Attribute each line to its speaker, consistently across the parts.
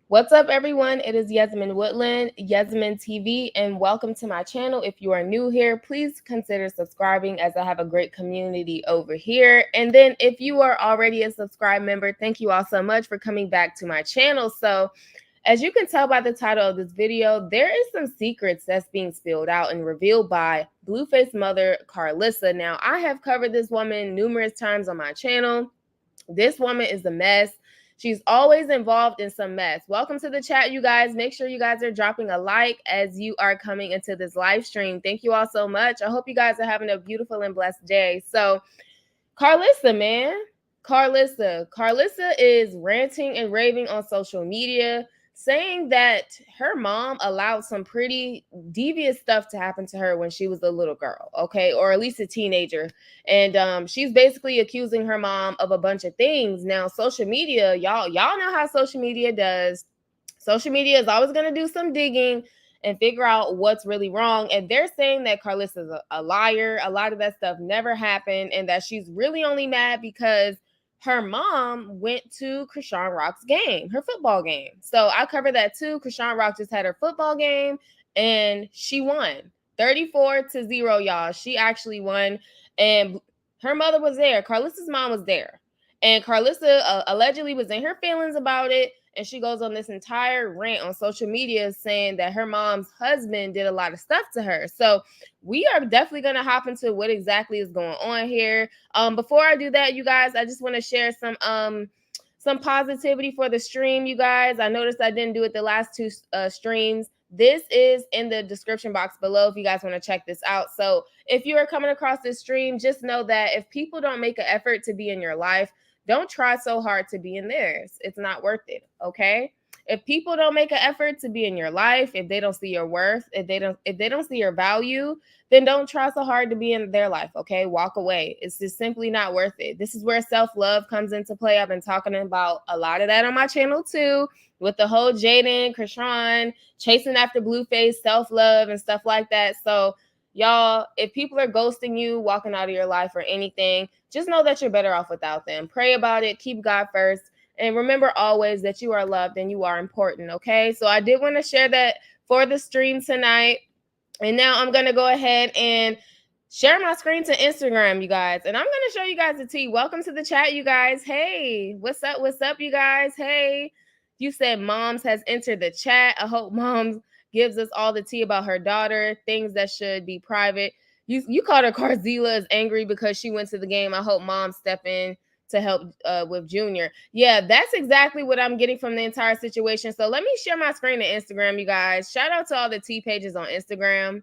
Speaker 1: What's up, everyone? It is Yasmin Woodland, Yasmin TV, and welcome to my channel. If you are new here, please consider subscribing as I have a great community over here. And then if you are already a subscribed member, thank you all so much for coming back to my channel. So as you can tell by the title of this video, there is some secrets that's being spilled out and revealed by Blueface mother, Karlissa. Now, I have covered this woman numerous times on my channel. This woman is a mess. She's always involved in some mess. Welcome to the chat, you guys. Make sure you guys are dropping a like as you are coming into this live stream. Thank you all so much. I hope you guys are having a beautiful and blessed day. So, Karlissa, man. Karlissa is ranting and raving on social media, saying that her mom allowed some pretty devious stuff to happen to her when she was a little girl, okay, or at least a teenager. And she's basically accusing her mom of a bunch of things. Now, social media, y'all know how social media does. Social media is always going to do some digging and figure out what's really wrong. And they're saying that Karlissa's a liar. A lot of that stuff never happened, and that she's really only mad because her mom went to Krishan Rock's game, her football game. So I covered that too. Krishan Rock just had her football game and she won 34-0, y'all. She actually won, and her mother was there. Karlissa's mom was there, and Karlissa allegedly was in her feelings about it. And she goes on this entire rant on social media saying that her mom's husband did a lot of stuff to her. So we are definitely going to hop into what exactly is going on here. Before I do that, you guys, I just want to share some positivity for the stream, you guys. I noticed I didn't do it the last two streams. This is in the description box below if you guys want to check this out. So if you are coming across this stream, just know that if people don't make an effort to be in your life, don't try so hard to be in theirs. It's not worth it, okay? If people don't make an effort to be in your life, if they don't see your worth, if they don't see your value, then don't try so hard to be in their life, okay? Walk away. It's just simply not worth it. This is where self-love comes into play. I've been talking about a lot of that on my channel too, with the whole Jaden, Krishan, chasing after Blueface, self-love and stuff like that. So y'all, if people are ghosting you, walking out of your life or anything, just know that you're better off without them. Pray about it. Keep God first. And remember always that you are loved and you are important, okay? So I did want to share that for the stream tonight. And now I'm going to go ahead and share my screen to Instagram, you guys. And I'm going to show you guys the tea. Welcome to the chat, you guys. Hey, what's up? What's up, you guys? Hey, you said Moms has entered the chat. I hope Moms gives us all the tea about her daughter, things that should be private. You called her Karlissa is angry because she went to the game. I hope Mom step in to help with Junior. Yeah, that's exactly what I'm getting from the entire situation. So let me share my screen to Instagram, you guys. Shout out to all the tea pages on Instagram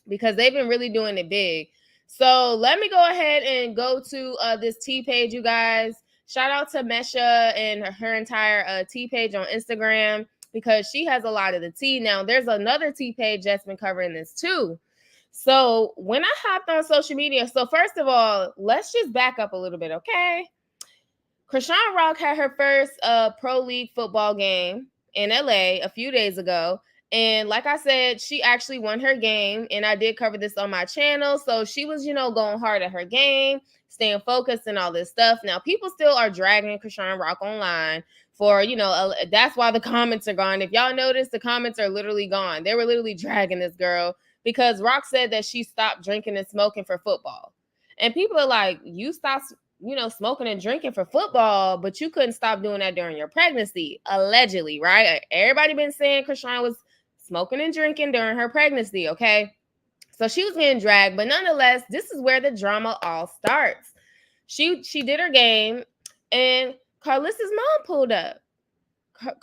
Speaker 1: because they've been really doing it big. So let me go ahead and go to this tea page, you guys. Shout out to Mesha and her entire tea page on Instagram because she has a lot of the tea. Now, there's another tea page that's been covering this too. So when I hopped on social media, so first of all, let's just back up a little bit, okay? Krishan Rock had her first pro league football game in LA a few days ago. And like I said, she actually won her game. And I did cover this on my channel. So she was, going hard at her game, staying focused and all this stuff. Now, people still are dragging Krishan Rock online for, that's why the comments are gone. If y'all notice, the comments are literally gone. They were literally dragging this girl because Rock said that she stopped drinking and smoking for football. And people are like, you stopped, smoking and drinking for football, but you couldn't stop doing that during your pregnancy, allegedly, right? Everybody been saying Krishan was smoking and drinking during her pregnancy, okay? So she was getting dragged, but nonetheless, this is where the drama all starts. She did her game, and Karlissa's mom pulled up.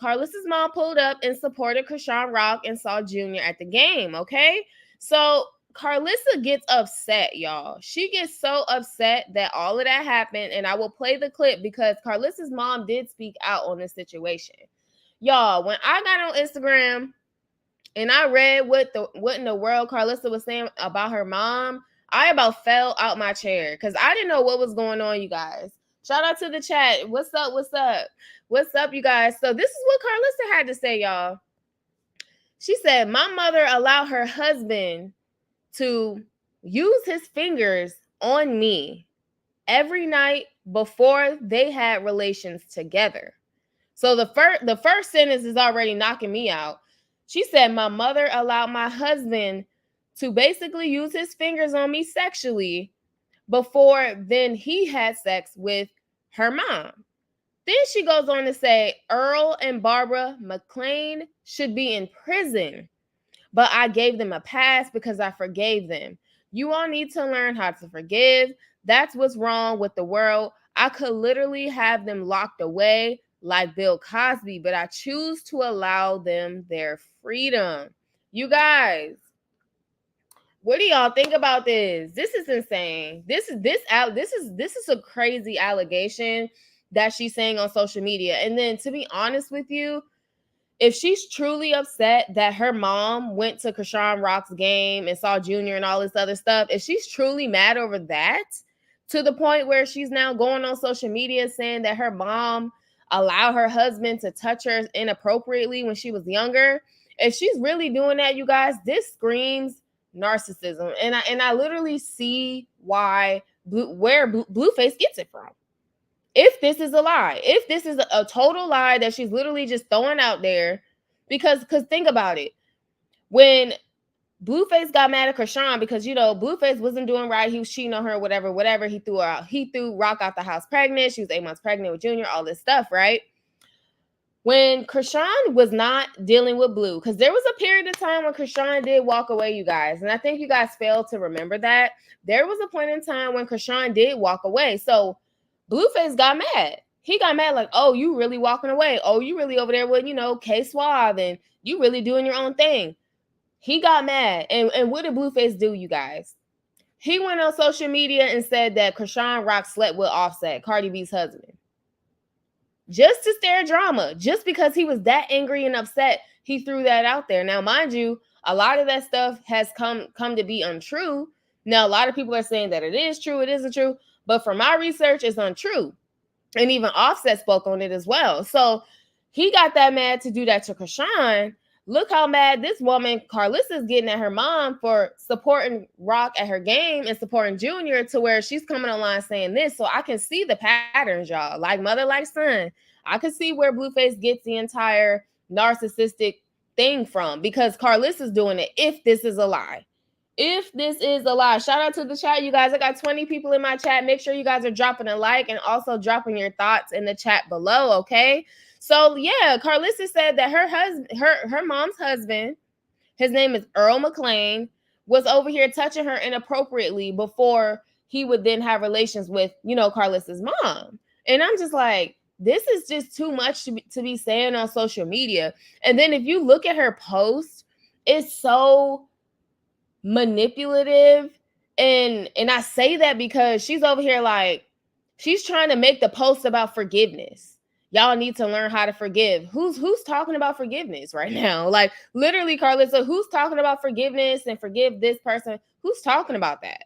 Speaker 1: Karlissa's mom pulled up and supported Krishan Rock and saw Junior at the game, okay? So Karlissa gets upset, y'all. She gets so upset that all of that happened, and I will play the clip because Karlissa's mom did speak out on this situation. Y'all, when I got on Instagram, and I read what in the world Karlissa was saying about her mom, I about fell out my chair because I didn't know what was going on, you guys. Shout out to the chat. What's up? What's up? What's up, you guys? So this is what Karlissa had to say, y'all. She said, my mother allowed her husband to use his fingers on me every night before they had relations together. So the first sentence is already knocking me out. She said, my mother allowed my husband to basically use his fingers on me sexually before then he had sex with her mom. Then she goes on to say, Earl and Barbara McLean should be in prison, but I gave them a pass because I forgave them. You all need to learn how to forgive. That's what's wrong with the world. I could literally have them locked away like Bill Cosby, but I choose to allow them their freedom. You guys, what do y'all think about this? This is insane. This is a crazy allegation that she's saying on social media. And then to be honest with you, if she's truly upset that her mom went to Krishan Rock's game and saw Junior and all this other stuff, if she's truly mad over that to the point where she's now going on social media saying that her mom allowed her husband to touch her inappropriately when she was younger, if she's really doing that, you guys, this screams narcissism. And I literally see where Blueface gets it from. If this is a lie, if this is a total lie that she's literally just throwing out there, because think about it. When Blueface got mad at Krishan because, Blueface wasn't doing right, he was cheating on her, whatever, he threw her out. He threw Rock out the house pregnant. She was 8 months pregnant with Junior, all this stuff, right? When Krishan was not dealing with Blue, because there was a period of time when Krishan did walk away, you guys, and I think you guys failed to remember that. There was a point in time when Krishan did walk away. So Blueface got mad. He got mad like, oh, you really walking away. Oh, you really over there with, K-Suave, and you really doing your own thing. He got mad. And what did Blueface do, you guys? He went on social media and said that Krishan Rock slept with Offset, Cardi B's husband. Just to stir drama. Just because he was that angry and upset, he threw that out there. Now, mind you, a lot of that stuff has come to be untrue. Now, a lot of people are saying that it is true, it isn't true. But from my research, it's untrue. And even Offset spoke on it as well. So he got that mad to do that to Krishan. Look how mad this woman, Karlissa, is getting at her mom for supporting Rock at her game and supporting Junior, to where she's coming online saying this. So I can see the patterns, y'all. Like mother, like son. I can see where Blueface gets the entire narcissistic thing from, because Karlissa's doing it if this is a lie. If this is a lie. Shout out to the chat, you guys. I got 20 people in my chat. Make sure you guys are dropping a like and also dropping your thoughts in the chat below, okay? So yeah, Karlissa said that her mom's husband, his name is Earl McLean, was over here touching her inappropriately before he would then have relations with, Karlissa's mom. And I'm just like, this is just too much to be saying on social media. And then if you look at her post, it's so manipulative. And I say that because she's over here like, she's trying to make the post about forgiveness. Y'all need to learn how to forgive. Who's talking about forgiveness right now? Like literally, Karlissa, who's talking about forgiveness and forgive this person? Who's talking about that?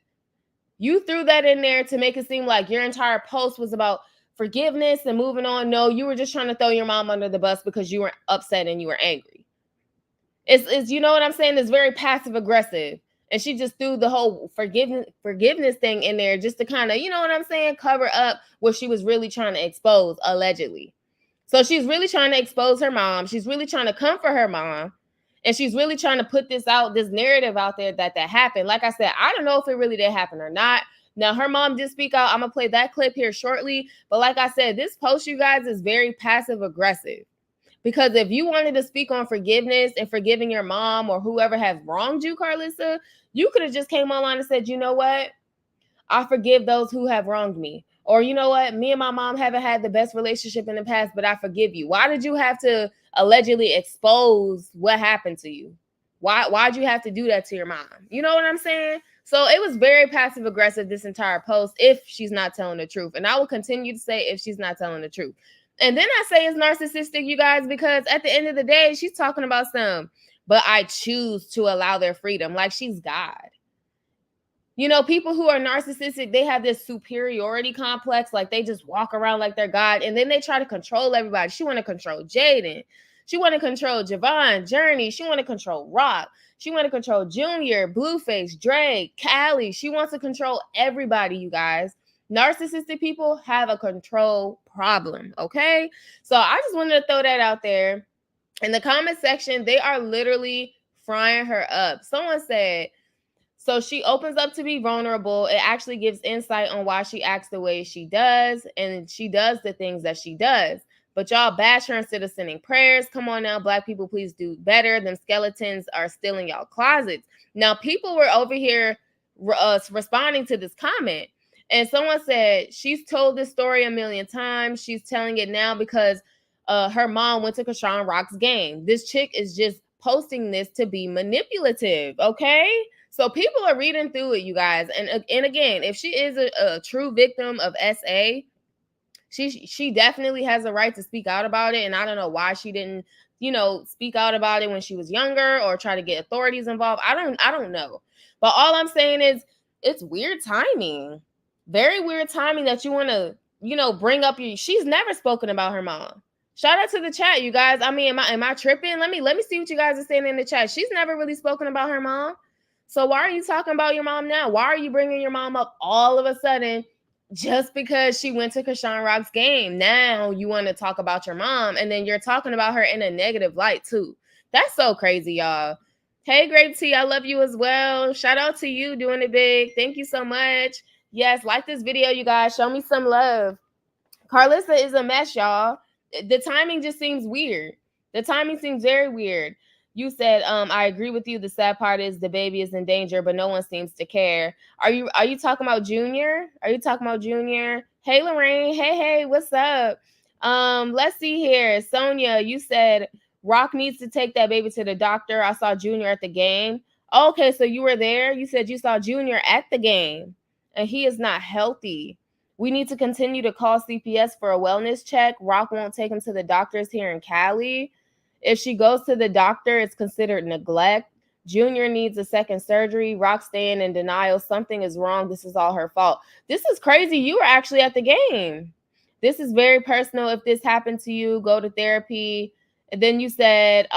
Speaker 1: You threw that in there to make it seem like your entire post was about forgiveness and moving on. No, you were just trying to throw your mom under the bus because you were upset and you were angry. It's you know what I'm saying? It's very passive aggressive. And she just threw the whole forgiveness thing in there just to kind of, you know what I'm saying, cover up what she was really trying to expose, allegedly. So she's really trying to expose her mom. She's really trying to comfort her mom. And she's really trying to put this narrative out there that happened. Like I said, I don't know if it really did happen or not. Now, her mom did speak out. I'm going to play that clip here shortly. But like I said, this post, you guys, is very passive aggressive. Because if you wanted to speak on forgiveness and forgiving your mom or whoever has wronged you, Karlissa, you could have just came online and said, you know what? I forgive those who have wronged me. Or you know what? Me and my mom haven't had the best relationship in the past, but I forgive you. Why did you have to allegedly expose what happened to you? Why'd you have to do that to your mom? You know what I'm saying? So it was very passive aggressive, this entire post, if she's not telling the truth. And I will continue to say if she's not telling the truth. And then I say it's narcissistic, you guys, because at the end of the day, she's talking about some but I choose to allow their freedom. Like, she's God. You know, people who are narcissistic, they have this superiority complex. Like, they just walk around like they're God. And then they try to control everybody. She want to control Jaden. She want to control Javon, Journey. She want to control Rock. She want to control Junior, Blueface, Drake, Callie. She wants to control everybody, you guys. Narcissistic people have a control problem, okay? So I just wanted to throw that out there. In the comment section, they are literally frying her up. Someone said, so she opens up to be vulnerable. It actually gives insight on why she acts the way she does, and she does the things that she does. But y'all bash her instead of sending prayers. Come on now, Black people, please do better. Them skeletons are still in y'all closets. Now, people were over here responding to this comment. And someone said, she's told this story a million times. She's telling it now because her mom went to Krishan Rock's game. This chick is just posting this to be manipulative, okay? So people are reading through it, you guys. And again, if she is a true victim of SA, she definitely has a right to speak out about it. And I don't know why she didn't, speak out about it when she was younger or try to get authorities involved. I don't know. But all I'm saying is it's weird timing. Very weird timing that you want to, bring up she's never spoken about her mom. Shout out to the chat, you guys. I mean, am I tripping? Let me see what you guys are saying in the chat. She's never really spoken about her mom. So why are you talking about your mom now? Why are you bringing your mom up all of a sudden just because she went to Krishan Rock's game? Now you want to talk about your mom, and then you're talking about her in a negative light too. That's so crazy, y'all. Hey, Grape T, I love you as well. Shout out to you doing it big. Thank you so much. Yes, like this video, you guys. Show me some love. Karlissa is a mess, y'all. The timing just seems weird. The timing seems very weird. You said, I agree with you. The sad part is the baby is in danger, but no one seems to care. Are you talking about Junior? Are you talking about Junior? Hey, Lorraine. Hey, what's up? Let's see here. Sonia, you said Rock needs to take that baby to the doctor. I saw Junior at the game. Okay, so you were there. You said you saw Junior at the game, and he is not healthy. We need to continue to call CPS for a wellness check. Rock won't take him to the doctors here in Cali. If she goes to the doctor, it's considered neglect. Junior needs a second surgery. Rock staying in denial. Something is wrong. This is all her fault. This is crazy. You were actually at the game. This is very personal. If this happened to you, go to therapy. And then you said,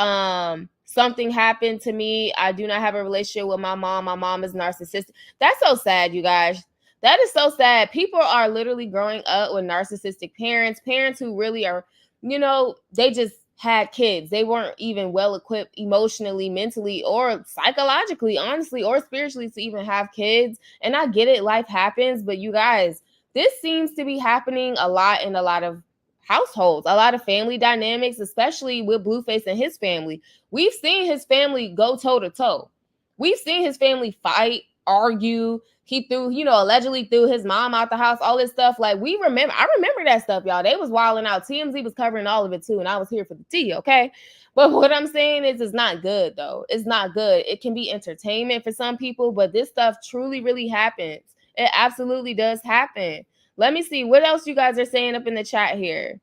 Speaker 1: something happened to me. I do not have a relationship with my mom. My mom is narcissistic. That's so sad, you guys. That is so sad. People are literally growing up with narcissistic parents who really are, they just had kids. They weren't even well equipped emotionally, mentally, or psychologically, honestly, or spiritually to even have kids. And I get it, life happens, but you guys, this seems to be happening a lot in a lot of households, a lot of family dynamics, especially with Blueface and his family. We've seen his family go toe to toe. We've seen his family fight, argue. He threw, allegedly threw his mom out the house, all this stuff. Like, I remember that stuff, y'all. They was wilding out. TMZ was covering all of it too, and I was here for the tea, okay? But what I'm saying is it's not good, though. It's not good. It can be entertainment for some people, but this stuff truly, really happens. It absolutely does happen. Let me see. What else you guys are saying up in the chat here?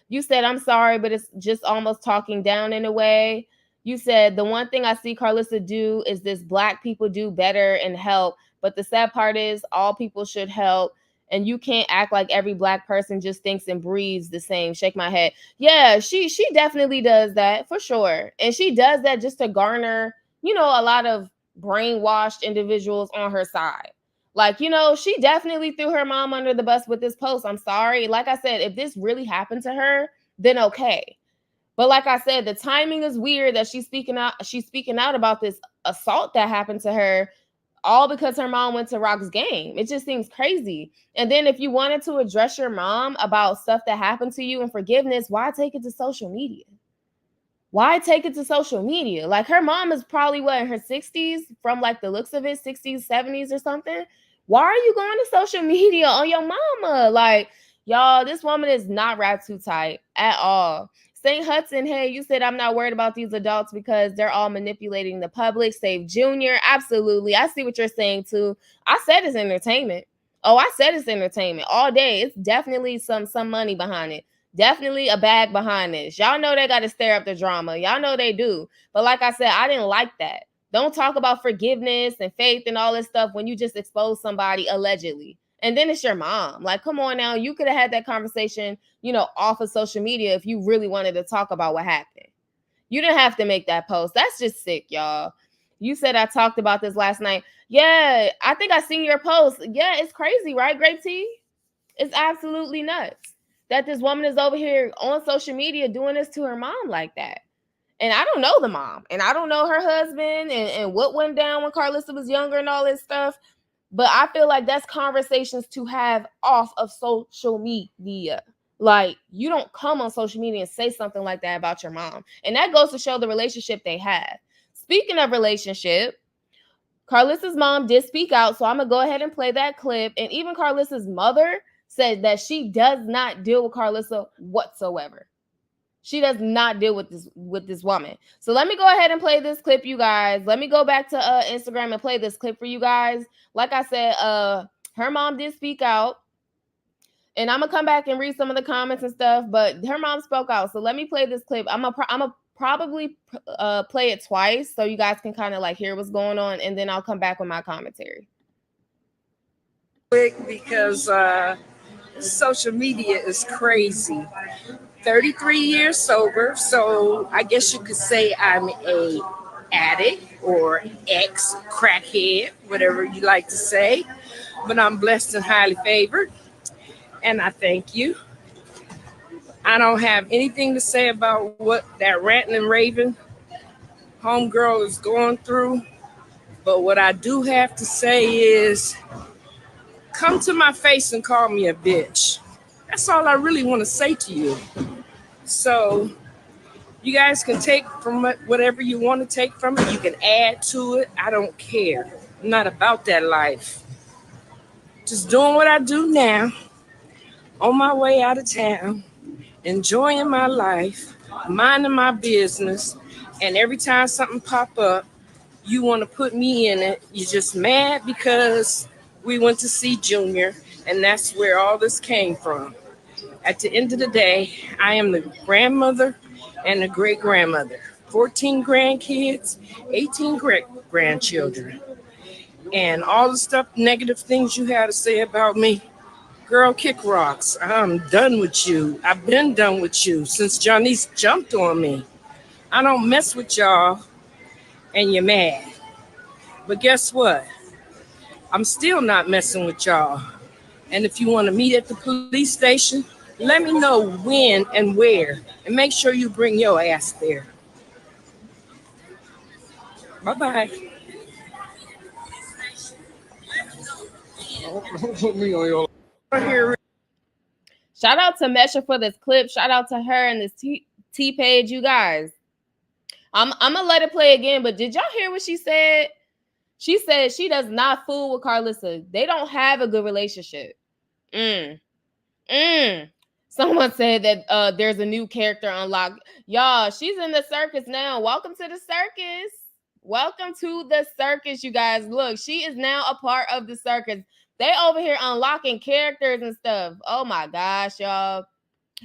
Speaker 1: You said, I'm sorry, but it's just almost talking down in a way. You said, the one thing I see Karlissa do is this Black people do better and help. But the sad part is all people should help. And you can't act like every Black person just thinks and breathes the same. Shake my head. Yeah, she definitely does that for sure. And she does that just to garner, a lot of brainwashed individuals on her side. Like, she definitely threw her mom under the bus with this post. I'm sorry. Like I said, if this really happened to her, then okay. But like I said, the timing is weird that she's speaking out about this assault that happened to her, all because her mom went to Rock's game. It just seems crazy. And then if you wanted to address your mom about stuff that happened to you and forgiveness, why take it to social media? Why take it to social media? Like, her mom is probably in her 60s, from like the looks of it, 60s, 70s or something. Why are you going to social media on your mama? Like, y'all, this woman is not wrapped too tight at all. St. Hudson, hey, you said I'm not worried about these adults because they're all manipulating the public. Save Junior. Absolutely. I see what you're saying too. I said it's entertainment. Oh, I said it's entertainment all day. It's definitely some money behind it. Definitely a bag behind this. Y'all know they got to stir up the drama. Y'all know they do. But like I said, I didn't like that. Don't talk about forgiveness and faith and all this stuff when you just expose somebody allegedly. And then it's your mom. Like, come on now. You could have had that conversation, off of social media if you really wanted to talk about what happened. You didn't have to make that post. That's just sick, y'all. You said I talked about this last night. Yeah, I think I seen your post. Yeah, it's crazy, right, Grape Tea? It's absolutely nuts that this woman is over here on social media doing this to her mom like that. And I don't know the mom, and I don't know her husband, and what went down when Karlissa was younger and all this stuff. But I feel like that's conversations to have off of social media. Like, you don't come on social media and say something like that about your mom. And that goes to show the relationship they have. Speaking of relationship, Karlissa's mom did speak out, so I'm going to go ahead and play that clip. And even Karlissa's mother said that she does not deal with Karlissa whatsoever. She does not deal with this woman. So let me go ahead and play this clip, you guys. Let me go back to Instagram and play this clip for you guys. Like I said, her mom did speak out. And I'm going to come back and read some of the comments and stuff, but her mom spoke out. So let me play this clip. I'm going to probably play it twice so you guys can kind of like hear what's going on, and then I'll come back with my commentary.
Speaker 2: Quick, because social media is crazy. 33 years sober, so I guess you could say I'm a addict or ex crackhead, whatever you like to say. But I'm blessed and highly favored, and I thank you. I don't have anything to say about what that ranting and raving homegirl is going through, but what I do have to say is come to my face and call me a bitch. That's all I really want to say to you. So you guys can take from it whatever you want to take from it. You can add to it. I don't care. I'm not about that life. Just doing what I do now, on my way out of town, enjoying my life, minding my business, and every time something pop up, you want to put me in it. You're just mad because we went to see Junior, and that's where all this came from. At the end of the day, I am the grandmother and the great grandmother. 14 grandkids, 18 great grandchildren. And all the stuff, negative things you had to say about me, girl, kick rocks. I'm done with you. I've been done with you since Johnny's jumped on me. I don't mess with y'all, and you're mad. But guess what? I'm still not messing with y'all. And if you want to meet at the police station, let me know when and where. And make sure you bring your ass there. Bye-bye.
Speaker 1: Shout out to Mesha for this clip. Shout out to her and this T page, you guys. I'm gonna let it play again, but did y'all hear what she said? She said she does not fool with Karlissa. They don't have a good relationship. Someone said that there's a new character unlocked. Y'all, she's in the circus now. Welcome to the circus. Welcome to the circus, you guys. Look, she is now a part of the circus. They over here unlocking characters and stuff. Oh my gosh, y'all.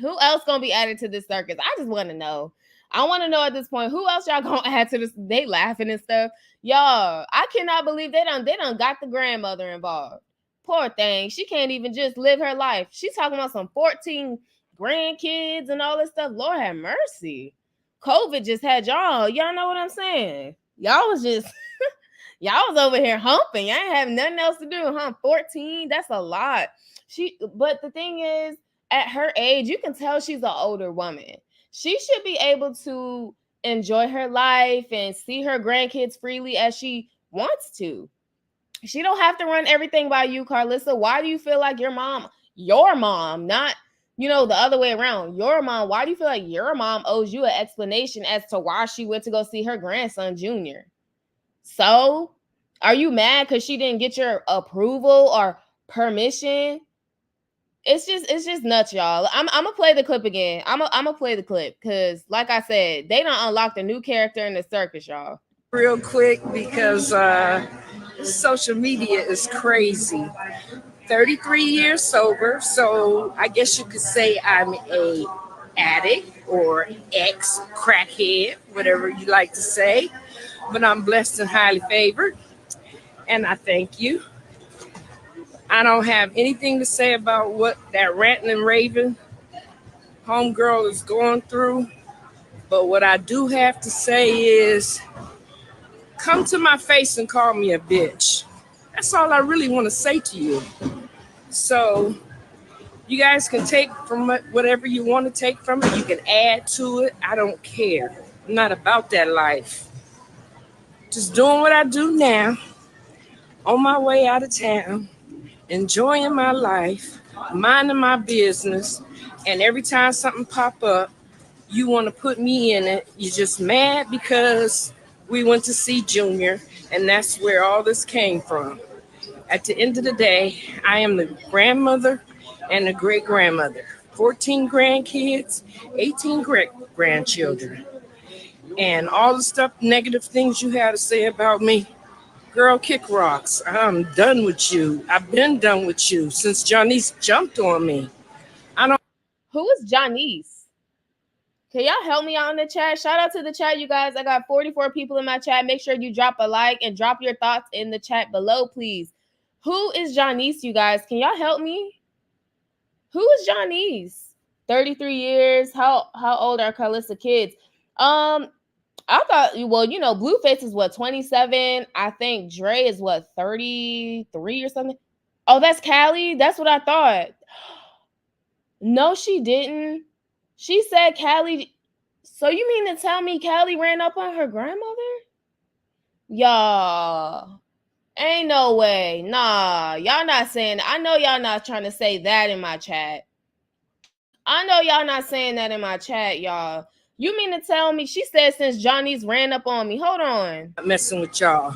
Speaker 1: Who else gonna be added to this circus? I just want to know. I want to know at this point, who else y'all gonna add to this? They laughing and stuff. Y'all, I cannot believe they done got the grandmother involved. Poor thing. She can't even just live her life. She's talking about some 14 grandkids and all this stuff. Lord have mercy. COVID just had y'all. Y'all know what I'm saying? Y'all was just y'all was over here humping. Y'all ain't have nothing else to do, huh? 14, that's a lot. But the thing is, at her age, you can tell she's an older woman. She should be able to enjoy her life and see her grandkids freely as she wants to. She don't have to run everything by you, Karlissa. Why do you feel like your mom, not, the other way around, your mom, why do you feel like your mom owes you an explanation as to why she went to go see her grandson, Junior? So, are you mad because she didn't get your approval or permission? It's just nuts, y'all. I'm gonna play the clip again. I'm gonna play the clip because, like I said, they done unlocked a new character in the circus, y'all.
Speaker 2: Real quick, because social media is crazy. 33 years sober, so I guess you could say I'm a addict or ex crackhead, whatever you like to say. But I'm blessed and highly favored, and I thank you. I don't have anything to say about what that ranting and raving homegirl is going through. But what I do have to say is come to my face and call me a bitch. That's all I really want to say to you. So you guys can take from it whatever you want to take from it. You can add to it. I don't care. I'm not about that life. Just doing what I do now, on my way out of town, enjoying my life, minding my business, and every time something pop up, you want to put me in it. You're just mad because we went to see Junior, and that's where all this came from. At the end of the day, I am the grandmother and the great grandmother. 14 grandkids, 18 great grandchildren. And all the stuff, negative things you had to say about me, girl, kick rocks. I'm done with you. I've been done with you since Johnny's jumped on me. I don't.
Speaker 1: Who is Janice? Can y'all help me out in the chat? Shout out to the chat, you guys. I got 44 people in my chat. Make sure you drop a like and drop your thoughts in the chat below, please. Who is Janice, you guys? Can y'all help me? Who is Janice? 33 years. How old are Karlissa kids? I thought, well, you know, Blueface is what, 27? I think Dre is what, 33 or something? Oh, that's Callie? That's what I thought. No, she didn't. She said Callie. So you mean to tell me Callie ran up on her grandmother? Y'all. Ain't no way. Nah, y'all not saying. I know y'all not trying to say that in my chat. I know y'all not saying that in my chat, y'all. You mean to tell me she said since Johnny's ran up on me? Hold on.
Speaker 2: Messing with y'all.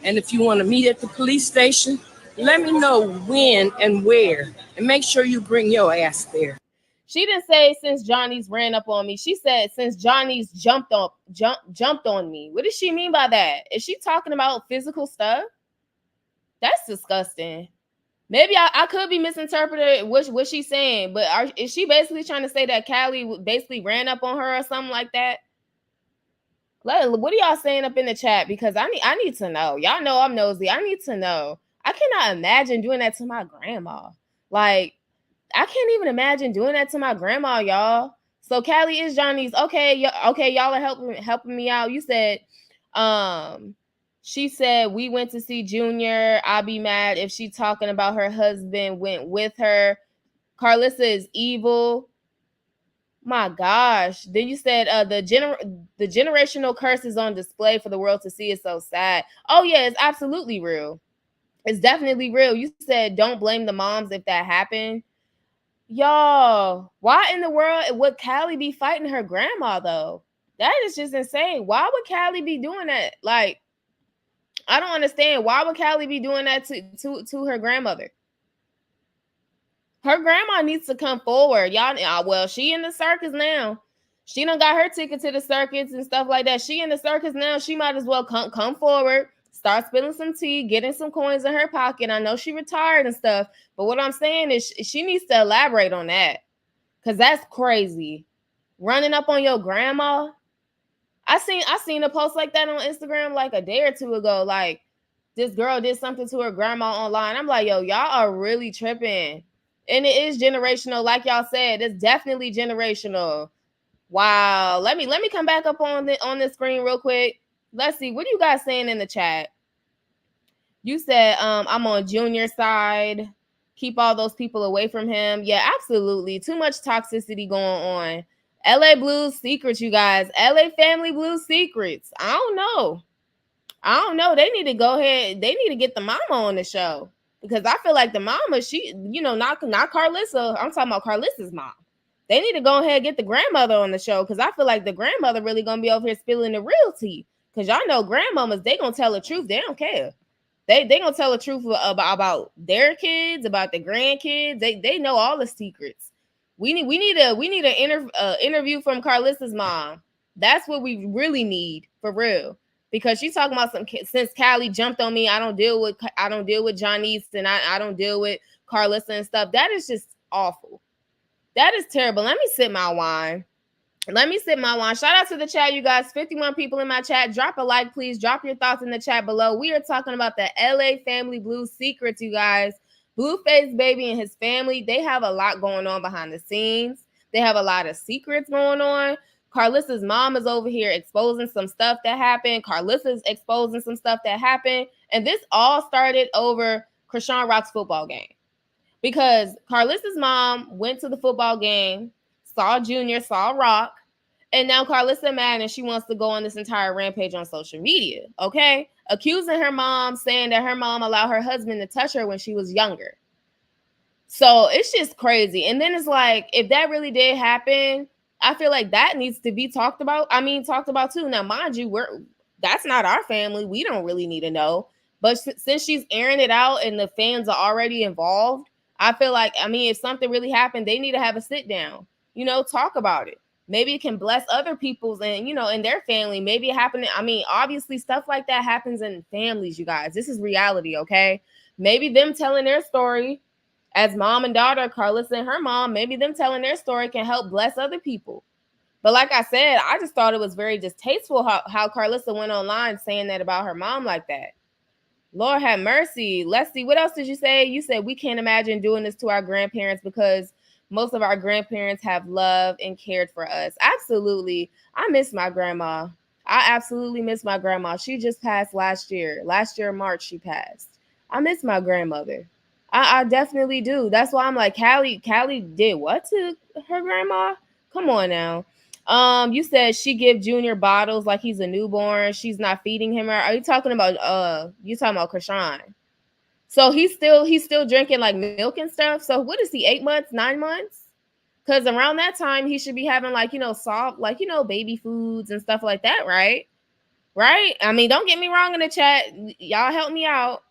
Speaker 2: And if you want to meet at the police station, let me know when and where, and make sure you bring your ass there.
Speaker 1: She didn't say since Johnny's ran up on me. She said since Johnny's jumped on me. What does she mean by that? Is she talking about physical stuff? That's disgusting. Maybe I could be misinterpreting what she's saying, but is she basically trying to say that Callie basically ran up on her or something like that? What are y'all saying up in the chat? Because I need to know. Y'all know I'm nosy. I need to know. I cannot imagine doing that to my grandma. Like, I can't even imagine doing that to my grandma, y'all. So Callie is Johnny's. Okay, okay, y'all are helping me out. You said, she said we went to see Junior. I'll be mad if she talking about her husband went with her. Karlissa is evil. My gosh. Then you said the generational curse is on display for the world to see. It's so sad. Oh yeah, it's absolutely real. It's definitely real. You said don't blame the moms if that happened. Y'all, why in the world would Callie be fighting her grandma though? That is just insane. Why would Callie be doing that? Like, I don't understand. Why would Callie be doing that to her grandmother? Her grandma needs to come forward. Y'all, well, she in the circus now. She done got her ticket to the circus and stuff like that. She in the circus now. She might as well come forward, start spilling some tea, getting some coins in her pocket. I know she retired and stuff, but what I'm saying is she needs to elaborate on that, because that's crazy. Running up on your grandma. I seen a post like that on Instagram like a day or two ago. Like, this girl did something to her grandma online. I'm like, yo, y'all are really tripping. And it is generational, like y'all said. It's definitely generational. Wow. Let me come back up on the screen real quick. Let's see. What are you guys saying in the chat? You said I'm on Junior's side. Keep all those people away from him. Yeah, absolutely. Too much toxicity going on. LA Blues secrets, you guys. LA Family Blues secrets. I don't know. They need to go ahead. They need to get the mama on the show, because I feel like the mama, she, not Karlissa. I'm talking about Karlissa's mom. They need to go ahead and get the grandmother on the show, because I feel like the grandmother really gonna be over here spilling the real tea. Because y'all know grandmamas, they gonna tell the truth. They don't care. They gonna tell the truth about their kids, about the grandkids. They know all the secrets. We need an interview from Karlissa's mom. That's what we really need, for real. Because she's talking about since Callie jumped on me, I don't deal with Johnny's, and I don't deal with Karlissa and stuff. That is just awful. That is terrible. Let me sip my wine. Let me sip my wine. Shout out to the chat, you guys. 51 people in my chat. Drop a like, please. Drop your thoughts in the chat below. We are talking about the LA Family Blue secrets, you guys. Blueface baby and his family, they have a lot going on behind the scenes. They have a lot of secrets going on. Karlissa's mom is over here exposing some stuff that happened. Karlissa's exposing some stuff that happened. And this all started over Krishan Rock's football game. Because Karlissa's mom went to the football game, saw Junior, saw Rock, and now Karlissa mad and she wants to go on this entire rampage on social media, okay? Accusing her mom, saying that her mom allowed her husband to touch her when she was younger. So it's just crazy. And then it's like, if that really did happen, I feel like that needs to be talked about. I mean, talked about too. Now, mind you, that's not our family. We don't really need to know. But since she's airing it out and the fans are already involved, I feel like, I mean, if something really happened, they need to have a sit down, talk about it. Maybe it can bless other people's and, in their family. Maybe it happened. I mean, obviously stuff like that happens in families, you guys. This is reality, okay? Maybe them telling their story as mom and daughter, Karlissa and her mom, maybe them telling their story can help bless other people. But like I said, I just thought it was very distasteful how Karlissa went online saying that about her mom like that. Lord have mercy. Let's see. What else did you say? You said we can't imagine doing this to our grandparents because most of our grandparents have loved and cared for us. Absolutely. I miss my grandma. I absolutely miss my grandma. She just passed last year. Last year in March, she passed. I miss my grandmother. I definitely do. That's why I'm like, Callie did what to her grandma? Come on now. You said she give Junior bottles like he's a newborn. She's not feeding him. Are you talking about you talking about Krishan? So he's still drinking like milk and stuff. So what is he, 8 months, 9 months? Because around that time he should be having like, soft, like, baby foods and stuff like that, right? Right? I mean, don't get me wrong in the chat. Y'all help me out.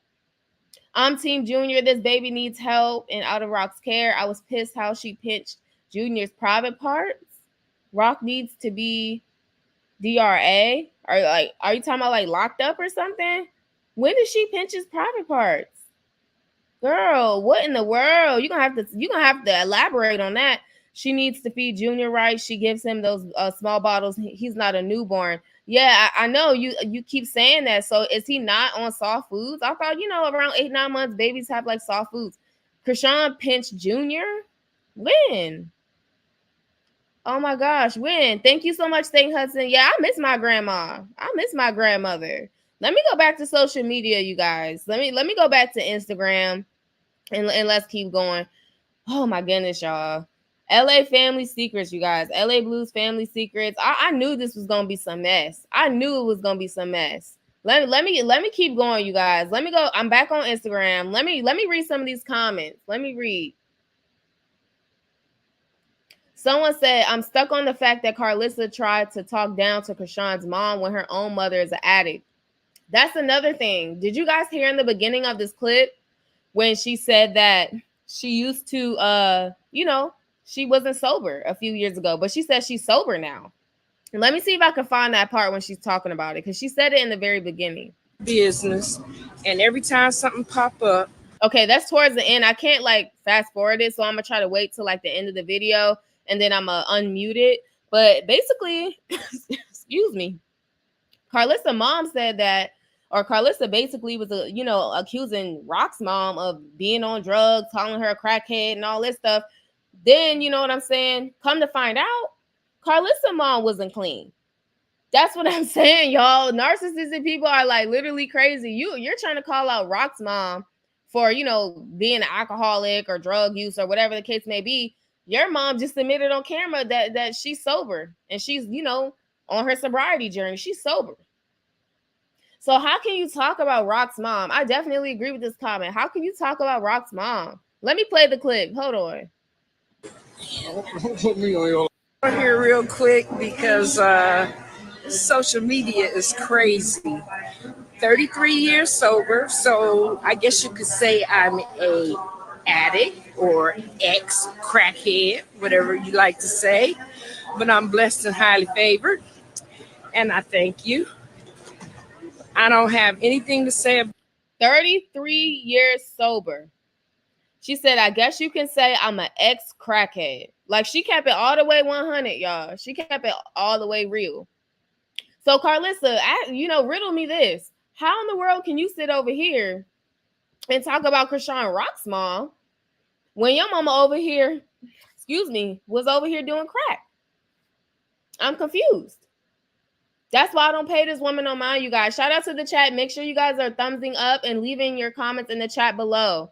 Speaker 1: I'm Team Junior. This baby needs help and out of Rock's care. I was pissed how she pinched Junior's private parts. Rock needs to be DRA. Or like, are you talking about like locked up or something? When did she pinch his private parts? Girl, what in the world? You're gonna have to elaborate on that. She needs to feed Junior right. She gives him those small bottles. He's not a newborn. Yeah, I know you keep saying that. So is he not on soft foods? I thought, around 8-9 months, babies have like soft foods. Krishan pinched Junior? When? Oh my gosh, when? Thank you so much, St. Hudson. Yeah, I miss my grandma. I miss my grandmother. Let me go back to social media, you guys. Let me go back to Instagram and let's keep going. Oh my goodness, y'all. LA Family Secrets, you guys. LA Blues Family Secrets. I knew this was gonna be some mess. I knew it was gonna be some mess. Let me keep going, you guys. Let me go. I'm back on Instagram. Let me read some of these comments. Let me read. Someone said, I'm stuck on the fact that Karlissa tried to talk down to Krishan's mom when her own mother is an addict. That's another thing. Did you guys hear in the beginning of this clip when she said that she used to, she wasn't sober a few years ago, but she said she's sober now. And let me see if I can find that part when she's talking about it, because she said it in the very beginning.
Speaker 2: Business, and every time something pop up.
Speaker 1: Okay, that's towards the end. I can't like fast forward it, so I'm gonna try to wait till like the end of the video, and then I'm gonna unmute it. But basically, excuse me, Karlissa mom said that, or Karlissa basically was, accusing Rock's mom of being on drugs, calling her a crackhead and all this stuff. Then, you know what I'm saying? Come to find out, Karlissa mom wasn't clean. That's what I'm saying, y'all. Narcissistic people are like literally crazy. You're trying to call out Rock's mom for, being an alcoholic or drug use or whatever the case may be. Your mom just admitted on camera that she's sober and she's, on her sobriety journey. She's sober. So how can you talk about Rock's mom? I definitely agree with this comment. How can you talk about Rock's mom? Let me play the clip. Hold on.
Speaker 2: Put me on here real quick because social media is crazy. 33 years sober, so I guess you could say I'm a addict or ex crackhead, whatever you like to say. But I'm blessed and highly favored, and I thank you. I don't have anything to say about
Speaker 1: 33 years sober. She said, I guess you can say I'm an ex crackhead. Like, she kept it all the way 100, y'all. She kept it all the way real. So, Karlissa, riddle me this. How in the world can you sit over here and talk about Krishan Rock's mom when your mama over here, was over here doing crack? I'm confused. That's why I don't pay this woman no mind, you guys. Shout out to the chat. Make sure you guys are thumbsing up and leaving your comments in the chat below.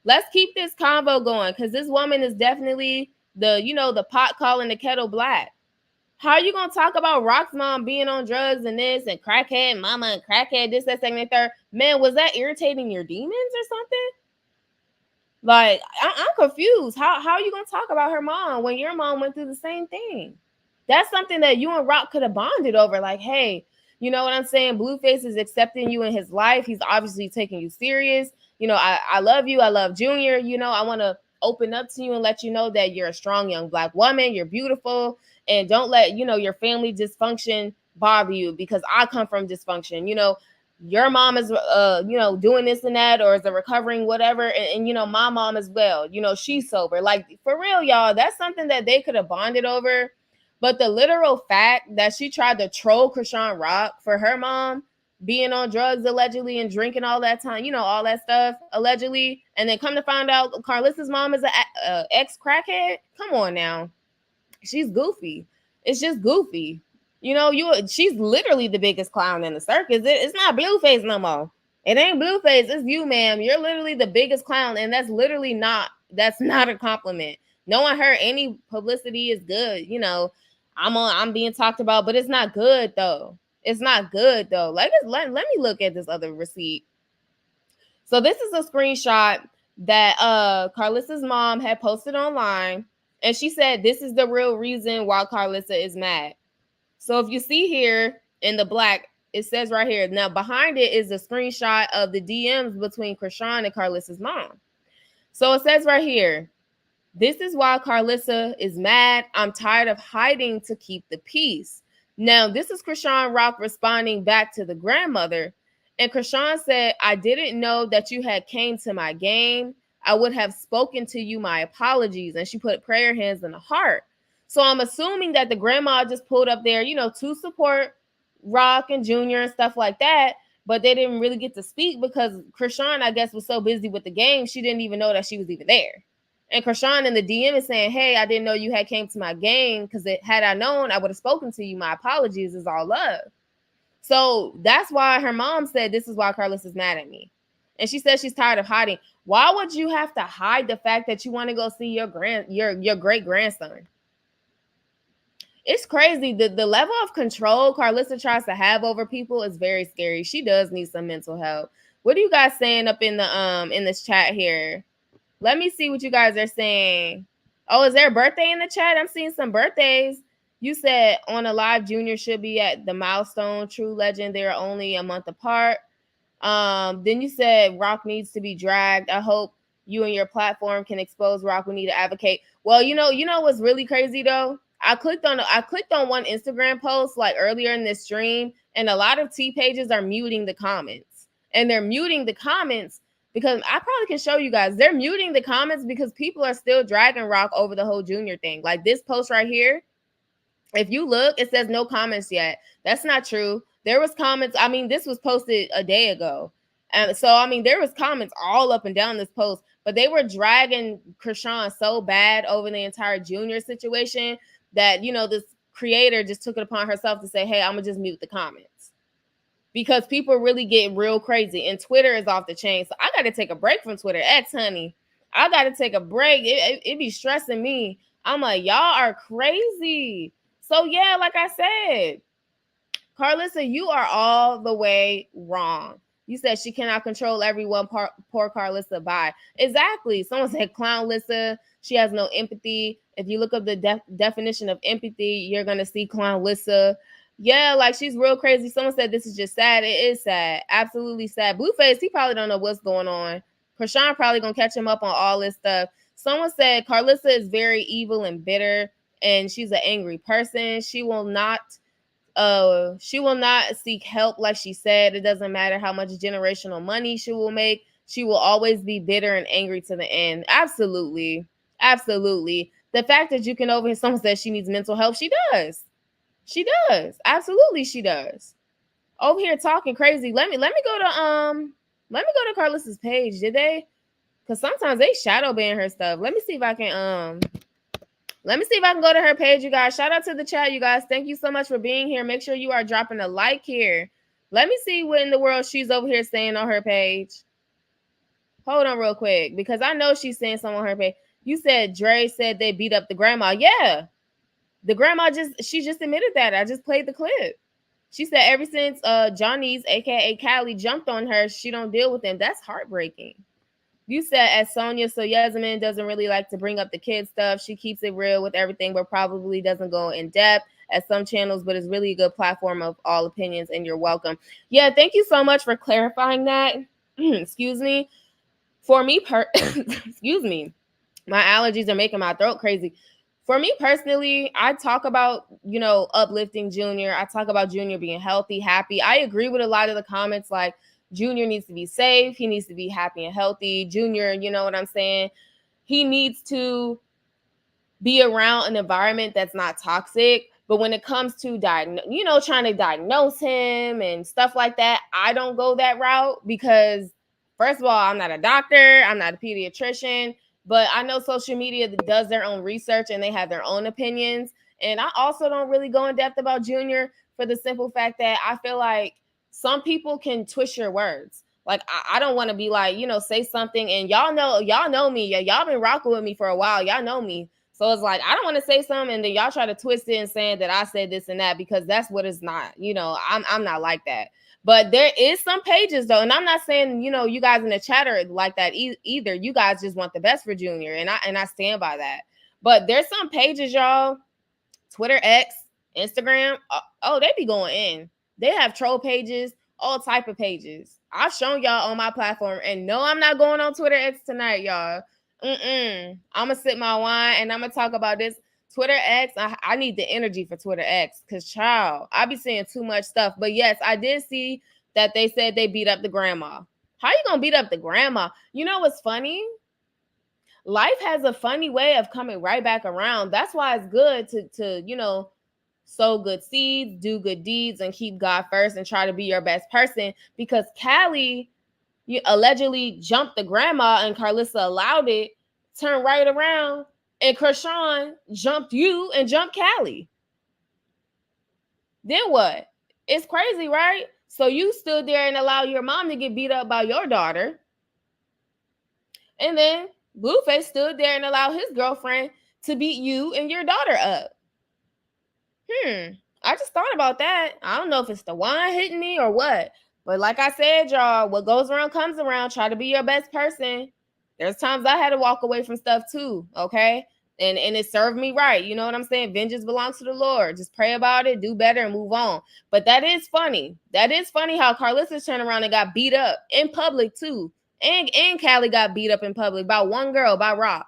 Speaker 1: Let's keep this convo going, because this woman is definitely the pot calling the kettle black. How are you gonna talk about Rock's mom being on drugs and this and crackhead mama and crackhead this, that, second, and third? Man, was that irritating your demons or something? Like, I'm confused. How are you gonna talk about her mom when your mom went through the same thing? That's something that you and Rock could have bonded over. Like, hey, you know what I'm saying? Blueface is accepting you in his life. He's obviously taking you serious. I love you. I love Junior. I want to open up to you and let you know that you're a strong young Black woman. You're beautiful. And don't let, your family dysfunction bother you, because I come from dysfunction. Your mom is doing this and that, or is a recovering whatever, and my mom as well, she's sober. Like, for real, y'all, that's something that they could have bonded over. But the literal fact that she tried to troll Krishan Rock for her mom being on drugs allegedly and drinking all that time, all that stuff allegedly, and then come to find out Karlissa's mom is an ex crackhead. Come on now, she's goofy. It's just goofy. She's literally the biggest clown in the circus. It's not Blueface no more. It ain't Blueface. It's you, ma'am. You're literally the biggest clown, and that's not a compliment. Knowing her, any publicity is good. I'm being talked about, but it's not good though. It's not good though. Let me look at this other receipt. So this is a screenshot that Karlissa's mom had posted online, and she said this is the real reason why Karlissa is mad. So if you see here in the black, it says right here. Now behind it is a screenshot of the DMs between Krishan and Karlissa's mom. So it says right here, this is why Karlissa is mad. I'm tired of hiding to keep the peace. Now, this is Krishan Rock responding back to the grandmother. And Krishan said, I didn't know that you had came to my game. I would have spoken to you my apologies. And she put prayer hands in the heart. So I'm assuming that the grandma just pulled up there, to support Rock and Junior and stuff like that. But they didn't really get to speak because Krishan, I guess, was so busy with the game, she didn't even know that she was even there. And Krishan in the DM is saying, hey, I didn't know you had came to my game, because had I known, I would have spoken to you. My apologies is all love. So that's why her mom said, this is why Karlissa's mad at me. And she says she's tired of hiding. Why would you have to hide the fact that you want to go see your great grandson? It's crazy. The level of control Karlissa tries to have over people is very scary. She does need some mental help. What are you guys saying up in this chat here? Let me see what you guys are saying. Oh, is there a birthday in the chat? I'm seeing some birthdays. You said on a live, Junior should be at the milestone. True legend. They're only a month apart. Then you said Rock needs to be dragged. I hope you and your platform can expose Rock. We need to advocate. Well, you know what's really crazy though? I clicked on one Instagram post like earlier in this stream, and a lot of T pages are muting the comments. And they're muting the comments because I probably can show you guys. They're muting the comments because people are still dragging Rock over the whole Junior thing. Like this post right here, if you look, it says no comments yet. That's not true. There was comments. I mean, this was posted a day ago. So, I mean, there was comments all up and down this post, but they were dragging Krishan so bad over the entire Junior situation that, this creator just took it upon herself to say, hey, I'm going to just mute the comments. Because people really get real crazy, and Twitter is off the chain. So I got to take a break from Twitter X, honey. I got to take a break. It be stressing me. I'm like, y'all are crazy. So yeah, like I said, Karlissa, you are all the way wrong. You said she cannot control everyone. Poor Karlissa. Bye. Exactly. Someone said Clownlissa. She has no empathy. If you look up the definition of empathy, you're gonna see Clownlissa. Yeah, like she's real crazy. Someone said this is just sad. It is sad. Absolutely sad. Blueface, he probably don't know what's going on. Krishan probably gonna catch him up on all this stuff. Someone said Karlissa is very evil and bitter, and she's an angry person. She will not seek help, like she said. It doesn't matter how much generational money she will make. She will always be bitter and angry to the end. Absolutely. Absolutely. The fact that you can overhear someone says she needs mental help, she does. She does. Absolutely she does. Over here talking crazy. Let me go to Karlissa's page. Did they? Because sometimes they shadow ban her stuff. Let me see if I can go to her page, you guys. Shout out to the chat, you guys. Thank you so much for being here. Make sure you are dropping a like here. Let me see what in the world she's over here saying on her page. Hold on real quick, because I know she's saying something on her page. You said Dre said they beat up the grandma. Yeah. The grandma she just admitted that. I just played the clip. She said ever since Johnny's, aka Callie, jumped on her, she don't deal with him. That's heartbreaking. You said as Sonia, so Yasmin doesn't really like to bring up the kid stuff. She keeps it real with everything, but probably doesn't go in depth as some channels, but it's really a good platform of all opinions, and you're welcome. Yeah, thank you so much for clarifying that. Excuse me. For me, excuse me. My allergies are making my throat crazy. For me personally, I talk about, uplifting Junior. I talk about Junior being healthy, happy. I agree with a lot of the comments like Junior needs to be safe. He needs to be happy and healthy. Junior, you know what I'm saying? He needs to be around an environment that's not toxic. But when it comes to trying to diagnose him and stuff like that, I don't go that route because, first of all, I'm not a doctor, I'm not a pediatrician, but I know social media does their own research and they have their own opinions. And I also don't really go in depth about Junior for the simple fact that I feel like some people can twist your words. Like I don't want to be like, say something, and y'all know me. Y'all been rocking with me for a while. Y'all know me. So it's like I don't want to say something, and then y'all try to twist it and saying that I said this and that, because that's what it's not. I'm not like that. But there is some pages though, and I'm not saying you guys in the chat are like that either. You guys just want the best for Junior, and I stand by that. But there's some pages, y'all. Twitter X, Instagram. Oh, they be going in. They have troll pages, all type of pages. I've shown y'all on my platform, and no, I'm not going on Twitter X tonight, y'all. I'm gonna sip my wine and I'm gonna talk about this. Twitter X, I need the energy for Twitter X, because child, I be seeing too much stuff. But yes, I did see that they said they beat up the grandma. How you gonna beat up the grandma? You know what's funny? Life has a funny way of coming right back around. That's why it's good to sow good seeds, do good deeds, and keep God first and try to be your best person. Because Callie, you allegedly jumped the grandma and Karlissa allowed it, turned right around, and Krishan jumped you and jumped Callie. Then what? It's crazy, right? So you stood there and allowed your mom to get beat up by your daughter. And then Blueface stood there and allowed his girlfriend to beat you and your daughter up. I just thought about that. I don't know if it's the wine hitting me or what. But like I said, y'all, what goes around comes around. Try to be your best person. There's times I had to walk away from stuff too, okay? And it served me right. You know what I'm saying? Vengeance belongs to the Lord. Just pray about it, do better, and move on. But that is funny. That is funny how Karlissa turned around and got beat up in public too. And Callie got beat up in public by one girl, by Rock.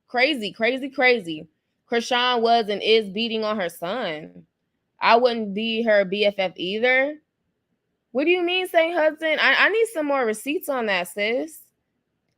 Speaker 1: Crazy, crazy, crazy. Krishan was and is beating on her son. I wouldn't be her BFF either. What do you mean, St. Hudson? I need some more receipts on that, sis.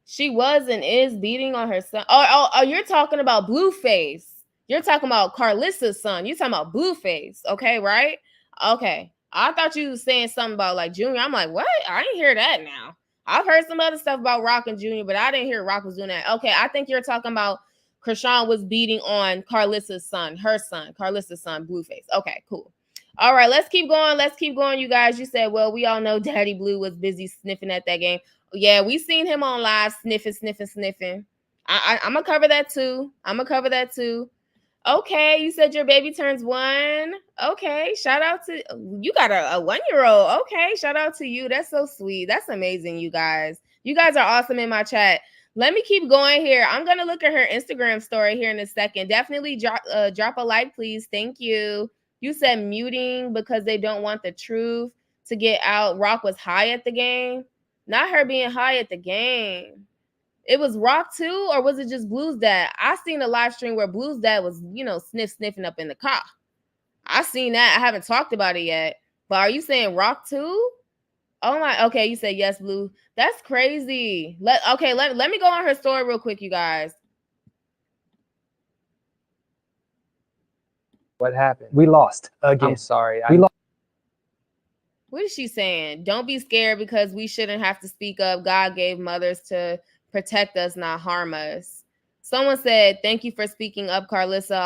Speaker 1: She was and is beating on her son. Oh, you're talking about Blueface. You're talking about Karlissa's son. You're talking about Blueface. Okay, right? Okay. I thought you was saying something about like Junior. I'm like, what? I didn't hear that now. I've heard some other stuff about Rock and Junior, but I didn't hear Rock was doing that. Okay, I think you're talking about Krishan was beating on Karlissa's son, her son, Karlissa's son, Blueface. Okay, cool. All right, let's keep going. Let's keep going, you guys. You said, well, we all know Daddy Blue was busy sniffing at that game. Yeah, we seen him on live sniffing. I'm gonna cover that too. Okay, you said your baby turns 1. Okay, shout out to you. Got a 1-year-old. Okay, shout out to you. That's so sweet. That's amazing, you guys. You guys are awesome in my chat. Let me keep going here. I'm gonna look at her Instagram story here in a second. Definitely drop a like, please. Thank you. You said muting because they don't want the truth to get out. Rock was high at the game. Not her being high at the game. It was Rock too, or was it just Blue's dad? I seen a live stream where Blue's dad was, sniffing up in the car. I seen that. I haven't talked about it yet. But are you saying Rock too? Oh my, okay, you said yes, Blue. That's crazy. Let me go on her story real quick, you guys.
Speaker 3: What happened? We lost again. I'm sorry. We lost.
Speaker 1: What is she saying? Don't be scared because we shouldn't have to speak up. God gave mothers to protect us, not harm us. Someone said, "Thank you for speaking up, Karlissa.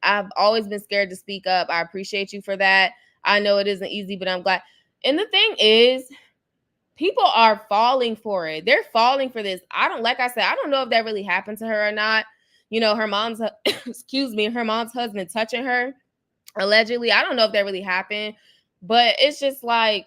Speaker 1: I've always been scared to speak up. I appreciate you for that. I know it isn't easy, but I'm glad." And the thing is, people are falling for it. They're falling for this. Like I said, I don't know if that really happened to her or not. You know, her mom's her mom's husband touching her allegedly. I don't know if that really happened, but it's just like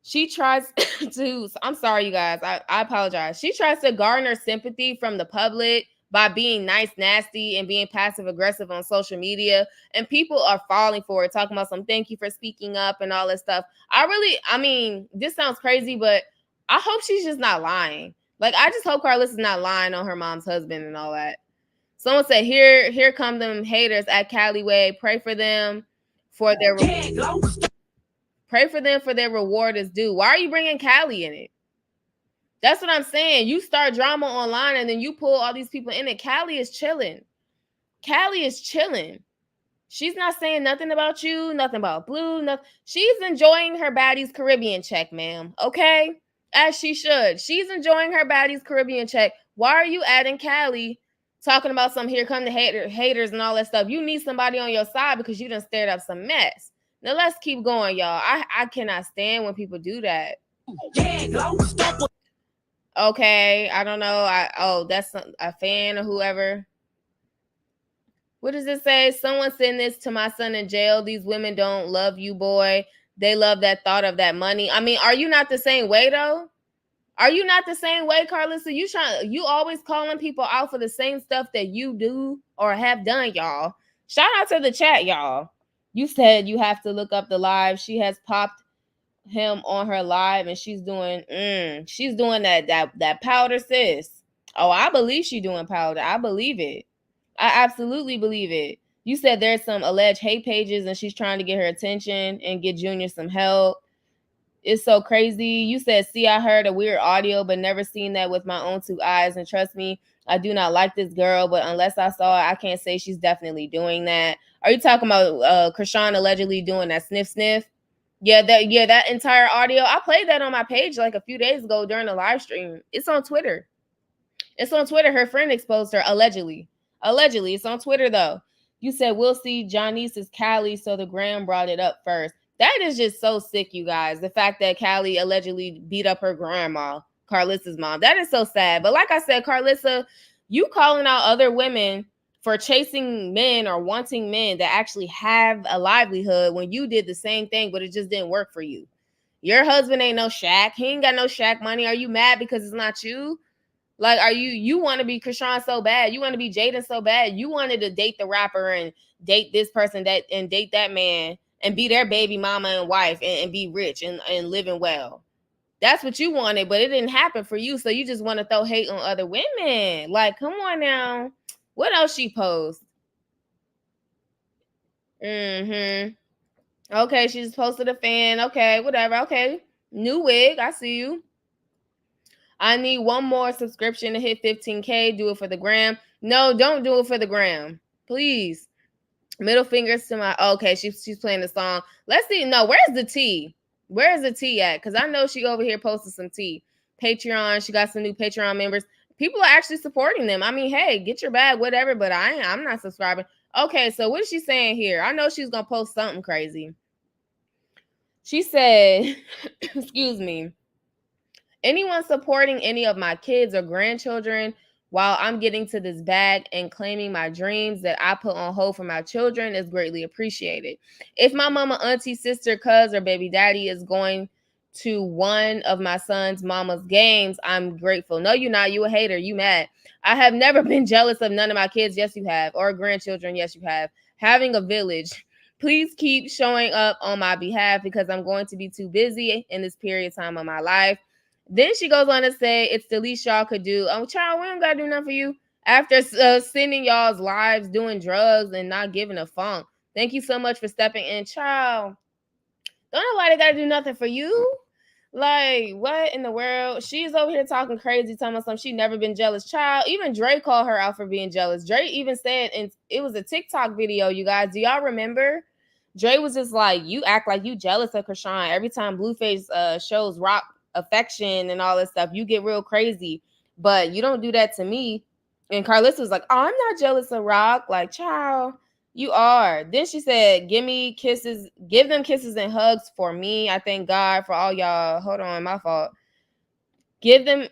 Speaker 1: she tries to, I'm sorry, you guys, I apologize. She tries to garner sympathy from the public by being nice, nasty, and being passive aggressive on social media. And people are falling for it, talking about some thank you for speaking up and all this stuff. I mean, this sounds crazy, but I hope she's just not lying. Like, I just hope Karlissa's not lying on her mom's husband and all that. Someone said, here come them haters at Callaway. Pray for them for their reward is due. Why are you bringing Callie in it? That's what I'm saying. You start drama online and then you pull all these people in it. Callie is chilling. She's not saying nothing about you, nothing about Blue. Nothing. She's enjoying her baddie's Caribbean check, ma'am. Okay? As she should. She's enjoying her baddie's Caribbean check. Why are you adding Callie talking about some here come the haters and all that stuff? You need somebody on your side because you done stirred up some mess. Now let's keep going, y'all. I cannot stand when people do that. Okay, I don't know. That's a fan or whoever. What does it say? Someone send this to my son in jail. These women don't love you, boy. They love that thought of that money. I mean, are you not the same way though? Are you not the same way, Karlissa? You always calling people out for the same stuff that you do or have done, y'all. Shout out to the chat, y'all. You said you have to look up the live. She has popped him on her live and she's doing that powder, sis. Oh, I believe she's doing powder. I believe it. I absolutely believe it. You said there's some alleged hate pages and she's trying to get her attention and get Junior some help. It's so crazy. You said, see, I heard a weird audio, but never seen that with my own two eyes. And trust me, I do not like this girl, but unless I saw it, I can't say she's definitely doing that. Are you talking about Krishan allegedly doing that sniff sniff? Yeah, that entire audio. I played that on my page like a few days ago during the live stream. It's on Twitter. Her friend exposed her allegedly. It's on Twitter though. You said we'll see Janice is Callie, so the Gram brought it up first. That is just so sick, you guys. The fact that Callie allegedly beat up her grandma, Karlissa's mom. That is so sad. But like I said, Karlissa, you calling out other women for chasing men or wanting men that actually have a livelihood when you did the same thing, but it just didn't work for you. Your husband ain't no Shaq. He ain't got no Shaq money. Are you mad because it's not you? Like, are you want to be Krishan so bad? You want to be Jaden so bad? You wanted to date the rapper and date this person and date that man and be their baby mama and wife and be rich and living well. That's what you wanted, but it didn't happen for you. So you just want to throw hate on other women. Like, come on now. What else she post? Okay, she just posted a fan. Okay, whatever. Okay. New wig. I see you. I need one more subscription to hit 15K. Do it for the gram. No, don't do it for the gram. Please. Middle fingers to my... Okay, she's playing the song. Let's see. No, where's the tea? Where's the tea at? Because I know she over here posted some tea. Patreon. She got some new Patreon members. People are actually supporting them. I mean, hey, get your bag, whatever, but I'm not subscribing. Okay, so what is she saying here? I know she's going to post something crazy. She said, excuse me, anyone supporting any of my kids or grandchildren while I'm getting to this bag and claiming my dreams that I put on hold for my children is greatly appreciated. If my mama, auntie, sister, cousin, or baby daddy is going to one of my son's mama's games, I'm grateful. No, you're not. You a hater. You mad. I have never been jealous of none of my kids. Yes, you have. Or grandchildren. Yes, you have. Having a village. Please keep showing up on my behalf because I'm going to be too busy in this period of time of my life. Then she goes on to say, it's the least y'all could do. Oh, child, we don't got to do nothing for you. After sending y'all's lives doing drugs and not giving a funk. Thank you so much for stepping in. Child, don't nobody got to do nothing for you. Like, what in the world? She's over here talking crazy, telling us something she never been jealous. Child, even Dre called her out for being jealous. Dre even said, and it was a TikTok video, you guys. Do y'all remember? Dre was just like, you act like you jealous of Krishan. Every time Blueface shows Rock affection and all this stuff, you get real crazy. But you don't do that to me. And Karlissa was like, oh, I'm not jealous of Rock. Like, child, you are. Then she said, give me kisses, give them kisses and hugs for me. I thank God for all y'all. Hold on, my fault. Give them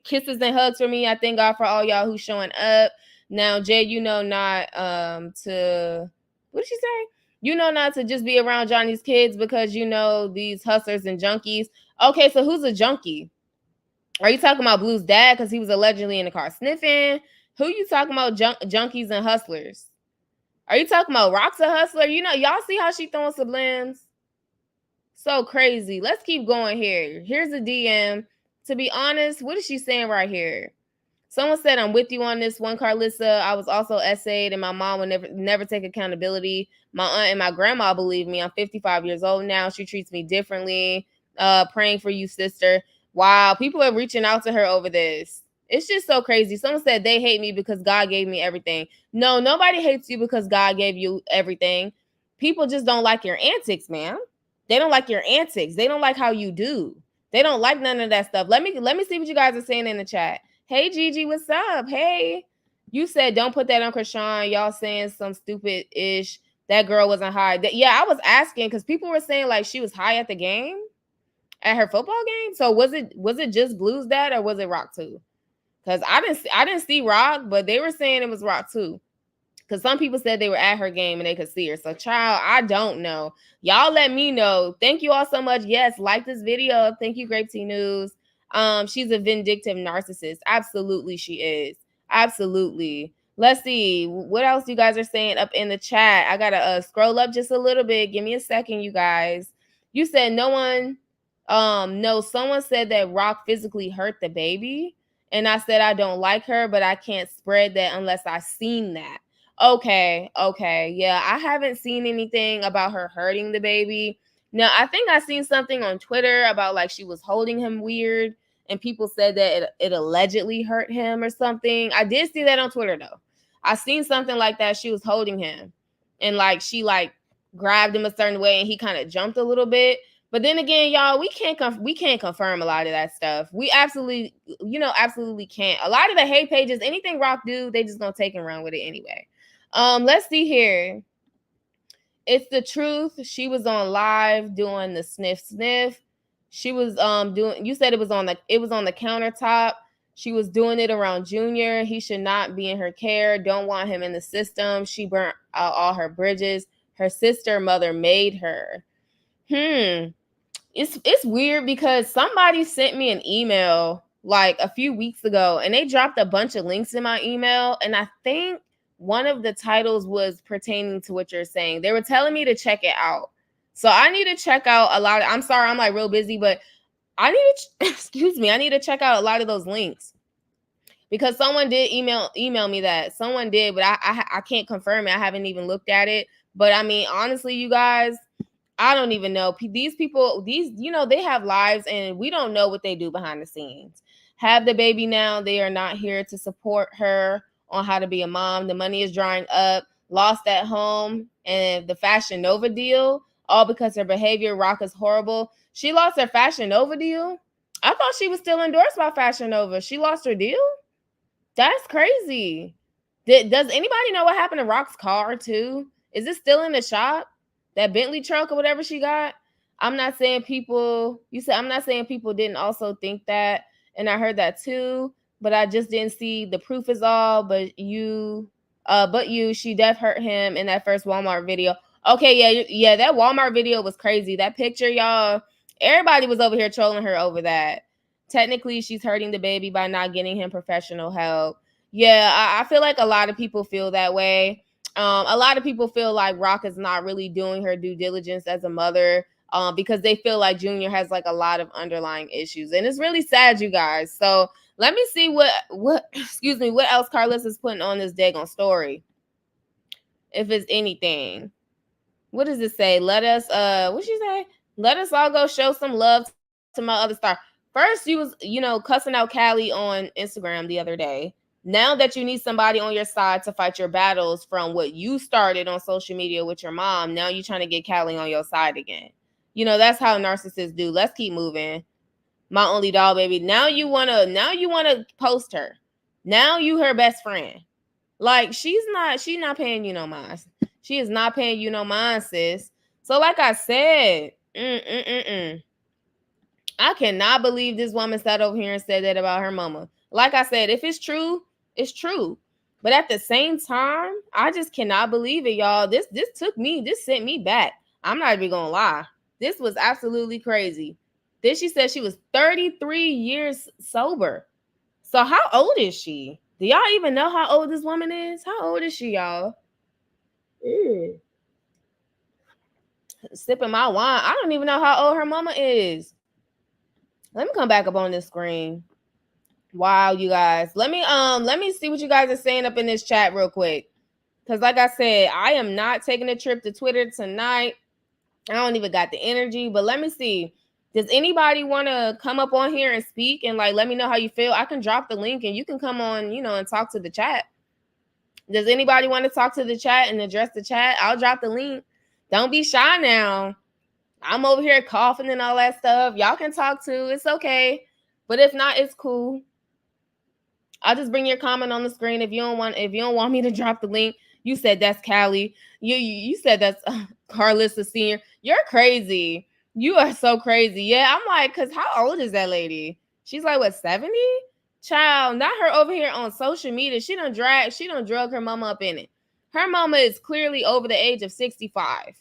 Speaker 1: kisses and hugs for me. I thank God for all y'all who's showing up. Now, Jay, you know not to, what did she say? You know not to just be around Johnny's kids because you know these hustlers and junkies. Okay, so who's a junkie? Are you talking about Blue's dad because he was allegedly in the car sniffing? Who you talking about junkies and hustlers? Are you talking about Rock's a hustler? You know, y'all see how she throwing sublims? So crazy. Let's keep going here. Here's a DM. To be honest, what is she saying right here? Someone said, I'm with you on this one, Karlissa. I was also essayed, and my mom would never take accountability. My aunt and my grandma believe me. I'm 55 years old now. She treats me differently. Praying for you, sister. Wow, people are reaching out to her over this. It's just so crazy. Someone said they hate me because God gave me everything. No, nobody hates you because God gave you everything. People just don't like your antics, man. They don't like your antics. They don't like how you do. They don't like none of that stuff. Let me see what you guys are saying in the chat. Hey, Gigi, what's up? Hey, you said don't put that on Krishan. Y'all saying some stupid ish. That girl wasn't high. Yeah, I was asking because people were saying like she was high at the game, at her football game. So was it just Blue's dad or was it Rock too? Because I didn't see Rock, but they were saying it was Rock too. Because some people said they were at her game and they could see her. So, child, I don't know. Y'all let me know. Thank you all so much. Yes, like this video. Thank you, Grape Tea News. She's a vindictive narcissist. Absolutely, she is. Absolutely. Let's see. What else you guys are saying up in the chat? I got to scroll up just a little bit. Give me a second, you guys. You said no one, no, someone said that Rock physically hurt the baby. And I said I don't like her, but I can't spread that unless I seen that. Okay. Yeah, I haven't seen anything about her hurting the baby. Now, I think I seen something on Twitter about like she was holding him weird and people said that it allegedly hurt him or something. I did see that on Twitter though. I seen something like that. She was holding him and like she like grabbed him a certain way and he kind of jumped a little bit. But then again, y'all, we can't confirm a lot of that stuff. We absolutely can't. A lot of the hate pages, anything Rock do, they just gonna take and run with it anyway. Let's see here. It's the truth. She was on live doing the sniff. She was doing, you said it was on the countertop. She was doing it around Junior. He should not be in her care. Don't want him in the system. She burnt out all her bridges. Her sister mother made her. It's weird because somebody sent me an email like a few weeks ago and they dropped a bunch of links in my email. And I think one of the titles was pertaining to what you're saying. They were telling me to check it out. So I need to check out a lot. I'm sorry, I'm like real busy, but I need to, excuse me, I need to check out a lot of those links because someone did email me that. Someone did, but I can't confirm it. I haven't even looked at it. But I mean, honestly, you guys, I don't even know. These people, they have lives and we don't know what they do behind the scenes. Have the baby now. They are not here to support her on how to be a mom. The money is drying up. Lost at home and the Fashion Nova deal, all because her behavior. Rock is horrible. She lost her Fashion Nova deal. I thought she was still endorsed by Fashion Nova. She lost her deal? That's crazy. Does anybody know what happened to Rock's car too? Is it still in the shop? That Bentley truck or whatever she got? I'm not saying people didn't also think that. And I heard that too, but I just didn't see the proof is all. But she def hurt him in that first Walmart video. Okay, yeah, that Walmart video was crazy. That picture, y'all, everybody was over here trolling her over that. Technically, she's hurting the baby by not getting him professional help. Yeah, I feel like a lot of people feel that way. A lot of people feel like Rock is not really doing her due diligence as a mother because they feel like Junior has like a lot of underlying issues. And it's really sad, you guys. So let me see what else Karlissa is putting on this daggone story. If it's anything. What does it say? Let us, what'd she say? Let us all go show some love to Rock. to my other star. First, you was, cussing out Callie on Instagram the other day. Now that you need somebody on your side to fight your battles from what you started on social media with your mom, now you're trying to get Callie on your side again. That's how narcissists do. Let's keep moving. My only doll baby. Now you wanna post her. Now you her best friend. Like she's not paying you no mind. She is not paying you no mind, sis. So like I said, I cannot believe this woman sat over here and said that about her mama. Like I said, if it's true, it's true. But at the same time, I just cannot believe it, y'all. This sent me back. I'm not even gonna lie. This was absolutely crazy. Then she said she was 33 years sober. So how old is she? Do y'all even know how old this woman is? How old is she, y'all? Sipping my wine. I don't even know how old her mama is. Let me come back up on this screen. Wow, you guys. Let me see what you guys are saying up in this chat real quick. Because like I said, I am not taking a trip to Twitter tonight. I don't even got the energy. But let me see. Does anybody want to come up on here and speak and like let me know how you feel? I can drop the link and you can come on, and talk to the chat. Does anybody want to talk to the chat and address the chat? I'll drop the link. Don't be shy now. I'm over here coughing and all that stuff. Y'all can talk too. It's okay. But if not, it's cool. I'll just bring your comment on the screen. If you don't want me to drop the link, you said that's Callie. You said that's Karlissa Senior. You're crazy. You are so crazy. Yeah, I'm like, cause how old is that lady? She's like what, 70? Child, not her over here on social media. She done drug her mama up in it. Her mama is clearly over the age of 65.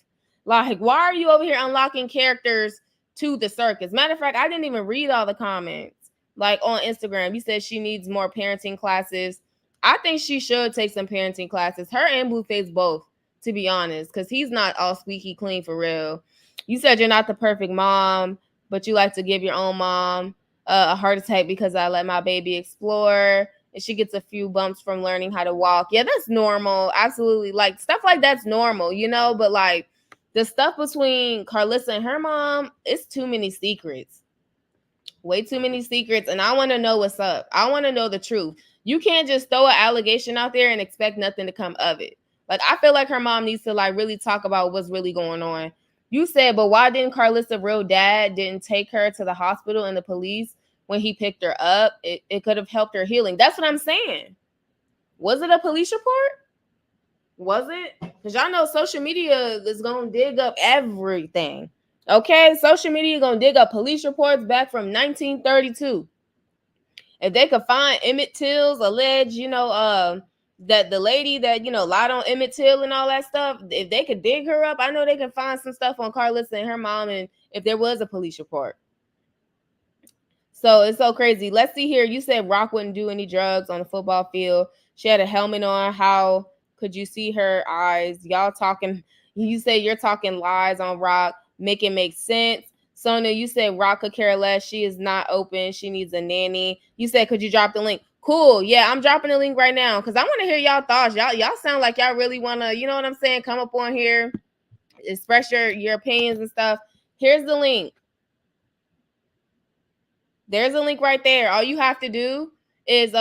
Speaker 1: Like, why are you over here unlocking characters to the circus? Matter of fact, I didn't even read all the comments. Like on Instagram, you said she needs more parenting classes. I think she should take some parenting classes. Her and Blueface both, to be honest, because he's not all squeaky clean for real. You said you're not the perfect mom, but you like to give your own mom a heart attack because I let my baby explore and she gets a few bumps from learning how to walk. Yeah, that's normal. Absolutely. Like stuff like that's normal, but like the stuff between Karlissa and her mom, it's too many secrets. Way too many secrets, and I want to know what's up. I want to know the truth. You can't just throw an allegation out there and expect nothing to come of it. Like, I feel like her mom needs to, like, really talk about what's really going on. You said, but why didn't Karlissa real dad didn't take her to the hospital and the police when he picked her up? It could have helped her healing. That's what I'm saying. Was it a police report? Was it? Because y'all know social media is going to dig up everything. Okay, social media gonna dig up police reports back from 1932. If they could find Emmett Till's alleged, that the lady that lied on Emmett Till and all that stuff, if they could dig her up, I know they can find some stuff on Karlissa and her mom, and if there was a police report. So it's so crazy. Let's see here. You said Rock wouldn't do any drugs on the football field. She had a helmet on. How could you see her eyes? Y'all talking? You say you're talking lies on Rock. Make it make sense. Sonia, you said Rock could care less. She is not open. She needs a nanny. You said, could you drop the link? Cool. Yeah, I'm dropping the link right now because I want to hear y'all thoughts. Y'all sound like y'all really want to, you know what I'm saying? Come up on here, express your opinions and stuff. Here's the link. There's a link right there. All you have to do is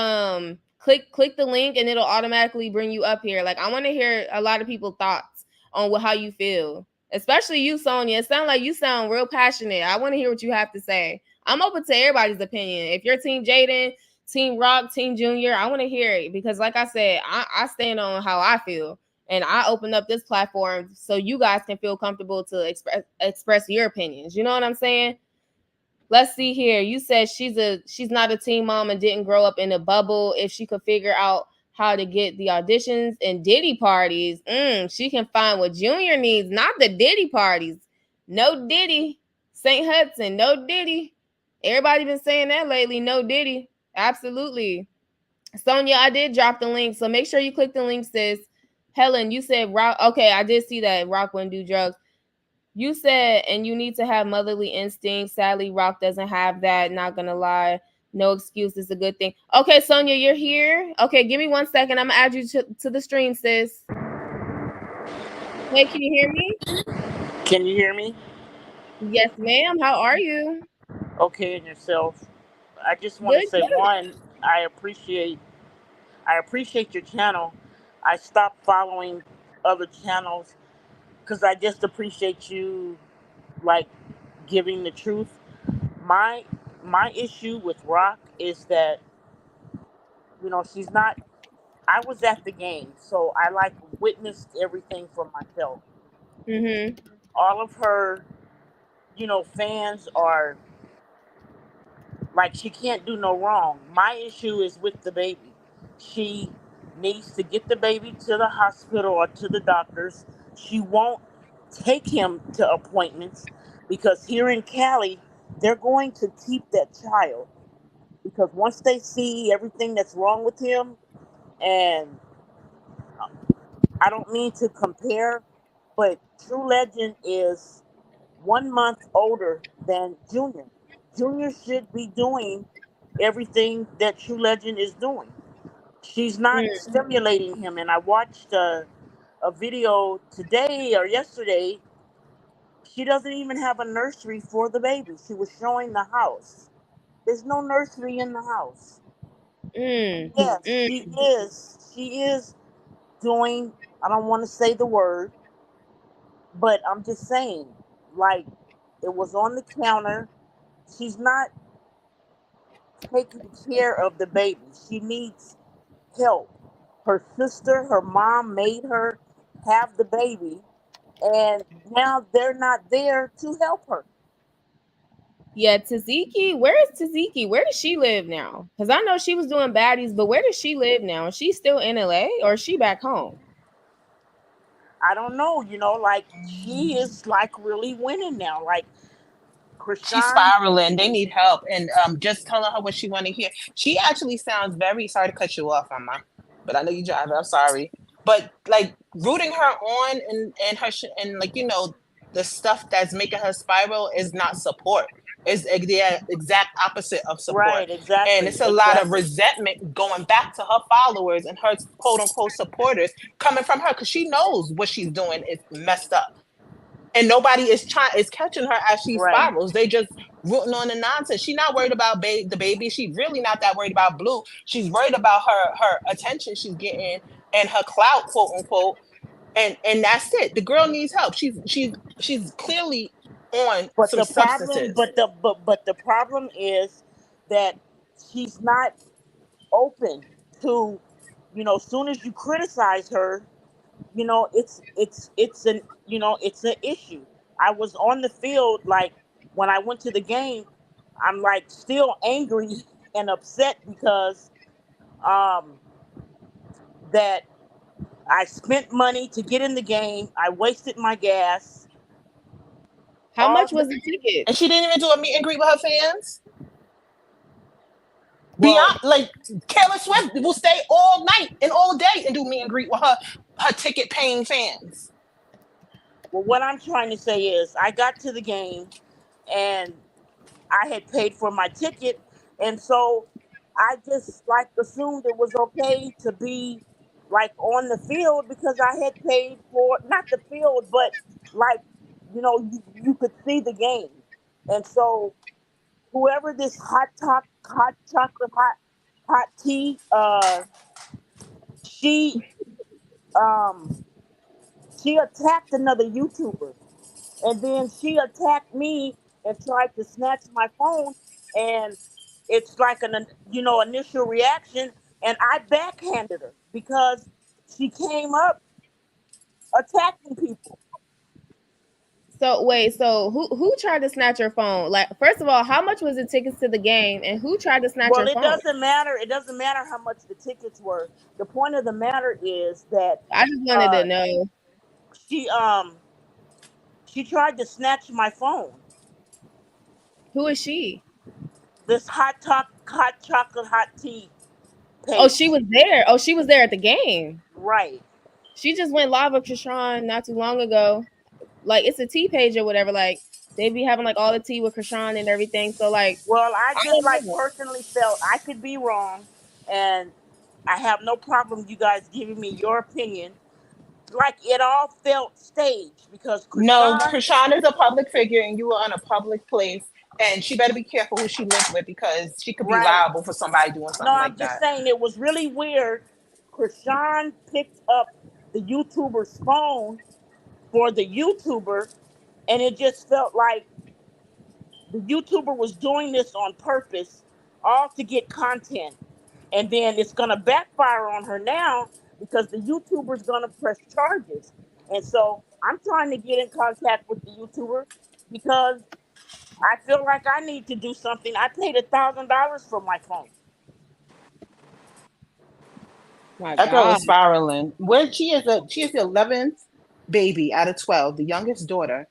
Speaker 1: click the link and it'll automatically bring you up here. Like, I want to hear a lot of people's thoughts on how you feel. Especially you, Sonia. It sounds like you sound real passionate. I want to hear what you have to say. I'm open to everybody's opinion. If you're Team Jaden, Team Rock, Team Junior, I want to hear it. Because like I said, I stand on how I feel. And I opened up this platform so you guys can feel comfortable to express your opinions. You know what I'm saying? Let's see here. You said she's not a teen mom and didn't grow up in a bubble. If she could figure out how to get the auditions and Diddy parties, she can find what Junior needs, not the Diddy parties. No Diddy. St. Hudson, no Diddy. Everybody been saying that lately. No Diddy. Absolutely. Sonia, I did drop the link, so make sure you click the link, sis. Helen, you said Rock. Okay, I did see that Rock wouldn't do drugs. You said, and you need to have motherly instincts. Sadly, Rock doesn't have that. Not gonna lie. No excuse is a good thing. Okay, Sonia, you're here. Okay, give me 1 second. I'm gonna add you to the stream, sis. Hey, can you hear me?
Speaker 4: Can you hear me?
Speaker 1: Yes, ma'am. How are you?
Speaker 4: Okay, and yourself. I just want to
Speaker 1: Good,
Speaker 4: say one, I appreciate your channel. I stopped following other channels because I just appreciate you like giving the truth. My my issue with Rock is that she's not. I was at the game, so I like witnessed everything for myself.
Speaker 1: Mm-hmm.
Speaker 4: All of her, fans are like she can't do no wrong. My issue is with the baby. She needs to get the baby to the hospital or to the doctors. She won't take him to appointments because here in Cali, they're going to keep that child because once they see everything that's wrong with him, and I don't mean to compare, but True Legend is 1 month older than Junior. Junior should be doing everything that True Legend is doing. She's not
Speaker 1: Mm.
Speaker 4: stimulating him. And I watched a video today or yesterday. She doesn't even have a nursery for the baby. She was showing the house. There's no nursery in the house.
Speaker 1: Mm.
Speaker 4: Yes,
Speaker 1: Mm.
Speaker 4: she is. She is doing, I don't want to say the word, but I'm just saying, like, it was on the counter. She's not taking care of the baby. She needs help. Her sister, her mom made her have the baby, and now they're not there to help her.
Speaker 1: Yeah, Taziki. Where is Taziki? Where does she live now? Because I know she was doing baddies, but where does she live now? Is she still in LA or is she back home?
Speaker 4: I don't know, like she is like really winning now. Like
Speaker 5: She's
Speaker 4: Krishan,
Speaker 5: spiraling. They need help. And just telling her what she want to hear. She actually sounds very sorry to cut you off, Mama. But I know you drive. I'm sorry. But like rooting her on and her and like the stuff that's making her spiral is not support. It's the exact opposite of support.
Speaker 4: right?
Speaker 5: And
Speaker 4: Exactly,
Speaker 5: it's a lot of
Speaker 4: exactly,
Speaker 5: resentment going back to her followers and her quote unquote supporters coming from her because she knows what she's doing is messed up and nobody is catching her as she
Speaker 4: right.
Speaker 5: spirals. They just rooting on the nonsense. She's not worried about the baby. She's really not that worried about Blue. She's worried about her attention she's getting and her clout, quote unquote. And that's it. The girl needs help. She's clearly on
Speaker 4: But
Speaker 5: some
Speaker 4: the problem,
Speaker 5: substances.
Speaker 4: but the problem is that she's not open to, soon as you criticize her, it's an issue. I was on the field, like when I went to the game, I'm like still angry and upset because um that I spent money to get in the game, I wasted my gas,
Speaker 1: How
Speaker 4: all
Speaker 1: much
Speaker 4: the,
Speaker 1: was the ticket?
Speaker 5: And she didn't even do a meet and greet with her fans.
Speaker 4: well,
Speaker 5: Beyond like Taylor Swift will stay all night and all day and do meet and greet with her ticket paying fans.
Speaker 4: what I'm trying to say is I got to the game and I had paid for my ticket, and so I just like assumed it was okay to be like on the field because I had paid for not the field, but like you could see the game, and so whoever this hot chocolate, hot tea, she um she attacked another YouTuber, and then she attacked me and tried to snatch my phone, and it's like an initial reaction, and I backhanded her because she came up attacking people.
Speaker 1: So wait, so who tried to snatch your phone? Like, first of all, how much was the tickets to the game, and who tried to snatch
Speaker 4: Well,
Speaker 1: your phone?
Speaker 4: it doesn't matter how much the tickets were. The point of the matter is that
Speaker 1: I just wanted
Speaker 4: uh
Speaker 1: to know.
Speaker 4: she um she tried to snatch my phone.
Speaker 1: Who is she?
Speaker 4: This hot chocolate hot tea
Speaker 1: Oh,
Speaker 4: page.
Speaker 1: she was there. Oh, she was there at the game.
Speaker 4: Right.
Speaker 1: She just went live with Krishan not too long ago. Like, it's a tea page or whatever. Like, they be having like all the tea with Krishan and everything. So like,
Speaker 4: Well, I
Speaker 1: I
Speaker 4: just
Speaker 1: don't
Speaker 4: like
Speaker 1: know.
Speaker 4: personally felt I could be wrong, and I have no problem you guys giving me your opinion. Like it all felt staged because
Speaker 5: No,
Speaker 4: Krishan,
Speaker 5: Krishan is a public figure and you were on a public place And she better be careful who she lives with because she could be
Speaker 4: Right.
Speaker 5: liable for somebody doing
Speaker 4: No,
Speaker 5: something
Speaker 4: I'm
Speaker 5: like
Speaker 4: just
Speaker 5: that.
Speaker 4: saying it was really weird. Krishan picked up the YouTuber's phone for the YouTuber, and it just felt like the YouTuber was doing this on purpose, all to get content. And then it's going to backfire on her now because the YouTuber's going to press charges. And so I'm trying to get in contact with the YouTuber because I feel like I need to do something. I paid $1,000 for my phone.
Speaker 1: My
Speaker 5: That girl
Speaker 1: God.
Speaker 5: is spiraling. Where she is the 11th baby out of 12, the youngest daughter.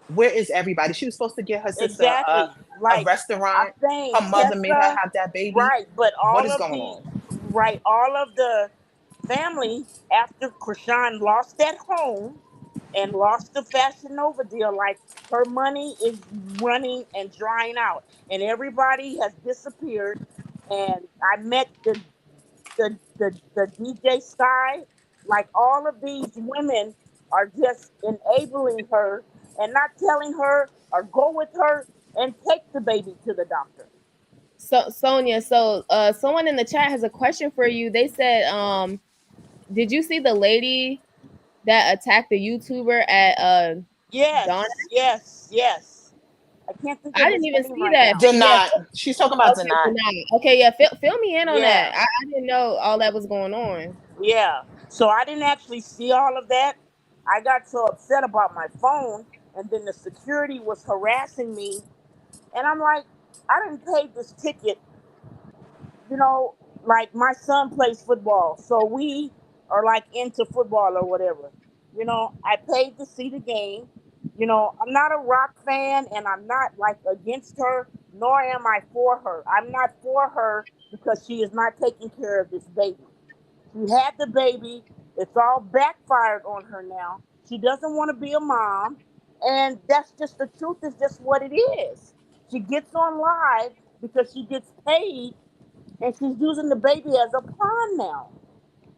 Speaker 5: Where is everybody? She was supposed to get her sister
Speaker 4: Exactly.
Speaker 5: a
Speaker 4: Like I'm
Speaker 5: restaurant.
Speaker 4: saying,
Speaker 5: Her mother made her
Speaker 4: Tessa,
Speaker 5: have that baby.
Speaker 4: right? But
Speaker 5: What is going on?
Speaker 4: all of the family after Krishan lost that home and lost the Fashion Nova deal, like her money is running and drying out, and everybody has disappeared. And I met the DJ Sky. Like all of these women are just enabling her and not telling her or go with her and take the baby to the doctor.
Speaker 1: So Sonia, someone in the chat has a question for you. They said, did you see the lady that attacked the YouTuber at Donna?
Speaker 4: Yes, yes, yes. I can't think
Speaker 1: I
Speaker 4: of
Speaker 1: didn't
Speaker 4: his
Speaker 1: even
Speaker 4: name
Speaker 1: see
Speaker 4: right
Speaker 1: that.
Speaker 4: now.
Speaker 1: Yeah,
Speaker 5: Denat. She's talking about
Speaker 1: okay,
Speaker 5: Denat.
Speaker 1: Denai. Okay, yeah, fill me in on
Speaker 4: Yeah,
Speaker 1: that. I didn't know all that was going on.
Speaker 4: yeah. So I didn't actually see all of that. I got so upset about my phone, and then the security was harassing me, and I'm like, I didn't pay this ticket. You know, like my son plays football, so we are like into football or whatever. I paid to see the game. I'm not a rock fan and I'm not like against her, nor am I for her. I'm not for her because she is not taking care of this baby. She had the baby. It's all backfired on her now. She doesn't want to be a mom. And that's just the truth, is just what it is. She gets on live because she gets paid, and she's using the baby as a pawn now.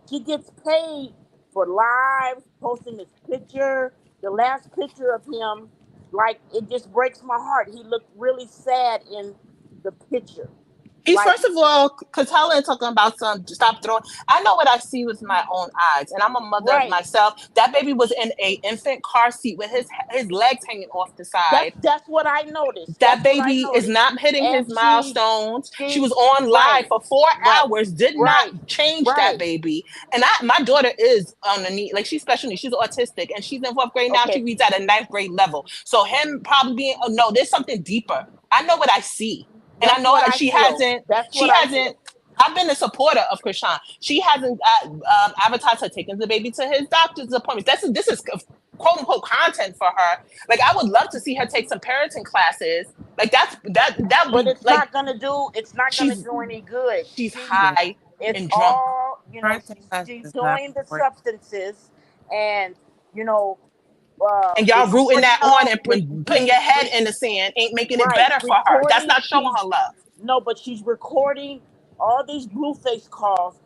Speaker 4: She gets paid for lives, posting this picture, the last picture of him. Like, it just breaks my heart. He looked really sad in the picture.
Speaker 5: He's
Speaker 4: Like,
Speaker 5: first of all, Catella and talking about some stop throwing. I know what I see with my own eyes, and I'm a mother
Speaker 4: right.
Speaker 5: myself. That baby was in a infant car seat with his legs hanging off the
Speaker 4: That's
Speaker 5: side.
Speaker 4: that's what I noticed.
Speaker 5: That
Speaker 4: That's what I
Speaker 5: baby is
Speaker 4: noticed.
Speaker 5: not hitting his
Speaker 4: And
Speaker 5: milestones. She
Speaker 4: she
Speaker 5: was on live
Speaker 4: right,
Speaker 5: for 4 hours, did not
Speaker 4: right,
Speaker 5: change that
Speaker 4: right.
Speaker 5: baby. And my daughter is on the knee, like she's special needs, she's autistic, and she's in fourth grade now. She
Speaker 4: Okay,
Speaker 5: reads at a ninth grade level. So him probably being, oh no, there's something deeper. I know what I see, and I
Speaker 4: that's
Speaker 5: know
Speaker 4: what I
Speaker 5: she
Speaker 4: feel.
Speaker 5: hasn't.
Speaker 4: That's
Speaker 5: She
Speaker 4: what I
Speaker 5: hasn't.
Speaker 4: feel.
Speaker 5: I've been a supporter of Krishan. She hasn't advertised her taking the baby to his doctor's appointments. This is quote unquote content for her. Like I would love to see her take some parenting classes. Like that would
Speaker 4: But
Speaker 5: be like
Speaker 4: it's not gonna
Speaker 5: she's
Speaker 4: do any good.
Speaker 5: she's
Speaker 6: Yeah,
Speaker 5: high
Speaker 4: It's
Speaker 5: and drunk.
Speaker 4: all,
Speaker 6: parenting class
Speaker 4: she's
Speaker 6: is not
Speaker 4: doing the
Speaker 6: work.
Speaker 4: substances, and you know,
Speaker 5: And y'all rooting
Speaker 4: recording
Speaker 5: that on and putting your head
Speaker 4: re-
Speaker 5: in the sand ain't making it
Speaker 4: right,
Speaker 5: better for her. That's
Speaker 4: recording.
Speaker 5: not showing her love.
Speaker 4: No, but she's recording all these Blueface calls.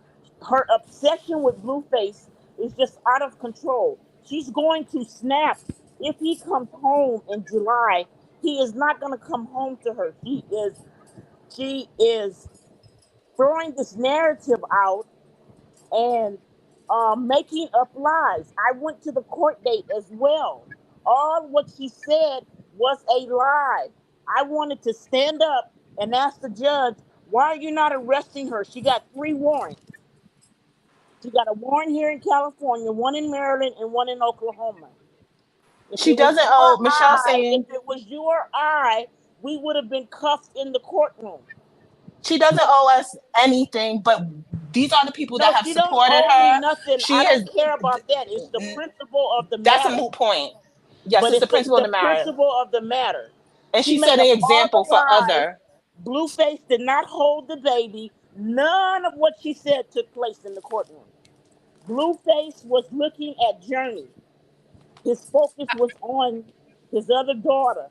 Speaker 4: Her obsession with Blueface is just out of control. She's going to snap if he comes home in July. He is not going to come home to her. She is throwing this narrative out and making up lies. I went to the court date as well. All what she said was a lie. I wanted to stand up and ask the judge, why are you not arresting her? She got 3 warrants. She got a warrant here in California, one in Maryland, and one in Oklahoma. If
Speaker 5: She
Speaker 4: it was
Speaker 5: doesn't
Speaker 4: you or
Speaker 5: owe Michelle saying
Speaker 4: we would have been cuffed in the courtroom.
Speaker 5: she doesn't owe us anything, but these are the people
Speaker 4: No,
Speaker 5: that have
Speaker 4: she don't
Speaker 5: supported
Speaker 4: owe me
Speaker 5: her.
Speaker 4: nothing.
Speaker 5: She
Speaker 4: I
Speaker 5: has
Speaker 4: don't care about that. It's the principle of the
Speaker 5: that's a
Speaker 4: matter.
Speaker 5: moot point. Yes,
Speaker 4: But
Speaker 5: it's the
Speaker 4: it's
Speaker 5: principle of
Speaker 4: the
Speaker 5: the matter.
Speaker 4: principle of the matter.
Speaker 5: And
Speaker 4: She
Speaker 5: she
Speaker 4: made
Speaker 5: set
Speaker 4: up
Speaker 5: an
Speaker 4: all
Speaker 5: example
Speaker 4: the
Speaker 5: for
Speaker 4: lies.
Speaker 5: other.
Speaker 4: Blueface did not hold the baby. None of what she said took place in the courtroom. Blueface was looking at Journey. His focus was on his other daughter.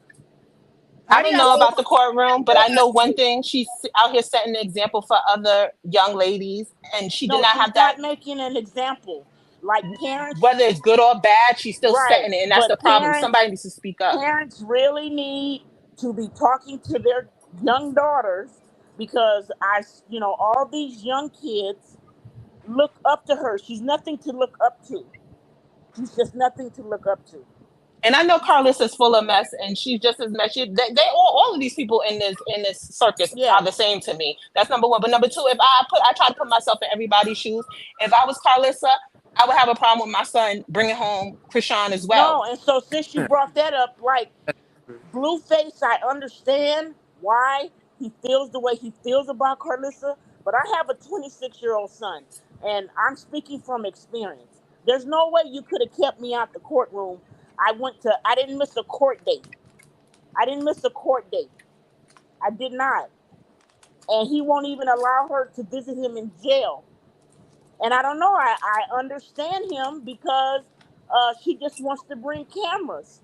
Speaker 5: I
Speaker 1: How do
Speaker 5: don't
Speaker 1: y'all
Speaker 5: know
Speaker 1: feel
Speaker 5: about
Speaker 1: about
Speaker 5: the courtroom, but I know one thing. She's out here setting an example for other young ladies, and she did
Speaker 4: No,
Speaker 5: not
Speaker 4: she's
Speaker 5: have that.
Speaker 4: not making an example. Like parents,
Speaker 5: Whether it's good or bad, she's still
Speaker 4: right?
Speaker 5: setting it, and that's
Speaker 4: But
Speaker 5: the problem. Somebody needs to speak up.
Speaker 4: parents really need to be talking to their young daughters because all these young kids look up to her. She's nothing to look up to. She's just nothing to look up to.
Speaker 5: And I know Karlissa is full of mess, and she's just as messy. They all of these people in this circus
Speaker 4: Yeah.
Speaker 5: are the same to me. That's number one. But number two, if I try to put myself in everybody's shoes. If I was Karlissa, I would have a problem with my son bringing home Krishan as well.
Speaker 4: No, and so since you brought that up, like Blueface, I understand why he feels the way he feels about Karlissa, but I have a 26-year-old son, and I'm speaking from experience. There's no way you could have kept me out the courtroom. I didn't miss a court date. I didn't miss a court date. I did not. And he won't even allow her to visit him in jail. And I don't know, I understand him because she just wants to bring cameras.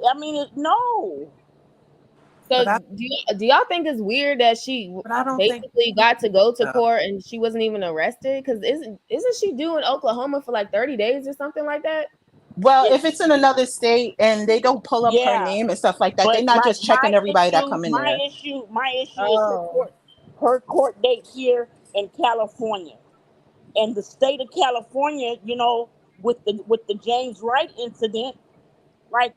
Speaker 4: I mean, no.
Speaker 1: So do y'all think it's weird that she basically got to go to court and she wasn't even arrested? Because isn't she due in Oklahoma for like 30 days or something like that?
Speaker 5: Well, if it's in another state and they don't pull up her name and stuff like that, they're not just checking everybody that come in there.
Speaker 4: My issue is her court date here in California. And the state of California, with the James Wright incident, like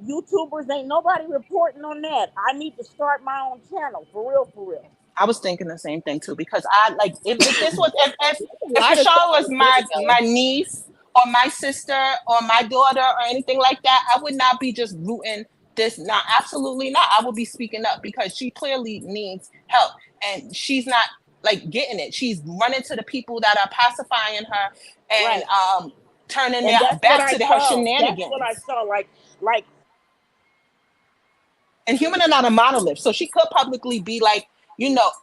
Speaker 4: YouTubers ain't nobody reporting on that. I need to start my own channel for real.
Speaker 5: I was thinking the same thing too, because I like if this was if Krishan was my niece or my sister or my daughter or anything like that, I would not be just rooting this. Not absolutely not. I would be speaking up because she clearly needs help and she's not like getting it. She's running to the people that are pacifying her and turning their back to her shenanigans.
Speaker 4: That's what I saw. Like.
Speaker 5: And human are not a monolith, so she could publicly be like,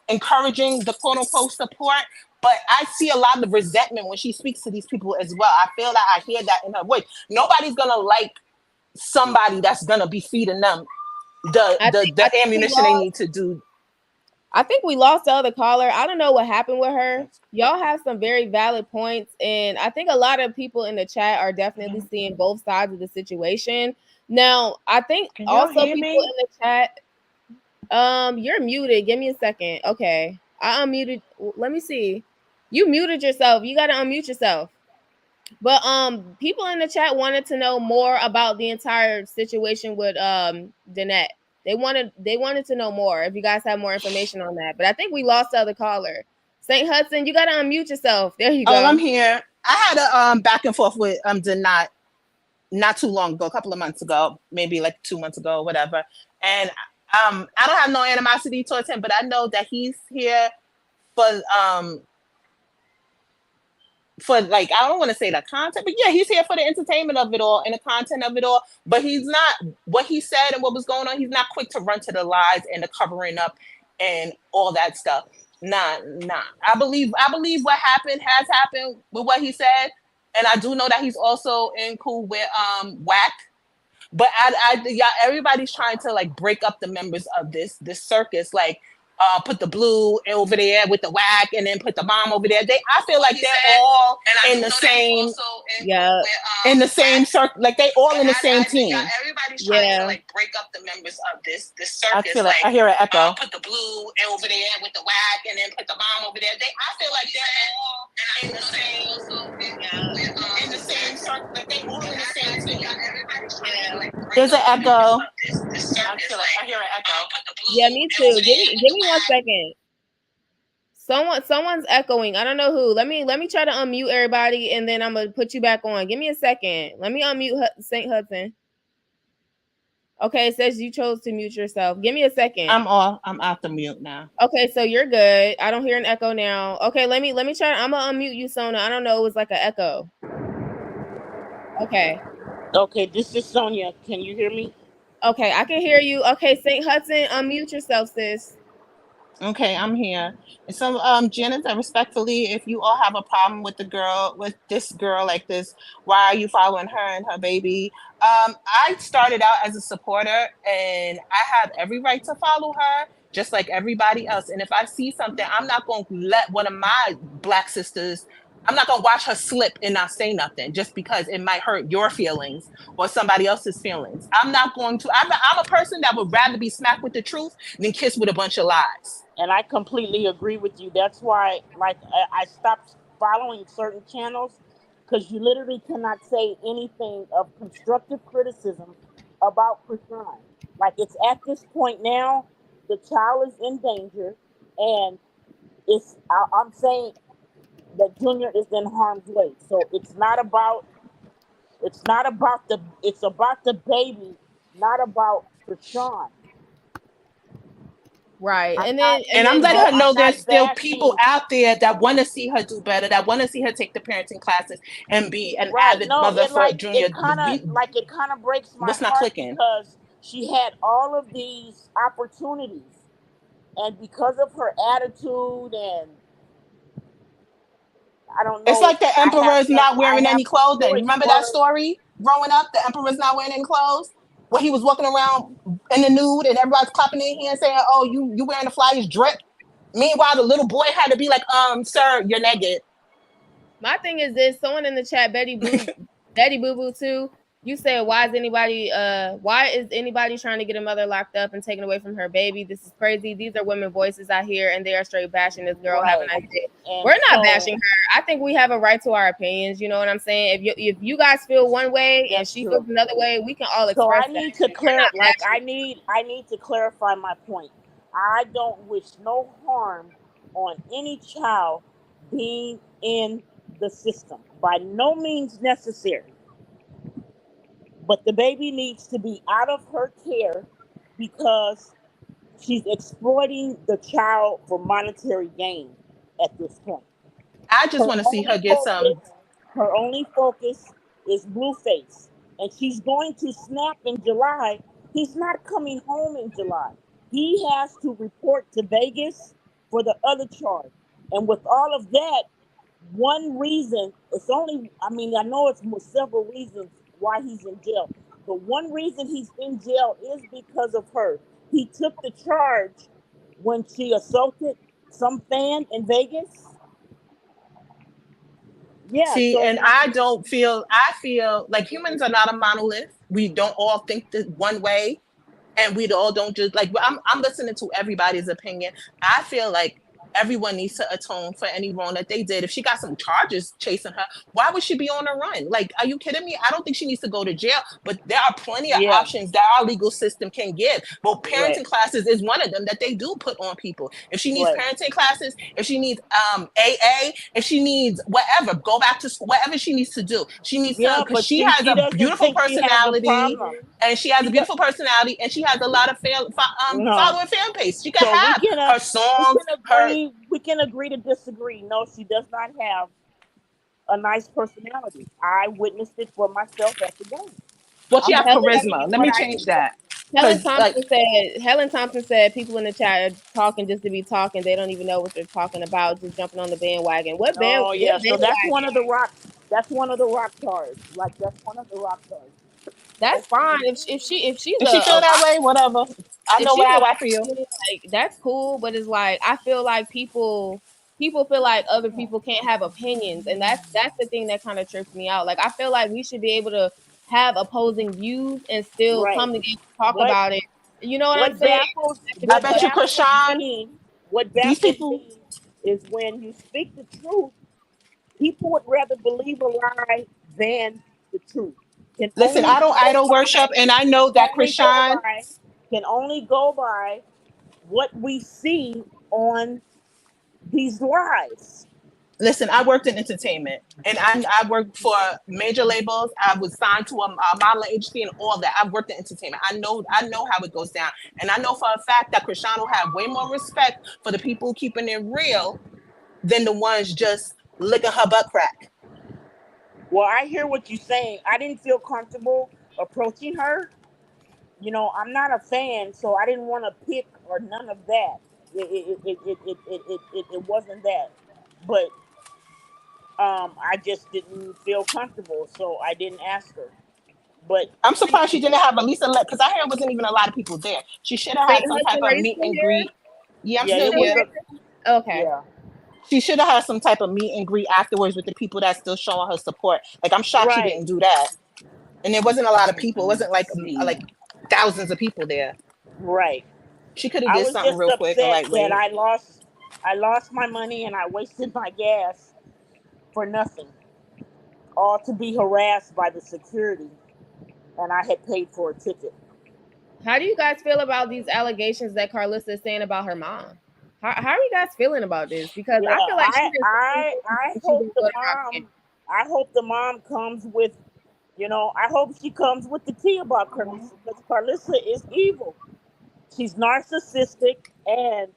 Speaker 5: encouraging the quote unquote support. But I see a lot of resentment when she speaks to these people as well. I feel that I hear that in her voice. Nobody's gonna like somebody that's gonna be feeding them the ammunition they need to do.
Speaker 1: I think we lost the other caller. I don't know what happened with her. Y'all have some very valid points, and I think a lot of people in the chat are definitely seeing both sides of the situation. Now, I think also people in the chat, you're muted. Give me a second. Okay. I unmuted. Let me see. You muted yourself. You got to unmute yourself. But people in the chat wanted to know more about the entire situation with Danette. They wanted to know more if you guys have more information on that. But I think we lost the other caller. St. Hudson, you got to unmute yourself. There you go.
Speaker 5: Oh, I'm here. I had a back and forth with Danette not too long ago, a couple of months ago, maybe like 2 months ago, whatever. And I don't have no animosity towards him, but I know that he's here for like, I don't want to say the content, but yeah, he's here for the entertainment of it all and the content of it all. But he's not, what he said and what was going on, he's not quick to run to the lies and the covering up and all that stuff. Nah. I believe what happened has happened with what he said. And I do know that he's also in cool with Whack. But everybody's trying to like break up the members of this circus, like put the Blue over there with the Whack, and then put the Mom over there. I feel like they're all in the same, in the same circle. Like they all in the same team. Everybody's trying to like break up the members of this circus. I hear an echo. Put the Blue over there with the Whack, and then put the Mom over there. I feel like they're all in the same, in the same circle. Like they all in the same team. Everybody's trying to like. There's an echo. I hear an echo.
Speaker 1: Yeah, me too. Give me 1 second. Someone's echoing. I don't know who. Let me try to unmute everybody, and then I'm gonna put you back on. Give me a second. Let me unmute St. Hudson. Okay, it says you chose to mute yourself. Give me a second.
Speaker 5: I'm off the mute now.
Speaker 1: Okay, so you're good. I don't hear an echo now. Okay, let me try. I'm gonna unmute you, Sona. I don't know. It was like an echo. Okay.
Speaker 4: Okay, this is Sonia. Can you hear me?
Speaker 1: Okay, I can hear you. Okay, St. Hudson, unmute yourself, sis.
Speaker 5: Okay, I'm here. And so, Janice, respectfully, if you all have a problem with this girl like this, why are you following her and her baby? I started out as a supporter, and I have every right to follow her, just like everybody else. And if I see something, I'm not going to let one of my Black sisters I'm not gonna watch her slip and not say nothing just because it might hurt your feelings or somebody else's feelings. I'm not going to. I'm a person that would rather be smacked with the truth than kissed with a bunch of lies.
Speaker 4: And I completely agree with you. That's why, like, I stopped following certain channels because you literally cannot say anything of constructive criticism about Krishan. Like, it's at this point now, the child is in danger, and I'm saying that Junior is in harm's way. So it's about the baby, not about Krishan.
Speaker 1: Right.
Speaker 4: I'm
Speaker 1: And
Speaker 4: not,
Speaker 1: then and
Speaker 5: And I'm
Speaker 1: then
Speaker 5: letting
Speaker 1: that
Speaker 5: her know
Speaker 4: I'm
Speaker 5: there's
Speaker 4: not
Speaker 5: still people
Speaker 4: bashing.
Speaker 5: out there that want to see her do better, that want to see her take the parenting classes and be an
Speaker 4: Right.
Speaker 5: avid
Speaker 4: No,
Speaker 5: mother for Junior.
Speaker 4: it kind of breaks my
Speaker 5: What's not
Speaker 4: heart
Speaker 5: clicking?
Speaker 4: because she had all of these opportunities, and because of her attitude, and I don't
Speaker 5: It's
Speaker 4: know,
Speaker 5: like the emperor's not
Speaker 4: I
Speaker 5: wearing
Speaker 4: have
Speaker 5: any
Speaker 4: some
Speaker 5: clothing.
Speaker 4: feelings
Speaker 5: Remember
Speaker 4: for
Speaker 5: that
Speaker 4: her.
Speaker 5: story growing up? The emperor's not wearing any clothes? Where he was walking around in the nude and everybody's clapping their hands saying, "Oh, you wearing the flyers drip." Meanwhile, the little boy had to be like, sir, you're naked.
Speaker 1: my thing is this: someone in the chat, Betty Boo Boo too. You said, why is anybody trying to get a mother locked up and taken away from her baby? This is crazy. These are women voices out here, and they are straight bashing this girl. Have a
Speaker 4: Right.
Speaker 1: nice day.
Speaker 4: And
Speaker 1: We're not
Speaker 4: so
Speaker 1: bashing her. I think we have a right to our opinions. You know what I'm saying? If you guys feel one way and
Speaker 4: that's
Speaker 1: she
Speaker 4: true.
Speaker 1: feels another way, we can all
Speaker 4: So
Speaker 1: express
Speaker 4: I
Speaker 1: that.
Speaker 4: need to
Speaker 1: We're
Speaker 4: clear
Speaker 1: not
Speaker 4: like
Speaker 1: bashing.
Speaker 4: I need to clarify my point. I don't wish no harm on any child being in the system. By no means necessary. But the baby needs to be out of her care because she's exploiting the child for monetary gain at this point.
Speaker 5: I just
Speaker 4: Her
Speaker 5: want to see her
Speaker 4: only
Speaker 5: get some.
Speaker 4: focus, her only focus is Blueface, and she's going to snap in July. He's not coming home in July. He has to report to Vegas for the other charge, and with all of that, one reason it's only. I mean, I know it's several reasons why he's in jail, but one reason he's in jail is because of her. He took the charge when she assaulted some fan in Vegas. Yeah,
Speaker 5: See,
Speaker 4: so
Speaker 5: and I feel like humans are not a monolith. We don't all think the one way, and we all don't just like I'm listening to everybody's opinion. I feel like everyone needs to atone for any wrong that they did. If she got some charges chasing her, why would she be on the run? Like, are you kidding me? I don't think she needs to go to jail, but there are plenty of
Speaker 4: yeah,
Speaker 5: options that our legal system can give. Well,
Speaker 4: right,
Speaker 5: parenting classes is one of them that they do put on people. If she needs
Speaker 4: right.
Speaker 5: parenting classes, if she needs AA, if she needs whatever, go back to school, whatever she needs to do. She needs to,
Speaker 4: Yeah,
Speaker 5: because
Speaker 4: but
Speaker 5: she
Speaker 4: see,
Speaker 5: has
Speaker 4: she
Speaker 5: a
Speaker 4: doesn't
Speaker 5: beautiful
Speaker 4: think she has a
Speaker 5: personality,
Speaker 4: problem.
Speaker 5: and she has
Speaker 4: She
Speaker 5: a
Speaker 4: does,
Speaker 5: beautiful personality, and she has a lot of
Speaker 4: no.
Speaker 5: following fan base. She can
Speaker 4: So
Speaker 5: have her
Speaker 4: we
Speaker 5: songs,
Speaker 4: can
Speaker 5: her.
Speaker 4: agree we can agree to disagree. No, she does not have a nice personality. I witnessed it for myself at the game.
Speaker 5: Well, she
Speaker 4: I'm
Speaker 5: have
Speaker 4: only
Speaker 1: Helen,
Speaker 4: telling
Speaker 5: charisma.
Speaker 4: you
Speaker 5: Let
Speaker 4: what
Speaker 5: me
Speaker 4: I
Speaker 5: change
Speaker 4: see.
Speaker 5: that, because like
Speaker 1: Helen Thompson said people in the chat are talking just to be talking. They don't even know what they're talking about, just jumping on the bandwagon.
Speaker 4: Oh
Speaker 1: What
Speaker 4: yeah, so that's one
Speaker 1: bandwagon?
Speaker 4: of the rock. That's one of the rock stars. Like that's one of the rock stars.
Speaker 1: That's
Speaker 4: Okay.
Speaker 1: fine. If she's
Speaker 5: if she feel
Speaker 1: a
Speaker 5: that way, whatever. I
Speaker 1: if
Speaker 5: know
Speaker 1: she's a
Speaker 5: how I
Speaker 1: rock
Speaker 5: feel.
Speaker 1: woman, like that's cool, but it's like I feel like people feel like other people can't have opinions, and that's the thing that kind of trips me out. Like I feel like we should be able to have opposing views and still
Speaker 4: Right.
Speaker 1: come together and talk
Speaker 4: What
Speaker 1: about it. You know what I'm
Speaker 4: what
Speaker 1: saying?
Speaker 4: baffles
Speaker 5: I
Speaker 4: what
Speaker 5: bet you,
Speaker 4: baffles
Speaker 5: Krishan,
Speaker 4: me what
Speaker 5: these
Speaker 4: baffles
Speaker 5: people.
Speaker 4: me is when you speak the truth, people would rather believe a lie than the truth. Can
Speaker 5: Listen,
Speaker 4: only
Speaker 5: I don't
Speaker 4: go
Speaker 5: idol worship,
Speaker 4: by
Speaker 5: and I know
Speaker 4: can
Speaker 5: that
Speaker 4: only go
Speaker 5: Krishan.
Speaker 4: by can only go by what we see on these lies.
Speaker 5: Listen, I worked in entertainment, and I worked for major labels. I was signed to a modeling agency and all that. I've worked in entertainment. I know how it goes down, and I know for a fact that Krishan will have way more respect for the people keeping it real than the ones just licking her butt crack.
Speaker 4: Well, I hear what you're saying. I didn't feel comfortable approaching her. I'm not a fan, so I didn't want to pick or none of that. It wasn't that. But I just didn't feel comfortable, so I didn't ask her. But
Speaker 5: I'm surprised she didn't have at least a let, because I heard wasn't even a lot of people there. She should have had
Speaker 1: Saint
Speaker 5: some type
Speaker 1: Hudson, are
Speaker 5: of
Speaker 1: you
Speaker 5: meet
Speaker 1: still
Speaker 5: and
Speaker 1: here?
Speaker 5: greet. Yeah, I'm
Speaker 1: You
Speaker 4: yeah,
Speaker 5: still
Speaker 4: it
Speaker 1: still
Speaker 4: was
Speaker 5: here.
Speaker 4: a
Speaker 1: here? Okay.
Speaker 4: yeah.
Speaker 5: She should have had some type of meet and greet afterwards with the people that's still showing her support. Like, I'm shocked she
Speaker 4: Right.
Speaker 5: didn't do that. And there wasn't a lot of people. It
Speaker 2: Let me
Speaker 5: wasn't
Speaker 2: see.
Speaker 5: like thousands of people there.
Speaker 4: Right.
Speaker 5: She could have
Speaker 4: I
Speaker 5: did
Speaker 4: was
Speaker 5: something
Speaker 4: just
Speaker 5: real quick and
Speaker 4: upset
Speaker 5: like
Speaker 4: that
Speaker 5: wait.
Speaker 4: I lost my money and I wasted my gas for nothing, all to be harassed by the security, and I had paid for a ticket.
Speaker 1: How do you guys feel about these allegations that Karlissa is saying about her mom? How are you guys feeling about this? Because
Speaker 4: Yeah,
Speaker 1: I feel like she
Speaker 4: I
Speaker 1: did something
Speaker 4: I
Speaker 1: good
Speaker 4: I
Speaker 1: because she
Speaker 4: hope
Speaker 1: didn't
Speaker 4: the
Speaker 1: go to Rock.
Speaker 4: mom I hope the mom comes with, I hope she comes with the tea about Carlissa, because Carlissa is evil. She's narcissistic, and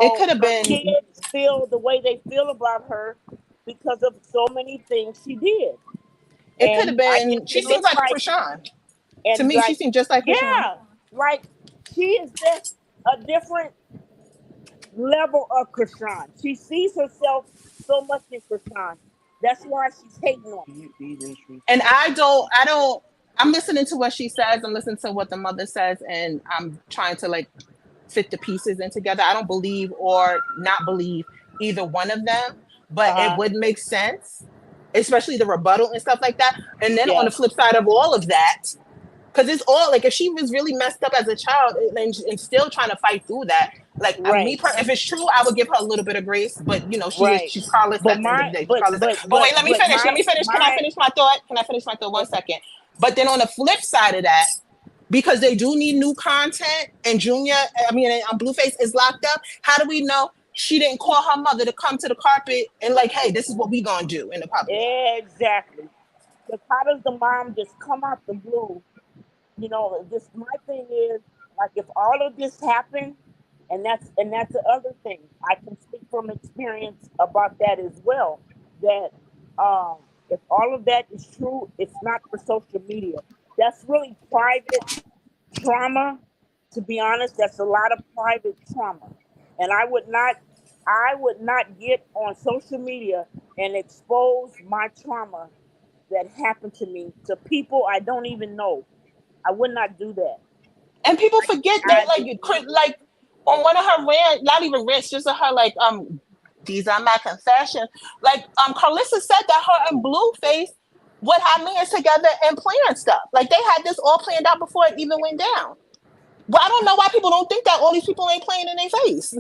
Speaker 5: It could have
Speaker 4: her
Speaker 5: been
Speaker 4: kids feel the way they feel about her because of so many things she did.
Speaker 5: it could have
Speaker 4: And I guess
Speaker 5: been she
Speaker 4: it
Speaker 5: seems
Speaker 4: looks
Speaker 5: like
Speaker 4: like,
Speaker 5: Krishan. To
Speaker 4: and
Speaker 5: me, she
Speaker 4: like,
Speaker 5: seemed just like Krishan.
Speaker 4: yeah, like she is just a different level of Krishan. She sees herself so much in Krishan. That's why she's hating on her.
Speaker 5: And I don't I'm listening to what she says, I'm listening to what the mother says, and I'm trying to like fit the pieces in together. I don't believe or not believe either one of them, but
Speaker 4: Uh
Speaker 5: it
Speaker 4: huh.
Speaker 5: would make sense, especially the rebuttal and stuff like that. And then on
Speaker 4: Yeah.
Speaker 5: the flip side of all of that, because it's all like if she was really messed up as a child and still trying to fight through that, like
Speaker 4: Right.
Speaker 5: if it's true, I would give her a little bit of grace. But
Speaker 4: Right.
Speaker 5: she's Carlissa
Speaker 4: But
Speaker 5: at the end of
Speaker 4: my
Speaker 5: the day. She's
Speaker 4: but
Speaker 5: Carlissa.
Speaker 4: but
Speaker 5: But
Speaker 4: but
Speaker 5: wait, let me
Speaker 4: but
Speaker 5: finish. Let
Speaker 4: my
Speaker 5: me finish. Can I
Speaker 4: my
Speaker 5: finish my thought? Can I finish my thought? One
Speaker 4: okay.
Speaker 5: second. But then on the flip side of that, because they do need new content, and Blueface is locked up. How do we know she didn't call her mother to come to the carpet and like, hey, this is what we gonna do in the public?
Speaker 4: Exactly. Because how does the mom just come out the blue? Just my thing is, like, if all of this happened, and that's the other thing. I can speak from experience about that as well. That if all of that is true, it's not for social media. That's really private trauma. To be honest, that's a lot of private trauma, and I would not get on social media and expose my trauma that happened to me to people I don't even know. I would not do that.
Speaker 5: And people forget that
Speaker 4: I just
Speaker 5: like on one of her rant, not even rants, just her like these are my confessions. Like Karlissa said that her and Blueface would have men together and plan stuff. Like they had this all planned out before it even went down. Well, I don't know why people don't think that all these people ain't playing in their face.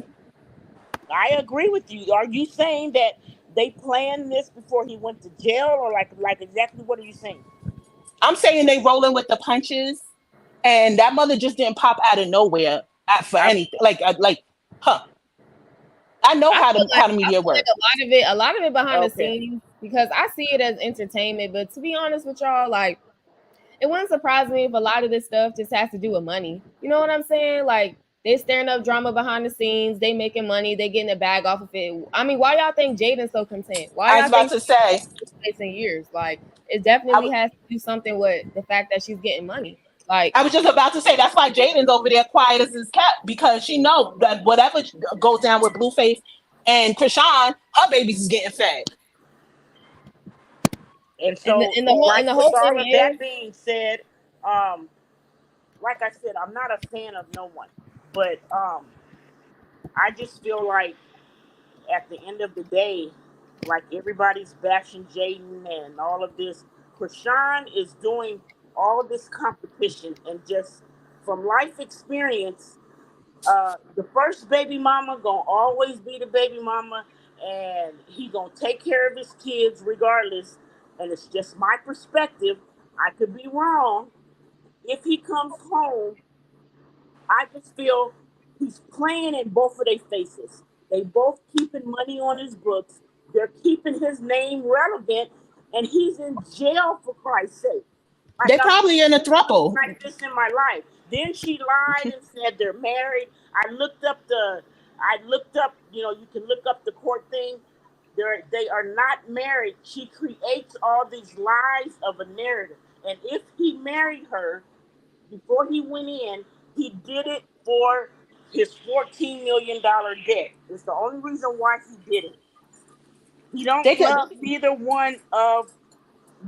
Speaker 4: I agree with you. Are you saying that they planned this before he went to jail, or like exactly what are you saying?
Speaker 5: I'm saying they rolling with the punches, and that mother just didn't pop out of nowhere for
Speaker 4: I
Speaker 5: anything. Huh? I know how the
Speaker 1: I
Speaker 5: media
Speaker 1: feel like
Speaker 5: work.
Speaker 1: a lot of it behind the
Speaker 4: okay.
Speaker 1: scenes because I see it as entertainment. But to be honest with y'all, like it wouldn't surprise me if a lot of this stuff just has to do with money. You know what I'm saying? Like they stirring up drama behind the scenes, they making money, they getting a bag off of it. I mean, why y'all think Jaden's so content? Why
Speaker 5: I was
Speaker 1: y'all
Speaker 5: about
Speaker 1: think
Speaker 5: to say.
Speaker 1: she's facing years? Like it
Speaker 5: I
Speaker 1: definitely
Speaker 5: was.
Speaker 1: has to do something with the fact that she's getting money. Like
Speaker 5: I was just about to say that's why Jaden's over there quiet as his cat because she know that whatever goes down with Blueface and Krishan, her babies is getting fed.
Speaker 4: And
Speaker 1: and the,
Speaker 4: so,
Speaker 1: and the whole and
Speaker 4: like,
Speaker 1: the
Speaker 4: with
Speaker 1: whole thing
Speaker 4: all of that
Speaker 1: is
Speaker 4: being said, um, like I said, I'm not a fan of no one, but I just feel like at the end of the day, like everybody's bashing Jaden and all of this, Krishan is doing all of this competition, and just from life experience, the first baby mama gonna always be the baby mama, and he gonna take care of his kids regardless. And it's just my perspective. I could be wrong. If he comes home, I just feel he's playing in both of their faces. They both keeping money on his books. They're keeping his name relevant, and he's in jail for Christ's sake. Like,
Speaker 5: They
Speaker 4: I've
Speaker 5: probably in a
Speaker 4: never seen nothing
Speaker 5: throuple.
Speaker 4: like this in my life. Then she lied and said they're married. You can look up the court thing. They are not married. She creates all these lies of a narrative. And if he married her before he went in, he did it for his $14 million debt. It's the only reason why he did it. He don't
Speaker 5: They could.
Speaker 4: love neither one of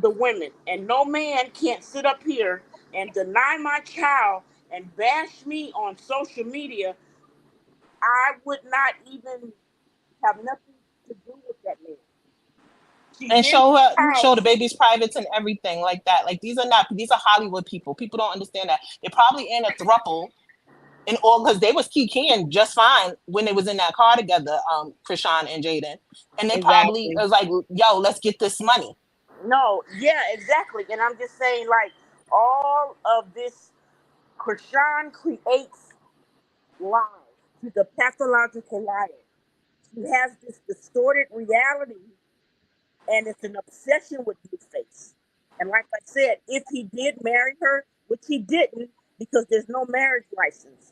Speaker 4: the women. And no man can't sit up here and deny my child and bash me on social media. I would not even have nothing to do with that man. She's
Speaker 5: And
Speaker 4: in his
Speaker 5: show the
Speaker 4: house.
Speaker 5: baby's privates and everything like that. Like these are Hollywood people. People don't understand that. They're probably in a throuple and all because they was keying just fine when they was in that car together, Krishan and Jaden. And they probably
Speaker 1: Exactly.
Speaker 5: was like, yo, let's get this money.
Speaker 4: No, yeah, exactly. And I'm just saying, like, all of this, Krishan creates lies. She's a pathological liar. She has this distorted reality, and it's an obsession with Blueface. And like I said, if he did marry her, which he didn't, because there's no marriage license.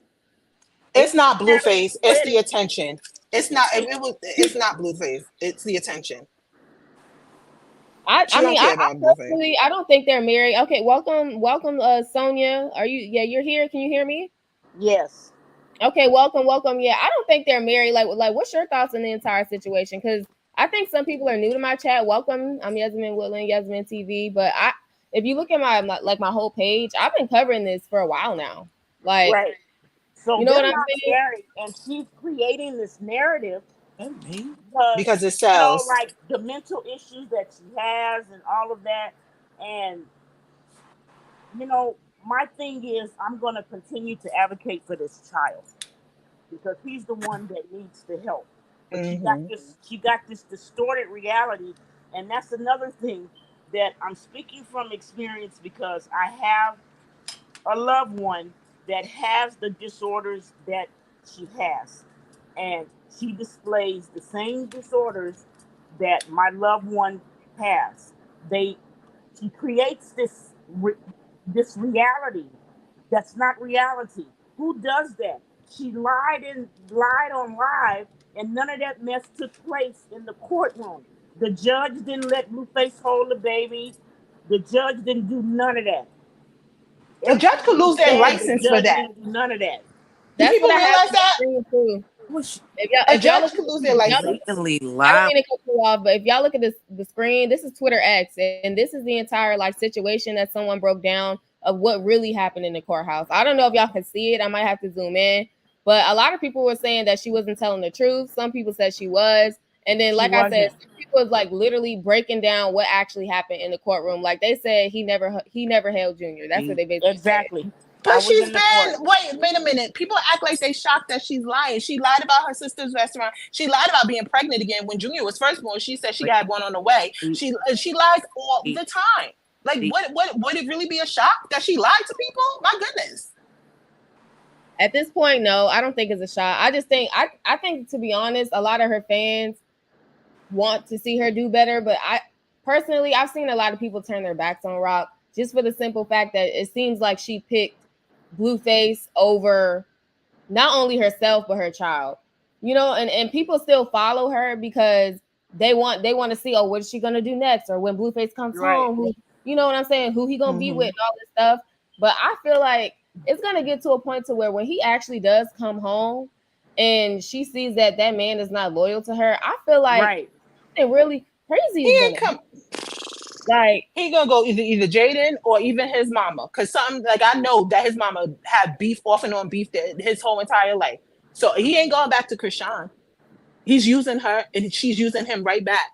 Speaker 4: They
Speaker 5: It's
Speaker 4: didn't
Speaker 5: not
Speaker 4: have a
Speaker 5: Blueface. It's the
Speaker 4: wedding.
Speaker 5: attention. It's not. It's not Blueface. It's the attention.
Speaker 1: I
Speaker 5: She don't
Speaker 1: mean,
Speaker 5: care about Blueface.
Speaker 1: I don't think they're married. Okay, welcome, Sonia. Are you? Yeah, you're here. Can you hear me?
Speaker 4: Yes.
Speaker 1: Okay, welcome. Yeah, I don't think they're married. What's your thoughts on the entire situation? Because I think some people are new to my chat. Welcome, I'm Yasmin Woodland, Yasmin TV. But if you look at my whole page, I've been covering this for a while now. Like,
Speaker 4: Right. So
Speaker 1: you know
Speaker 4: they're
Speaker 1: what I'm
Speaker 4: not
Speaker 1: saying?
Speaker 4: married, and she's creating this narrative because,
Speaker 5: Because it sells.
Speaker 4: like the mental issues that she has and all of that. And my thing is, I'm going to continue to advocate for this child because he's the one that needs the help. But
Speaker 5: Mm-hmm.
Speaker 4: she got this distorted reality, and that's another thing that I'm speaking from experience because I have a loved one that has the disorders that she has. And she displays the same disorders that my loved one has. They She creates this reality that's not reality. Who does that? She lied on live, and none of that mess took place in the courtroom. The judge didn't let Blueface hold the baby. The judge didn't do none of that.
Speaker 5: The judge
Speaker 4: Everything
Speaker 5: could
Speaker 4: was
Speaker 5: lose their
Speaker 4: said. The
Speaker 5: license for
Speaker 4: judge
Speaker 5: that.
Speaker 4: didn't do none of that.
Speaker 5: Do
Speaker 1: That's what
Speaker 5: people
Speaker 1: I have
Speaker 5: realize
Speaker 1: on the
Speaker 5: that?
Speaker 1: screen too.
Speaker 2: Was
Speaker 5: A
Speaker 1: If y'all
Speaker 5: judge
Speaker 1: look,
Speaker 5: could lose their
Speaker 1: y'all look,
Speaker 5: license.
Speaker 2: blatantly
Speaker 1: I don't
Speaker 2: lied.
Speaker 1: mean to cut you off, but if y'all look at the screen, this is Twitter X, and this is the entire situation that someone broke down of what really happened in the courthouse. I don't know if y'all can see it. I might have to zoom in, but a lot of people were saying that she wasn't telling the truth. Some people said she was, and then
Speaker 4: She
Speaker 1: like I said,
Speaker 4: wasn't.
Speaker 1: some people was like literally breaking down what actually happened in the courtroom. Like they said, he never held Junior. That's what they basically said.
Speaker 4: Exactly. I
Speaker 5: But
Speaker 4: was
Speaker 5: she's
Speaker 4: in the court.
Speaker 5: been, wait a minute. People act like they shocked that she's lying. She lied about her sister's restaurant. She lied about being pregnant again when Junior was first born. She said she had one on the way. She lies all the time. Like, would it really be a shock that she lied to people? My goodness.
Speaker 1: At this point, no, I don't think it's a shot. I just think I think, to be honest, a lot of her fans want to see her do better. But I've seen a lot of people turn their backs on Rock just for the simple fact that it seems like she picked Blueface over not only herself but her child. And people still follow her because they want to see, oh, what is she gonna do next, or when Blueface comes
Speaker 4: Right.
Speaker 1: home, you know what I'm saying, who he gonna be with, and all this stuff. But I feel like it's gonna get to a point to where when he actually does come home and she sees that man is not loyal to her, I feel like
Speaker 4: Right.
Speaker 1: something really crazy
Speaker 5: He
Speaker 1: is
Speaker 5: ain't
Speaker 1: gonna
Speaker 5: come.
Speaker 1: like.
Speaker 5: He gonna go either Jaden or even his mama. Cause something like I know that his mama had beef off and on beef his whole entire life. So he ain't going back to Krishan. He's using her and she's using him right back.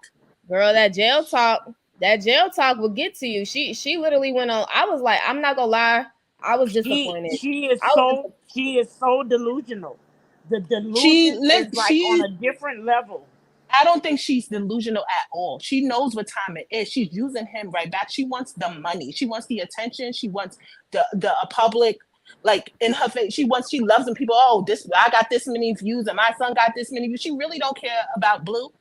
Speaker 1: Girl, that jail talk will get to you. She literally went on. I was like, I'm not gonna lie, I was
Speaker 4: She
Speaker 1: disappointed.
Speaker 4: she is
Speaker 1: I was
Speaker 4: so
Speaker 1: disappointed.
Speaker 4: she is so delusional. The
Speaker 5: She
Speaker 4: delusion is like on
Speaker 5: she
Speaker 4: a different level.
Speaker 5: I don't think she's delusional at all. She knows what time it is. She's using him right back. She wants the money. She wants the attention. She wants the public like in her face. She loves them people. Oh, this I got this many views and my son got this many views. She really don't care about Blue.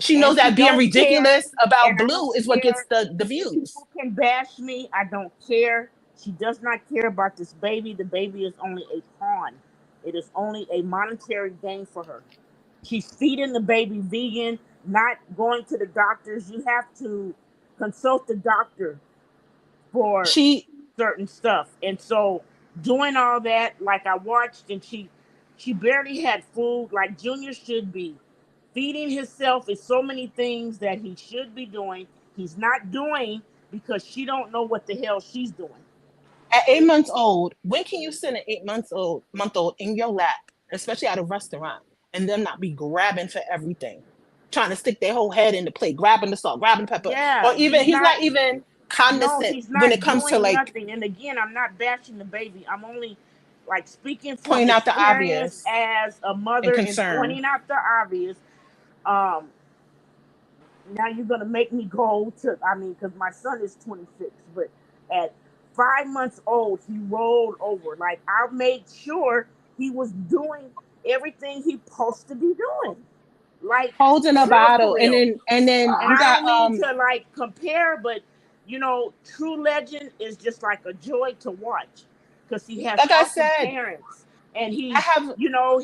Speaker 5: She
Speaker 4: And
Speaker 5: knows
Speaker 4: she
Speaker 5: that being
Speaker 4: don't care.
Speaker 5: ridiculous
Speaker 4: And
Speaker 5: about
Speaker 4: I don't
Speaker 5: Blue is what gets
Speaker 4: care.
Speaker 5: the views.
Speaker 4: People can bash me. I don't care. She does not care about this baby. The baby is only a pawn. It is only a monetary gain for her. She's feeding the baby vegan, not going to the doctors. You have to consult the doctor for
Speaker 5: She
Speaker 4: certain stuff. And so doing all that, like I watched, and she barely had food like Junior should be. Feeding himself is so many things that he should be doing. He's not doing because she don't know what the hell she's doing.
Speaker 5: at 8 months old, when can you send an 8 months old in your lap, especially at a restaurant? and them not be grabbing for everything, trying to stick their whole head in the plate, grabbing the salt, grabbing the pepper, or
Speaker 4: Yeah,
Speaker 5: even he's not even
Speaker 4: no,
Speaker 5: cognizant
Speaker 4: he's
Speaker 5: when it
Speaker 4: not
Speaker 5: comes to
Speaker 4: doing
Speaker 5: like
Speaker 4: nothing. And again, I'm not bashing the baby. I'm only like speaking from
Speaker 5: pointing out the
Speaker 4: experience
Speaker 5: obvious
Speaker 4: as a
Speaker 5: and
Speaker 4: mother and
Speaker 5: concern.
Speaker 4: pointing out the obvious. Um, Now you're gonna make me go to. I mean, because my son is 26, but at 5 months old, he rolled over. Like I made sure he was doing everything he supposed to be doing. Like
Speaker 5: Holding
Speaker 4: for
Speaker 5: a
Speaker 4: real, for
Speaker 5: bottle, and
Speaker 4: real.
Speaker 5: then
Speaker 4: And
Speaker 5: you
Speaker 4: I
Speaker 5: got
Speaker 4: don't mean to like compare, but True Legend is just like a joy to watch because he has
Speaker 5: like I
Speaker 4: awesome
Speaker 5: said,
Speaker 4: parents and
Speaker 5: I have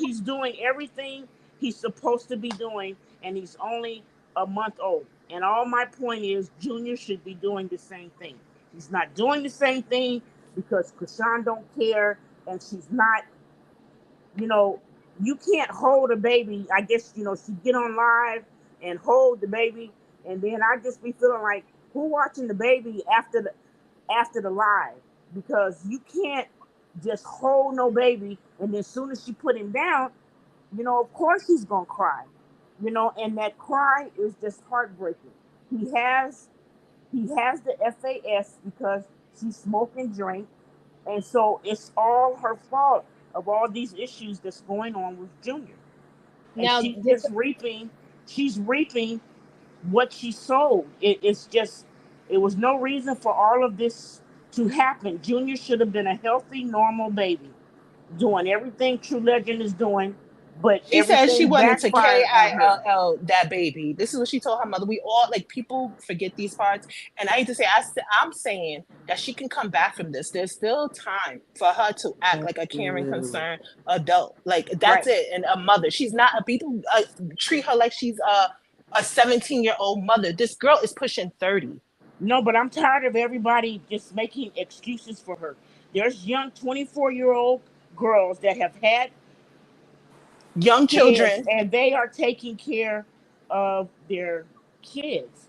Speaker 4: he's doing everything he's supposed to be doing, and he's only a month old. And all my point is, Junior should be doing the same thing. He's not doing the same thing because Krishan don't care, and she's not you know, you can't hold a baby. I guess, she get on live and hold the baby, and then I just be feeling like, who watching the baby after the live? Because you can't just hold no baby, and then as soon as she put him down, of course he's gonna cry. And that cry is just heartbreaking. He has he has the FAS because she smoked and drank, and so it's all her fault of all these issues that's going on with Junior. And
Speaker 1: Now,
Speaker 4: she's reaping what she sowed. It was no reason for all of this to happen. Junior should have been a healthy, normal baby, doing everything True Legend is doing, but
Speaker 5: She said she
Speaker 4: everything
Speaker 5: wanted to
Speaker 4: backfired on her.
Speaker 5: KILL that baby. This is what she told her mother. We all, like, people forget these parts. And I hate to say, I'm saying that she can come back from this. There's still time for her to act like a caring,
Speaker 4: Absolutely.
Speaker 5: concerned adult. Like, that's
Speaker 4: Right.
Speaker 5: it. And a mother. She's not a people treat her like she's a 17-year-old mother. This girl is pushing 30.
Speaker 4: No, but I'm tired of everybody just making excuses for her. There's young 24-year-old girls that have had
Speaker 5: Young
Speaker 4: kids,
Speaker 5: children.
Speaker 4: and they are taking care of their kids.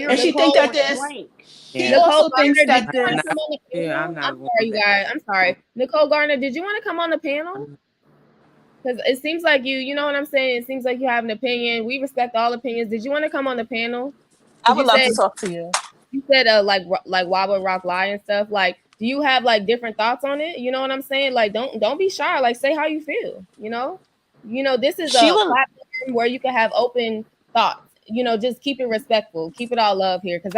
Speaker 5: And
Speaker 4: Period.
Speaker 5: she think
Speaker 1: Nicole,
Speaker 5: that
Speaker 4: Point
Speaker 5: this,
Speaker 4: blank.
Speaker 5: she
Speaker 2: Yeah,
Speaker 1: Nicole
Speaker 5: also thinks
Speaker 1: Garner, did
Speaker 5: that
Speaker 1: you want
Speaker 2: I'm
Speaker 1: to
Speaker 2: not.
Speaker 1: come
Speaker 5: this,
Speaker 1: on the
Speaker 2: Yeah,
Speaker 1: panel?
Speaker 2: I'm
Speaker 1: I'm
Speaker 2: not
Speaker 1: sorry,
Speaker 2: going
Speaker 1: you
Speaker 2: back.
Speaker 1: guys. I'm sorry. Nicole Garner, did you want to come on the panel? Because it seems like you know what I'm saying? It seems like you have an opinion. We respect all opinions. Did you want to come on the panel?
Speaker 5: I
Speaker 1: Because
Speaker 5: would love to talk to you.
Speaker 1: you said like Wobble Rock Lie and stuff. Like, do you have like different thoughts on it? You know what I'm saying? Like, don't be shy. Like, say how you feel. This is
Speaker 5: She
Speaker 1: a
Speaker 5: will.
Speaker 1: platform where you can have open thoughts. Just keep it respectful. Keep it all love here, because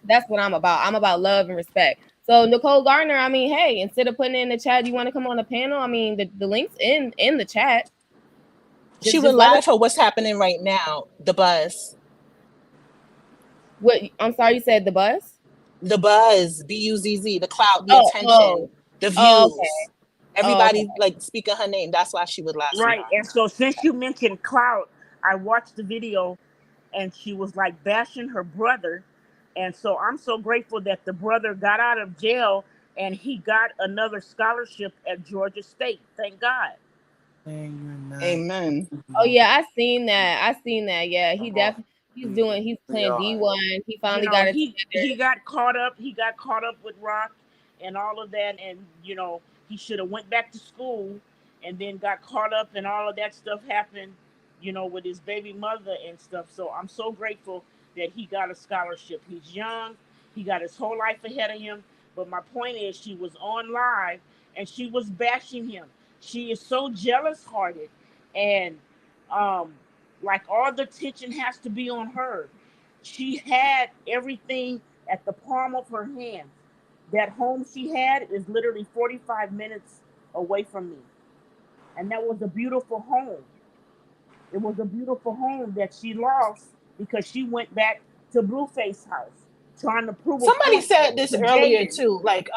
Speaker 1: that's what I'm about. I'm about love and respect. So Nicole Garner, I mean, hey, instead of putting it in the chat, you want to come on the panel? I mean, the link's in the chat.
Speaker 5: She
Speaker 1: Just
Speaker 5: would
Speaker 1: let
Speaker 5: lie
Speaker 1: us.
Speaker 5: for what's happening right now. The buzz.
Speaker 1: What? I'm sorry, you said the bus.
Speaker 5: The buzz, BUZZ, the clout, the
Speaker 1: Oh,
Speaker 5: attention,
Speaker 1: oh,
Speaker 5: the
Speaker 1: oh, okay.
Speaker 5: views.
Speaker 1: Oh, okay.
Speaker 5: Everybody like speaking her name. That's why she would lie,
Speaker 4: Right.
Speaker 5: sweetheart.
Speaker 4: And so since you mentioned Cloud, I watched the video, and she was like bashing her brother. And so I'm so grateful that the brother got out of jail and he got another scholarship at Georgia State. Thank God.
Speaker 2: Saying you're not.
Speaker 5: Amen.
Speaker 1: Oh yeah, I seen that. I seen that. Yeah, he definitely he's
Speaker 2: We
Speaker 1: playing
Speaker 2: are.
Speaker 1: D1. He finally got it
Speaker 4: He
Speaker 1: together.
Speaker 4: got caught up. He got caught up with Rock and all of that, and he should have went back to school, and then got caught up, and all of that stuff happened, with his baby mother and stuff. So I'm so grateful that he got a scholarship. He's young. He got his whole life ahead of him. But my point is, she was on live and she was bashing him. She is so jealous hearted, and um, like all the attention has to be on her. She had everything at the palm of her hand. That home she had is literally 45 minutes away from me. And that was a beautiful home. It was a beautiful home that she lost because she went back to Blueface house trying to prove a
Speaker 5: Somebody
Speaker 4: point
Speaker 5: said this
Speaker 4: to
Speaker 5: earlier
Speaker 4: Jaden.
Speaker 5: too. Like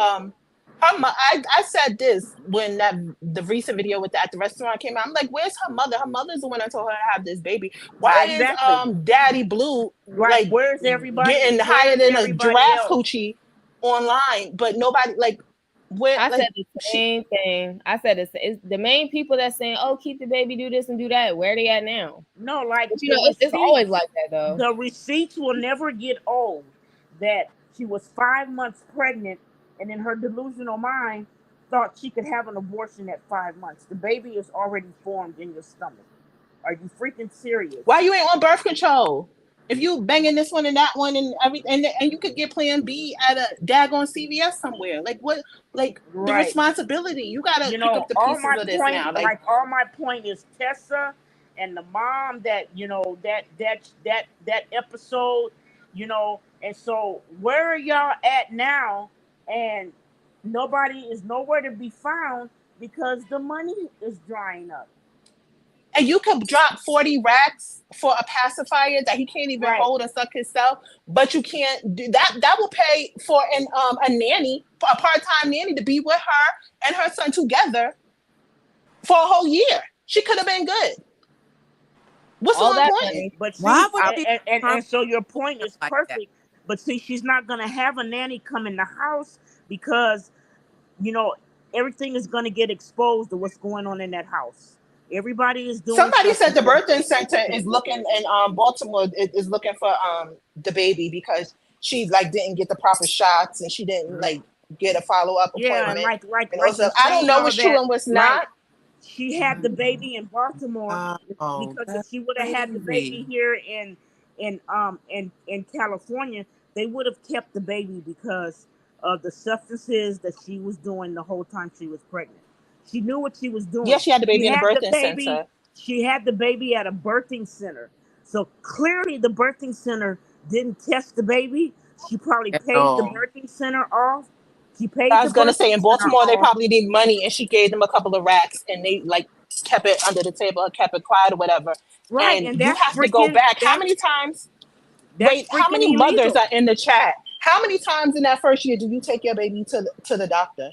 Speaker 5: I said this when the recent video with at the restaurant came out. I'm like, where's her mother? Her mother's the one that told her to have this baby. Why is
Speaker 4: Exactly.
Speaker 5: Daddy Blue
Speaker 4: Like,
Speaker 5: like
Speaker 4: where's everybody?
Speaker 5: getting higher
Speaker 4: Where's
Speaker 5: than a
Speaker 4: everybody
Speaker 5: giraffe
Speaker 4: else?
Speaker 5: coochie online, but nobody like where
Speaker 1: I said
Speaker 5: like
Speaker 1: the
Speaker 5: she
Speaker 1: same thing. I said it's the main people that saying, "Oh, keep the baby, do this and do that." Where they at now?
Speaker 4: No, like
Speaker 1: But
Speaker 4: the
Speaker 1: it's always
Speaker 4: receipts.
Speaker 1: like that though.
Speaker 4: The receipts will never get old. That she was 5 months pregnant, and in her delusional mind thought she could have an abortion at 5 months. The baby is already formed in your stomach. Are you freaking serious?
Speaker 5: Why you ain't on birth control? If you banging this one and that one and everything, and you could get Plan B at a daggone CVS somewhere. Like what? Like the
Speaker 4: Right.
Speaker 5: responsibility. You gotta
Speaker 4: You
Speaker 5: pick
Speaker 4: know,
Speaker 5: up the
Speaker 4: all
Speaker 5: pieces
Speaker 4: my
Speaker 5: of this
Speaker 4: point,
Speaker 5: now. Like
Speaker 4: like all my point is Tessa and the mom that that episode, and so where are y'all at now? And nobody is nowhere to be found because the money is drying up.
Speaker 5: and you could drop 40 racks for a pacifier that he can't even
Speaker 4: Right.
Speaker 5: hold and suck himself, but you can't do that. That will pay for a nanny, for a part-time nanny to be with her and her son together for a whole year. She could have been good. What's
Speaker 1: All
Speaker 5: so
Speaker 1: that
Speaker 5: important?
Speaker 1: money.
Speaker 4: But see,
Speaker 6: Why would she
Speaker 4: and so your point is
Speaker 6: like that?
Speaker 4: perfect. But see, she's not gonna have a nanny come in the house because you know everything is gonna get exposed to what's going on in that house. Everybody is doing
Speaker 5: Somebody
Speaker 4: something
Speaker 5: said the
Speaker 4: to the
Speaker 5: birthing center is looking in Baltimore is looking for the baby because she like didn't get the proper shots and she didn't like get a follow-up
Speaker 4: yeah, and
Speaker 5: appointment
Speaker 4: like like
Speaker 5: and
Speaker 4: like
Speaker 5: also
Speaker 4: you're
Speaker 5: I don't
Speaker 4: saying
Speaker 5: know
Speaker 4: all
Speaker 5: what's true
Speaker 4: that,
Speaker 5: and what's
Speaker 4: like
Speaker 5: not.
Speaker 4: she had the baby in Baltimore
Speaker 6: Oh,
Speaker 4: because if
Speaker 6: that's
Speaker 4: she would have had the baby
Speaker 6: crazy.
Speaker 4: here in California, they would have kept the baby because of the substances that she was doing the whole time she was pregnant. She knew what she was
Speaker 5: Yeah,
Speaker 4: doing.
Speaker 5: she had the
Speaker 4: She
Speaker 5: baby in the
Speaker 4: had the
Speaker 5: birthing
Speaker 4: baby.
Speaker 5: center.
Speaker 4: She had the baby at a birthing center. So clearly, the birthing center didn't test the baby. She probably
Speaker 6: At
Speaker 4: paid the
Speaker 6: all.
Speaker 4: birthing center off. She paid
Speaker 5: I
Speaker 4: the
Speaker 5: was gonna say
Speaker 4: birthing
Speaker 5: in
Speaker 4: center
Speaker 5: Baltimore they
Speaker 4: off.
Speaker 5: probably need money and she gave them a couple of racks and they like kept it under the table or kept it quiet or whatever.
Speaker 4: Right,
Speaker 5: And
Speaker 4: and
Speaker 5: you have to go back. How many times?
Speaker 4: that's
Speaker 5: Wait, how
Speaker 4: freaking
Speaker 5: many mothers
Speaker 4: illegal.
Speaker 5: are in the chat? How many times in that first year did you take your baby to the doctor?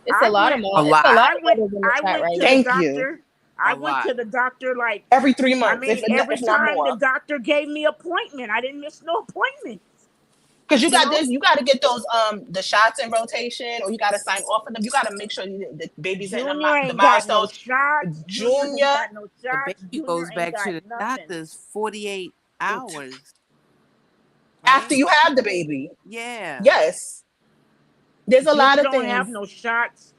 Speaker 1: It's a
Speaker 4: I
Speaker 1: lot of
Speaker 4: went
Speaker 6: A
Speaker 1: mom. It's a
Speaker 6: lot.
Speaker 1: lot
Speaker 4: I
Speaker 1: of
Speaker 4: went
Speaker 1: mothers in the
Speaker 4: I
Speaker 1: chat
Speaker 4: went
Speaker 1: right
Speaker 4: to
Speaker 1: now.
Speaker 4: the
Speaker 5: Thank you.
Speaker 4: doctor.
Speaker 6: A
Speaker 4: I went
Speaker 6: lot.
Speaker 4: to the doctor like
Speaker 5: Every 3 months,
Speaker 4: every
Speaker 5: if not
Speaker 4: time the
Speaker 5: more.
Speaker 4: doctor gave me appointment. I didn't miss no appointments.
Speaker 5: Because you
Speaker 4: You
Speaker 5: got
Speaker 4: know?
Speaker 5: this, you got to get those the shots in rotation, or you got to sign off on them. You got to make sure the baby's in
Speaker 4: Junior
Speaker 5: the
Speaker 4: ain't got no
Speaker 5: milestones.
Speaker 4: shots. Junior ain't
Speaker 5: Junior,
Speaker 4: got no
Speaker 6: The
Speaker 4: shots.
Speaker 6: baby
Speaker 4: Junior
Speaker 6: goes
Speaker 4: ain't
Speaker 6: back
Speaker 4: got
Speaker 6: to the
Speaker 4: nothing.
Speaker 6: doctor's 48 hours,
Speaker 5: after
Speaker 6: right?
Speaker 5: you have the baby,
Speaker 6: Yeah.
Speaker 5: yes, there's a
Speaker 4: Junior
Speaker 5: lot of
Speaker 4: don't have
Speaker 5: things.
Speaker 4: no shots.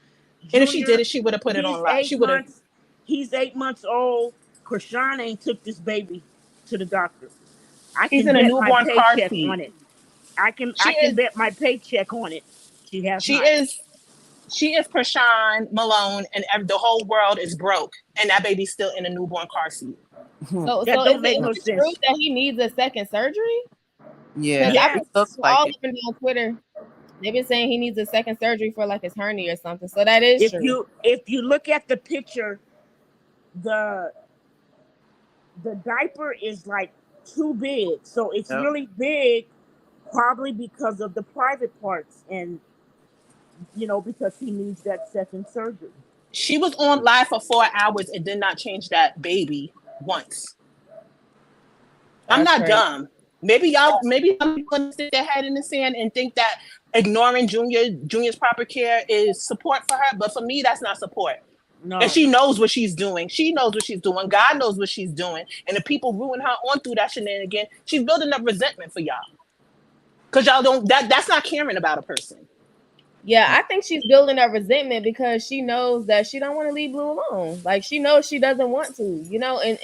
Speaker 5: And if she did
Speaker 4: Junior,
Speaker 5: it, she would have put it
Speaker 4: he's
Speaker 5: online. She
Speaker 4: eight
Speaker 5: would have.
Speaker 4: months. He's 8 months old. Krishan ain't took this baby to the doctor. I
Speaker 5: He's
Speaker 4: can
Speaker 5: in a
Speaker 4: bet my
Speaker 5: newborn car
Speaker 4: paycheck
Speaker 5: seat.
Speaker 4: on it. I
Speaker 5: She
Speaker 4: can
Speaker 5: is.
Speaker 4: bet my paycheck on it. She has
Speaker 5: She
Speaker 4: not.
Speaker 5: is. She is Krishan Malone, and the whole world is broke, and that baby's still in a newborn car seat.
Speaker 1: So
Speaker 4: That
Speaker 1: is
Speaker 4: don't make no
Speaker 1: it true
Speaker 4: sense.
Speaker 1: that he needs a second surgery? Because
Speaker 6: Yeah.
Speaker 1: I've been
Speaker 6: It
Speaker 4: Yes.
Speaker 6: looks
Speaker 1: seeing
Speaker 6: like
Speaker 1: all
Speaker 6: it.
Speaker 1: up and down Twitter. They've been saying he needs a second surgery for like his hernia or something. So that is true.
Speaker 4: If you look at the picture, the the diaper is like too big. So it's
Speaker 6: Yep.
Speaker 4: really big probably because of the private parts and because he needs that second surgery.
Speaker 5: She was on live for 4 hours and did not change that baby once. I'm
Speaker 1: That's
Speaker 5: not
Speaker 1: crazy.
Speaker 5: dumb. Maybe some people gonna stick their head in the sand and think that ignoring Junior's proper care is support for her. But for me, that's not support.
Speaker 4: No.
Speaker 5: And she knows what she's doing. She knows what she's doing. God knows what she's doing. And the people ruin her on through that shenanigan. She's building up resentment for y'all. Because y'all don't that's not caring about a person.
Speaker 1: Yeah, I think she's building up resentment because she knows that she don't want to leave Blue alone. Like she knows she doesn't want to,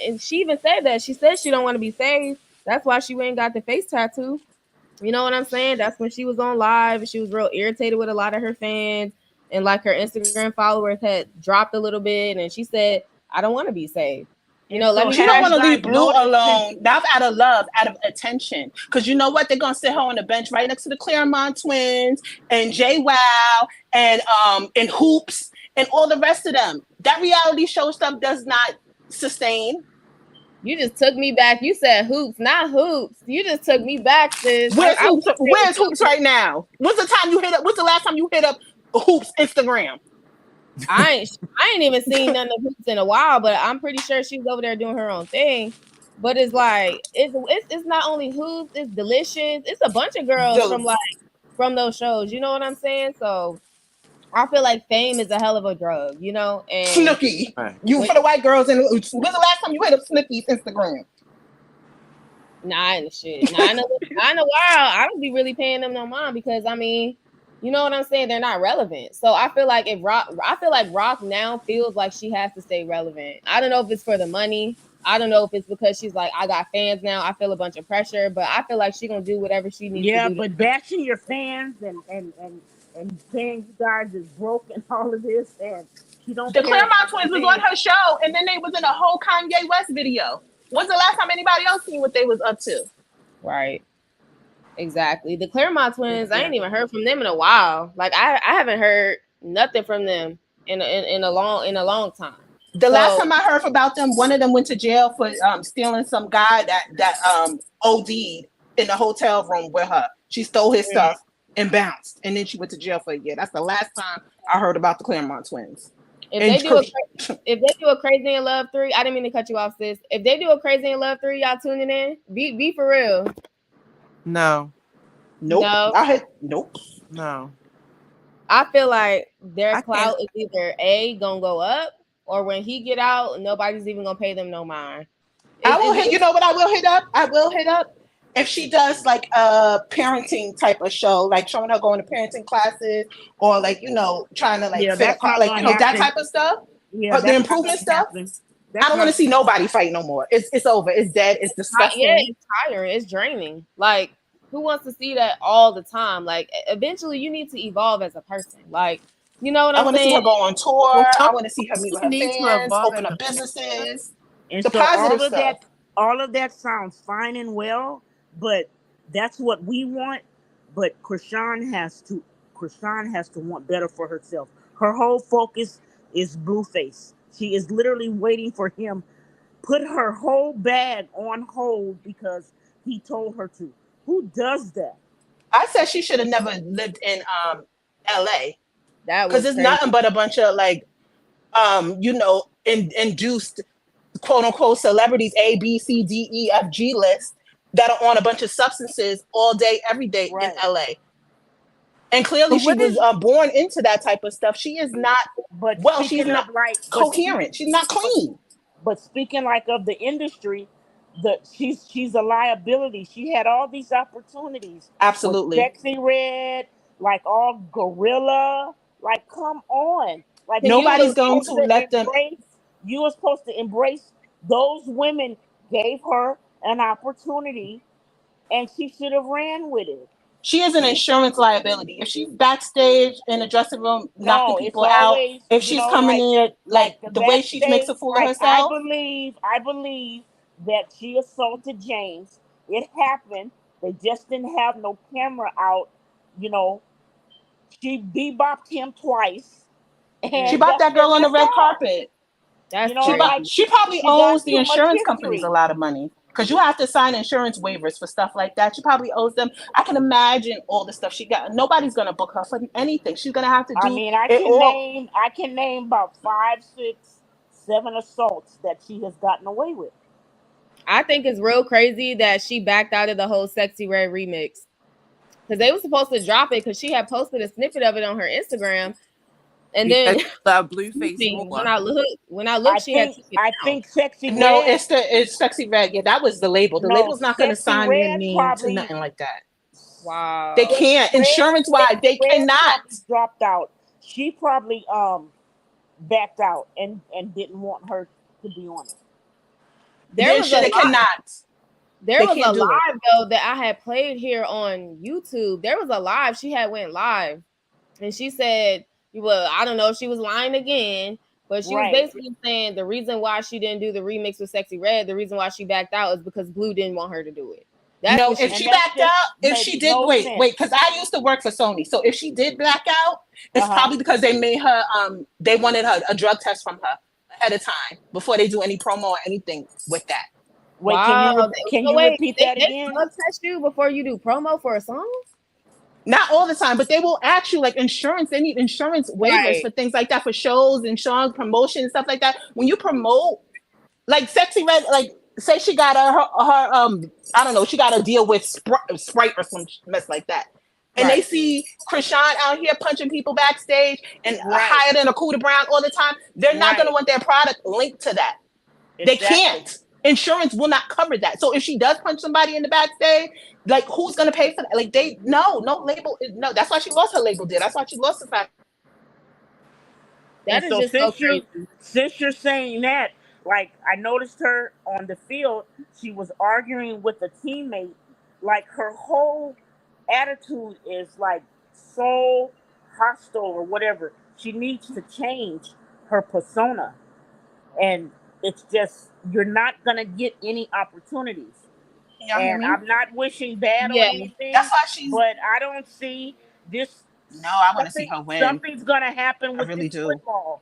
Speaker 1: and she even said that. She said she don't want to be saved. That's why she went and got the face tattoo. You know what I'm saying? That's when she was on live and she was real irritated with a lot of her fans and like her Instagram followers had dropped a little bit and she said, I don't want to be saved. Let me
Speaker 5: She don't
Speaker 1: crash.
Speaker 5: want to leave Blue alone. Not out of love, out of attention. Because you know what? They're gonna sit her on the bench right next to the Claremont twins and Jay Wow and Hoops and all the rest of them. That reality show stuff does not sustain.
Speaker 1: You just took me back. You said Hoops, not Hoops. You just took me back, sis.
Speaker 5: Where's Hoops right now? When's the last time you hit up Hoops Instagram?
Speaker 1: I ain't even seen none of Hoops in a while, but I'm pretty sure she's over there doing her own thing. But it's like it's not only Hoops, it's Delicious. It's a bunch of girls from those shows. You know what I'm saying? So I feel like fame is a hell of a drug, and
Speaker 5: Snooki. You for the white girls and when's the last time you hit up Snooki's Instagram?
Speaker 1: Nah, in the shit. Nah, in a while. I don't be really paying them no mind because You know what I'm saying? They're not relevant. So I feel like Rock now feels like she has to stay relevant. I don't know if it's for the money. I don't know if it's because she's like, I got fans now. I feel a bunch of pressure, but I feel like she's gonna do whatever she needs to
Speaker 4: Yeah,
Speaker 1: do.
Speaker 4: but bashing your fans and saying you guys is broke and all of this, and she don't
Speaker 5: The
Speaker 4: care
Speaker 5: Claremont
Speaker 4: about the
Speaker 5: twins was on
Speaker 4: fans.
Speaker 5: her show, and then they was in a whole Kanye West video. When's the last time anybody else seen what they was up to?
Speaker 1: Right. Exactly. The Claremont twins, I ain't
Speaker 4: Exactly.
Speaker 1: even heard from them in a while. Like I haven't heard nothing from them in a long time.
Speaker 5: The last
Speaker 1: So
Speaker 5: time I heard about them, one of them went to jail for stealing some guy that OD'd in the hotel room with her. She stole his stuff and bounced, and then she went to jail for a year. That's the last time I heard about the Claremont twins.
Speaker 1: if
Speaker 5: And
Speaker 1: they do a Crazy in Love 3, I didn't mean to cut you off, sis. If they do a Crazy in Love 3, y'all tuning in? Be for real.
Speaker 6: No.
Speaker 5: nope.
Speaker 1: No.
Speaker 5: Nope.
Speaker 6: No.
Speaker 1: I feel like their
Speaker 6: I can't.
Speaker 1: clout is either A, gonna go up, or when he get out, nobody's even gonna pay them no mind.
Speaker 5: I will hit. You know what I will hit up? I will hit up if she does like a parenting type of show, like showing her going to parenting classes, or like trying to like
Speaker 4: Yeah,
Speaker 5: fit
Speaker 4: that's
Speaker 5: apart,
Speaker 4: not
Speaker 5: like
Speaker 4: gonna
Speaker 5: that
Speaker 4: happen.
Speaker 5: type of stuff.
Speaker 4: Yeah,
Speaker 5: The
Speaker 4: that's not
Speaker 5: improvement
Speaker 4: gonna
Speaker 5: stuff.
Speaker 4: happen.
Speaker 5: I don't want to see nobody fight no more. It's over. It's dead. It's
Speaker 1: Yeah,
Speaker 5: disgusting.
Speaker 1: it's tiring. It's draining. Like, who wants to see that all the time? Like, eventually, you need to evolve as a person. Like, you know what
Speaker 5: I
Speaker 1: I'm
Speaker 5: want to see
Speaker 1: saying?
Speaker 5: her go on tour.
Speaker 6: Well,
Speaker 5: I
Speaker 6: some
Speaker 5: want to see her meet with her
Speaker 6: need to
Speaker 5: fans,
Speaker 6: evolve as
Speaker 5: open
Speaker 6: a
Speaker 5: up businesses,
Speaker 4: And
Speaker 5: the
Speaker 4: so
Speaker 5: positive stuff.
Speaker 4: all of that sounds fine and well, but that's what we want. But Krishan has to want better for herself. Her whole focus is Blueface. She is literally waiting for him put her whole bag on hold because he told her to. Who does that?
Speaker 5: I said she should have never lived in LA
Speaker 1: That
Speaker 5: because
Speaker 1: was
Speaker 5: it's
Speaker 1: crazy.
Speaker 5: nothing but a bunch of like induced quote unquote celebrities A, B, C, D, E, F, G list that are on a bunch of substances all day, every day in
Speaker 4: Right.
Speaker 5: LA. And clearly
Speaker 6: but
Speaker 5: she
Speaker 6: what
Speaker 5: was
Speaker 6: is
Speaker 5: born into that type of stuff. She is not
Speaker 4: But
Speaker 5: she's
Speaker 4: speaking
Speaker 5: not
Speaker 4: of like,
Speaker 5: coherent. She's not clean.
Speaker 4: but speaking like of the industry, she's a liability. She had all these opportunities with
Speaker 5: Absolutely.
Speaker 4: Sexy Red, like all Gorilla. Like, come on! Like
Speaker 1: Can you
Speaker 5: Nobody's
Speaker 1: believe
Speaker 5: going to let them.
Speaker 4: you were supposed to embrace those women. Gave her an opportunity, and she should have ran with it.
Speaker 5: She is an insurance liability. If she's backstage in the dressing room knocking
Speaker 4: No, it's
Speaker 5: people out,
Speaker 4: always,
Speaker 5: if she's coming in like
Speaker 4: the
Speaker 5: the way she makes
Speaker 4: backstage.
Speaker 5: a fool of
Speaker 4: Like,
Speaker 5: herself,
Speaker 4: I believe that she assaulted James. It happened. They just didn't have no camera out. You know, she bebopped him twice,
Speaker 5: she
Speaker 4: and
Speaker 5: bought
Speaker 4: that's
Speaker 5: that
Speaker 4: it.
Speaker 5: girl on the
Speaker 4: That's
Speaker 5: red
Speaker 4: all.
Speaker 5: carpet.
Speaker 1: that's
Speaker 4: Like,
Speaker 1: crazy?
Speaker 5: She probably
Speaker 4: she
Speaker 5: owes
Speaker 4: got
Speaker 5: the
Speaker 4: too much
Speaker 5: insurance companies a
Speaker 4: history.
Speaker 5: lot of money because you have to sign insurance waivers for stuff like that. She probably owes them. I can imagine all the stuff she got. Nobody's gonna book her for anything. She's gonna have to
Speaker 4: I
Speaker 5: do
Speaker 4: mean,
Speaker 5: it all.
Speaker 4: I can name about 5, 6, 7 assaults that she has gotten away with.
Speaker 1: I think it's real crazy that she backed out of the whole Sexy Red remix because they were supposed to drop it because she had posted a snippet of it on her Instagram, and
Speaker 6: because
Speaker 1: then
Speaker 6: you love Blueface more?
Speaker 1: when I looked, she had took it
Speaker 4: I
Speaker 1: down.
Speaker 4: think Sexy
Speaker 5: No,
Speaker 4: Red.
Speaker 5: it's Sexy Red. Yeah, that was the label. The
Speaker 4: No,
Speaker 5: label's not gonna
Speaker 4: Sexy
Speaker 5: sign your
Speaker 4: Red
Speaker 5: name to
Speaker 4: probably.
Speaker 5: nothing like that. They
Speaker 1: Wow.
Speaker 5: can't. Insurance wise, they
Speaker 4: Red
Speaker 5: cannot.
Speaker 4: probably dropped out. She probably backed out and didn't want her to be on it.
Speaker 1: There was a
Speaker 5: They cannot.
Speaker 1: There
Speaker 5: They
Speaker 1: was a
Speaker 5: can't do it.
Speaker 1: live though that I had played here on YouTube. There was a live she had went live, and she said, "Well, I don't know if she was lying again, but she was
Speaker 4: Right.
Speaker 1: basically saying the reason why she didn't do the remix with Sexy Red, the reason why she backed out is because Blue didn't want her to do it." That's
Speaker 5: No,
Speaker 1: what she
Speaker 5: if
Speaker 4: And
Speaker 5: she
Speaker 4: that
Speaker 5: backed
Speaker 4: just
Speaker 5: out, if she
Speaker 4: makes
Speaker 5: did,
Speaker 4: no
Speaker 5: wait,
Speaker 4: sense.
Speaker 5: because I used to work for Sony. So if she did back out, it's
Speaker 4: Uh-huh.
Speaker 5: probably because they made her, they wanted her a drug test from her ahead of time before they do any promo or anything with that.
Speaker 4: Wait,
Speaker 1: wow.
Speaker 4: can
Speaker 1: So
Speaker 4: you
Speaker 1: wait,
Speaker 4: repeat that
Speaker 1: they
Speaker 4: again?
Speaker 1: drug test you before you do promo for a song?
Speaker 5: Not all the time, but they will ask you like insurance. They need insurance waivers
Speaker 1: Right.
Speaker 5: for things like that for shows and shows, promotion and stuff like that. When you promote, like Sexy Red, like say she got her I don't know, she got a deal with Sprite or some mess like that. And they
Speaker 4: Right.
Speaker 5: see Krishan out here punching people backstage and
Speaker 4: Right.
Speaker 5: higher than a Cooter Brown all the time. They're not going to
Speaker 4: Right.
Speaker 5: want their product linked to that. They
Speaker 4: Exactly.
Speaker 5: can't. insurance will not cover that. So if she does punch somebody in the backstage, like who's gonna pay for that? Like no label, no. That's why she lost her label deal. That's why she lost the fact.
Speaker 4: And
Speaker 1: That is
Speaker 4: so
Speaker 1: just so crazy.
Speaker 4: since you're saying that, like I noticed her on the field, she was arguing with a teammate. Like her whole attitude is like so hostile or whatever. She needs to change her persona, and it's just you're not gonna get any opportunities.
Speaker 5: Y'all hear
Speaker 4: And
Speaker 5: me?
Speaker 4: I'm not wishing bad on
Speaker 1: Yeah.
Speaker 5: That's
Speaker 4: anything,
Speaker 5: why she's.
Speaker 4: but I don't see this.
Speaker 5: No, I want to see her win.
Speaker 4: Something's gonna happen
Speaker 5: I
Speaker 4: with
Speaker 5: really
Speaker 4: this
Speaker 5: do.
Speaker 4: football.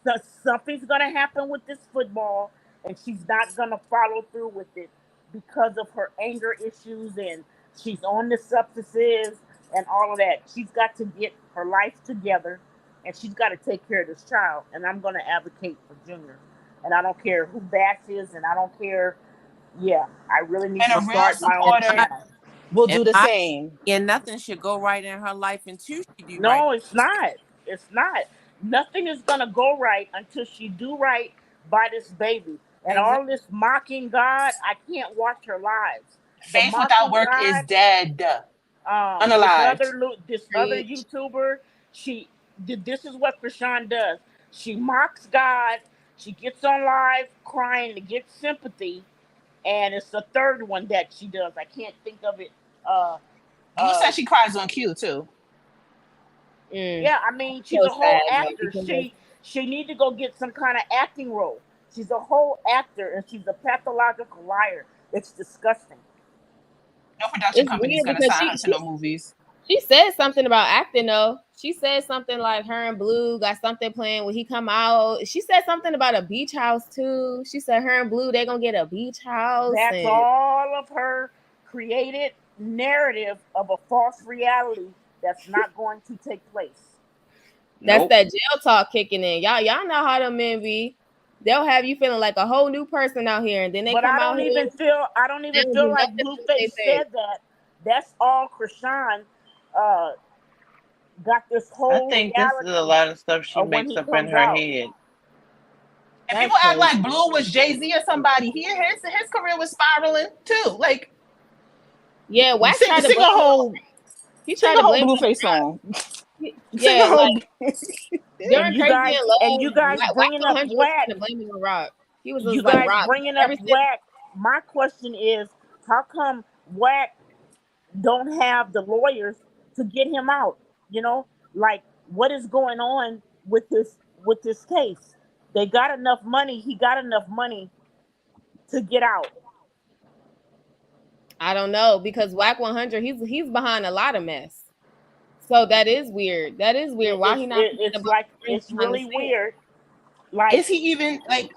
Speaker 4: So something's gonna happen with this football, and she's not gonna follow through with it because of her anger issues, and she's on the substances and all of that. She's got to get her life together, and she's got to take care of this child. And I'm gonna advocate for Junior, and I don't care who bashes, and I don't care. Yeah, I really need
Speaker 5: And
Speaker 4: to
Speaker 5: a real
Speaker 4: start my own
Speaker 5: supporter
Speaker 4: channel.
Speaker 5: will
Speaker 6: And
Speaker 5: do the
Speaker 6: I
Speaker 5: same.
Speaker 6: and nothing should go right in her life until she do right.
Speaker 4: No, it's not. It's not. Nothing is gonna go right until she do right by this baby. And
Speaker 6: Exactly.
Speaker 4: all this mocking God, I can't watch her lives. The
Speaker 5: Faith without
Speaker 4: mocking
Speaker 5: work is
Speaker 4: God.
Speaker 5: dead.
Speaker 4: This
Speaker 5: Unalived.
Speaker 4: other YouTuber, she did. This is what Krishan does. She mocks God. She gets on live crying to get sympathy, and it's the third one that she does. I can't think of it. Uh,
Speaker 5: Blue
Speaker 4: uh,
Speaker 5: said she cries on cue too.
Speaker 4: Yeah, I mean, she's
Speaker 1: So
Speaker 4: a whole
Speaker 1: sad though,
Speaker 4: actor.
Speaker 1: because
Speaker 4: She need to go get some kind of acting role. She's a whole actor, and she's a pathological liar. It's disgusting.
Speaker 5: No production
Speaker 1: it's
Speaker 5: company is
Speaker 1: weird
Speaker 5: gonna
Speaker 1: because
Speaker 5: sign her to no movies.
Speaker 1: she said something about acting though. She said something like her and Blue got something planned when he come out. She said something about a beach house too. She said her and Blue they gonna get a beach house
Speaker 4: That's
Speaker 1: and
Speaker 4: all of her created narrative of a false reality that's not going to take place.
Speaker 1: that's
Speaker 5: Nope.
Speaker 1: that jail talk kicking in. Y'all know how them men be. They'll have you feeling like a whole new person out here, and then they
Speaker 4: But
Speaker 1: come out here.
Speaker 4: I don't
Speaker 1: They
Speaker 4: even
Speaker 1: don't
Speaker 4: feel
Speaker 1: do
Speaker 4: like
Speaker 1: nothing for what they
Speaker 4: Blueface
Speaker 1: say.
Speaker 4: said that. That's all Krishan uh, got this
Speaker 7: I
Speaker 4: whole
Speaker 7: think this is a
Speaker 4: reality
Speaker 7: lot of stuff she
Speaker 4: of when
Speaker 7: makes
Speaker 4: he
Speaker 7: up in
Speaker 4: comes
Speaker 7: her
Speaker 4: out.
Speaker 7: head.
Speaker 5: And
Speaker 1: That's
Speaker 5: people act
Speaker 1: crazy.
Speaker 5: like Blue was Jay-Z or somebody. His career was spiraling too. Like
Speaker 1: Yeah, Wax
Speaker 5: sing,
Speaker 1: tried to
Speaker 5: sing
Speaker 1: blame
Speaker 5: a
Speaker 1: it on,
Speaker 5: whole
Speaker 1: he
Speaker 5: sing
Speaker 1: tried
Speaker 5: a
Speaker 1: to
Speaker 5: whole
Speaker 1: blame it
Speaker 5: Blueface
Speaker 1: on
Speaker 5: song.
Speaker 1: the rock.
Speaker 5: Sing a
Speaker 1: Yeah,
Speaker 5: whole
Speaker 1: like during Crazy in
Speaker 4: And you
Speaker 1: Love,
Speaker 4: guys
Speaker 1: Wax
Speaker 4: bringing up
Speaker 1: 100 was
Speaker 4: Whack,
Speaker 1: trying to blame it on Rock. He was
Speaker 4: you
Speaker 1: just like
Speaker 4: guys
Speaker 1: Rock.
Speaker 4: bringing up
Speaker 1: Ever since
Speaker 4: Whack. My question is, how come Whack don't have the lawyers to get him out? You know, like what is going on with this case? They got enough money. He got enough money to get out.
Speaker 1: I don't know because Whack 100 he's behind a lot of mess. So that is weird. That is weird. Why he not putting a bunch of strings
Speaker 4: It's
Speaker 1: behind the
Speaker 4: really
Speaker 1: scenes?
Speaker 4: weird. Like
Speaker 5: Is he even like?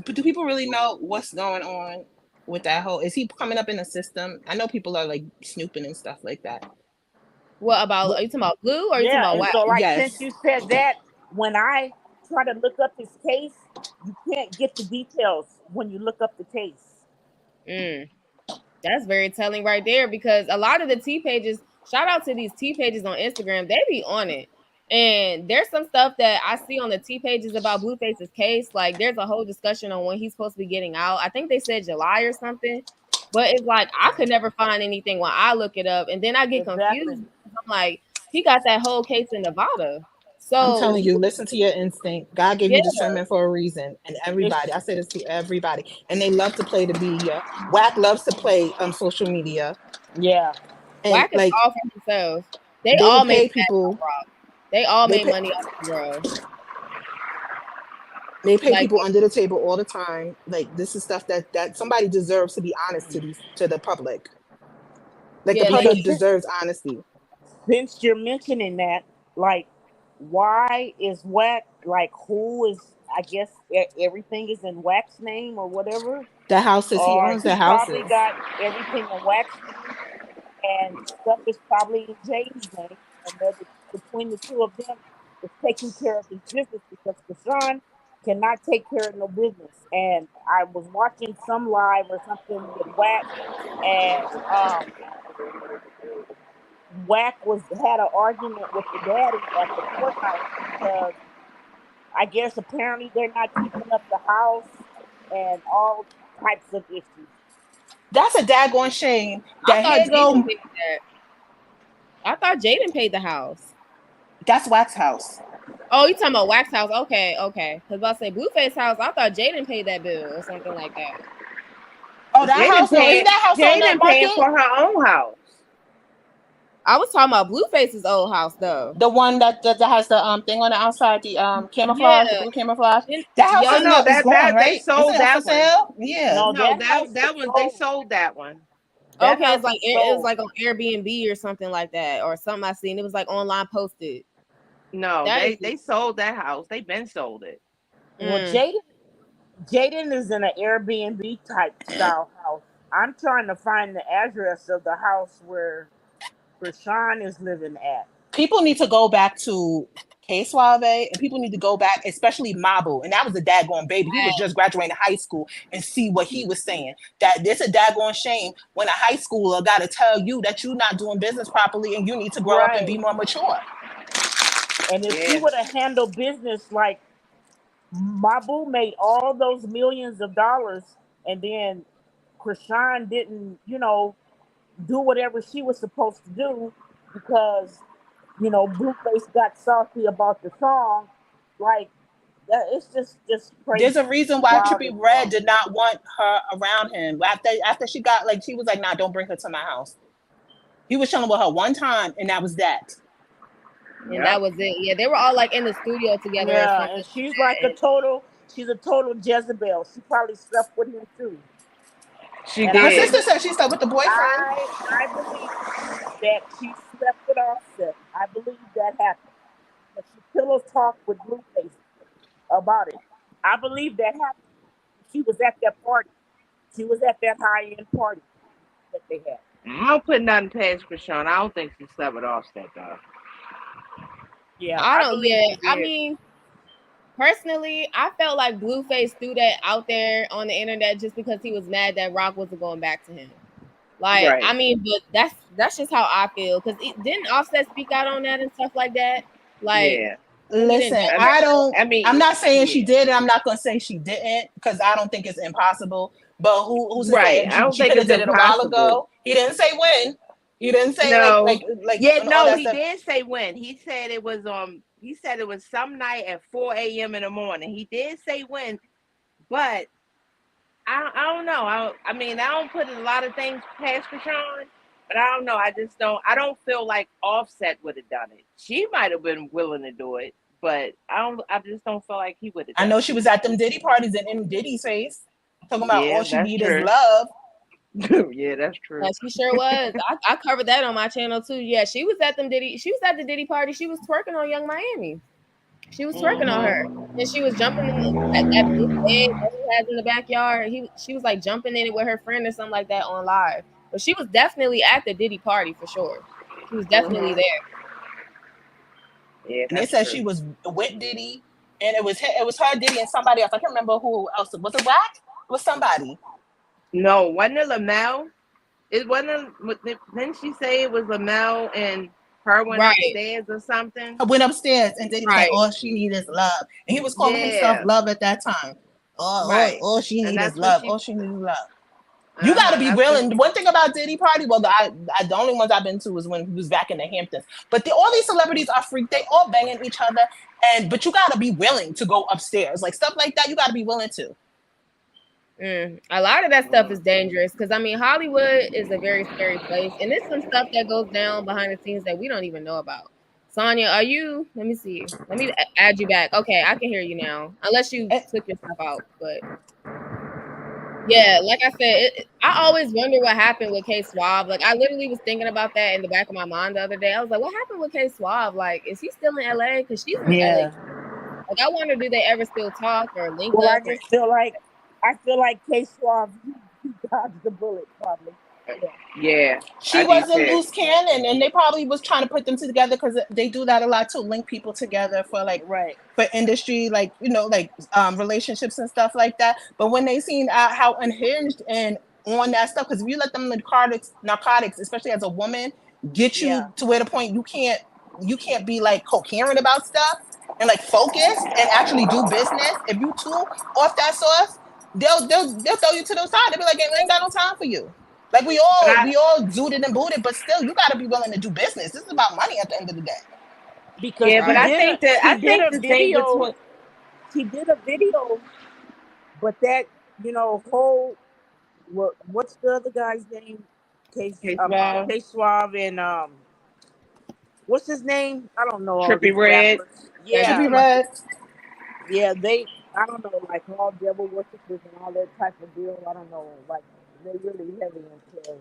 Speaker 5: Do people really know what's going on with that whole? Is he coming up in the system? I know people are like snooping and stuff like that.
Speaker 1: What about
Speaker 5: What?
Speaker 1: are you talking about Blue or are you talking
Speaker 4: yeah,
Speaker 1: about
Speaker 4: and
Speaker 1: Whack?
Speaker 4: so like since
Speaker 5: Yes.
Speaker 4: you said that, when I try to look up his case, you can't get the details when you look up the case.
Speaker 1: Mm. That's very telling right there because a lot of the T pages, shout out to these T pages on Instagram, they be on it. And there's some stuff that I see on the T pages about Blueface's case. Like there's a whole discussion on when he's supposed to be getting out. I think they said July or something. But it's like I could never find anything when I look it up. And then I get
Speaker 4: Exactly.
Speaker 1: confused because I'm like, he got that whole case in Nevada.
Speaker 5: I'm
Speaker 1: So
Speaker 5: telling you, listen to your instinct. God gave
Speaker 1: yeah,
Speaker 5: you discernment for a reason. And
Speaker 4: It's
Speaker 5: everybody, I say this to everybody. And they love to play the media. Whack loves to play social media.
Speaker 4: yeah.
Speaker 5: And
Speaker 1: Whack is
Speaker 5: like
Speaker 1: all for themselves. They
Speaker 5: they will
Speaker 1: all made
Speaker 5: pay
Speaker 1: bad
Speaker 5: people.
Speaker 1: Rock. They all
Speaker 5: They
Speaker 1: made
Speaker 5: pay
Speaker 1: money off the girl.
Speaker 5: they pay
Speaker 1: Like
Speaker 5: people under the table all the time. Like this is stuff that somebody deserves to be honest to the public. Like the
Speaker 1: yeah,
Speaker 4: Yeah, but
Speaker 5: public deserves honesty.
Speaker 4: since you're mentioning that, like, why is Wax like who is? I guess everything is in Wax name or whatever,
Speaker 5: The houses, he
Speaker 4: or
Speaker 5: owns
Speaker 4: he
Speaker 5: the
Speaker 4: probably
Speaker 5: houses.
Speaker 4: got everything in Wax name, and stuff is probably in Jay's name, and between the two of them is taking care of his business because Deshaun cannot take care of no business. And I was watching some live or something with Wax, and Wack was had an argument with the daddy at the courthouse because I guess apparently they're not keeping up the house and all types of issues.
Speaker 5: That's a daggone shame.
Speaker 1: I
Speaker 5: That
Speaker 1: thought
Speaker 5: here go.
Speaker 1: Jaden paid that. I thought Jaden paid the house.
Speaker 5: That's Wax House.
Speaker 1: Oh, you talking about Wax House? Okay. Because I say Blueface house. I thought Jaden paid that bill or something like that.
Speaker 5: Oh, that house. No, isn't that house on the
Speaker 2: paying
Speaker 5: market?
Speaker 2: for her own house.
Speaker 1: I was talking about Blueface's old house though.
Speaker 5: The one that has the thing on the outside, the camouflage, the blue camouflage. That house is gone, right?
Speaker 2: They sold
Speaker 5: Isn't it
Speaker 2: that
Speaker 5: for sale? Yeah.
Speaker 4: No,
Speaker 2: that one they sold that one.
Speaker 1: Okay, it was like on Airbnb or something like that, or something I seen. It was like online posted.
Speaker 2: No, they sold that house. They been sold it.
Speaker 4: Well, Jaden is in an Airbnb type style house. I'm trying to find the address of the house where Krishan is living at.
Speaker 5: People need to go back to K Suave, and people need to go back, especially Mabu. And that was a daggone baby. He was just graduating high school, and see what he was saying. That it's a daggone shame when a high schooler got to tell you that you're not doing business properly and you need to grow up and be more mature.
Speaker 4: And if he would have handled business like Mabu made all those millions of dollars, and then Krishan didn't, do whatever she was supposed to do because, Blueface got salty about the song. Like, that, it's just crazy.
Speaker 5: There's a reason why Trippie Redd did not want her around him. After she got, she was like, nah, don't bring her to my house. He was chilling with her one time, and that was that.
Speaker 1: And that was it. Yeah, they were all like in the studio together.
Speaker 4: Yeah, and she's a total Jezebel. She probably slept with him too.
Speaker 5: She did. Her sister said she slept with the boyfriend.
Speaker 4: I believe that she slept with Offset. I believe that happened. But she pillow talked with Blueface about it. I believe that happened. She was at that party. She was at that high-end party that they had.
Speaker 2: I don't put nothing past Krishan. I don't think she slept with Offset though.
Speaker 1: Yeah, I mean, personally, I felt like Blueface threw that out there on the internet just because he was mad that Rock wasn't going back to him. Like, right. I mean, but that's just how I feel. Because didn't Offset speak out on that and stuff like that? Like,
Speaker 5: yeah. Listen, I'm not saying she did, and I'm not going to say she didn't because I don't think it's impossible. But who's to say?
Speaker 2: I don't
Speaker 5: she
Speaker 2: think
Speaker 5: could have did it a while ago. He didn't say when. He didn't say
Speaker 2: he did say when. He said it was he said it was some night at 4 a.m. in the morning. He did say when, but I don't know. I mean, I don't put a lot of things past Krishan, but I don't know. I don't feel like Offset would have done it. She might have been willing to do it, but I just don't feel like he would have.
Speaker 5: I know she was at them Diddy parties and in Diddy's face talking about all she needs is love.
Speaker 2: Yeah, that's true.
Speaker 1: Yeah, she sure was. I covered that on my channel too. Yeah, she was at them Diddy. She was at the Diddy party. She was twerking on Young Miami. She was twerking on her, and she was jumping in that blue bed that he has in the backyard. She was like jumping in it with her friend or something like that on live. But she was definitely at the Diddy party for sure. She was definitely there.
Speaker 5: Yeah, and they said she was with Diddy, and it was her, Diddy, and somebody else. I can't remember who else. Was it Wack? It was somebody.
Speaker 2: No, wasn't it Lamel? It wasn't. Didn't she say it was Lamel and her went upstairs or something?
Speaker 5: I went upstairs and Diddy was like, all she needs is love. And he was calling himself love at that time. All she needs is love. All she needs is love. You got to be willing. One thing about Diddy party, well, the only ones I've been to was when he was back in the Hamptons. But all these celebrities are freak. They all banging each other. But you got to be willing to go upstairs. Like stuff like that, you got to be willing to.
Speaker 1: A lot of that stuff is dangerous because I mean Hollywood is a very scary place, and there's some stuff that goes down behind the scenes that we don't even know about. Sonia, are you? Let me see. Let me add you back. Okay, I can hear you now, unless you took your stuff out. But yeah, like I said, I always wonder what happened with K Suave. Like I literally was thinking about that in the back of my mind the other day. I was like, what happened with K Suave? Like, is he still in LA? Because she's in LA. Like I wonder, do they ever still talk or link up?
Speaker 4: I feel like K Suave dodged the bullet probably.
Speaker 2: Yeah.
Speaker 5: She was a loose cannon, and they probably was trying to put them together because they do that a lot too, link people together for for industry, relationships and stuff like that. But when they seen how unhinged and on that stuff, because if you let them narcotics, especially as a woman, get you to where the point you can't be like coherent about stuff and like focus and actually do business. If you too off that sauce, they'll throw you to the side. They'll be like, I ain't got no time for you. Like we all zooted and booted, but still, you got to be willing to do business. This is about money at the end of the day.
Speaker 4: Because
Speaker 1: Yeah, but I think
Speaker 4: she did a video. She did a video, but that whole what's the other guy's name? K Suave and what's his name? I don't know all these
Speaker 6: Trippy Red.
Speaker 4: rappers. Yeah,
Speaker 5: Trippy Red.
Speaker 4: yeah, I don't know, like all devil worshippers and all that type of deal. I don't know, like they're really heavy into.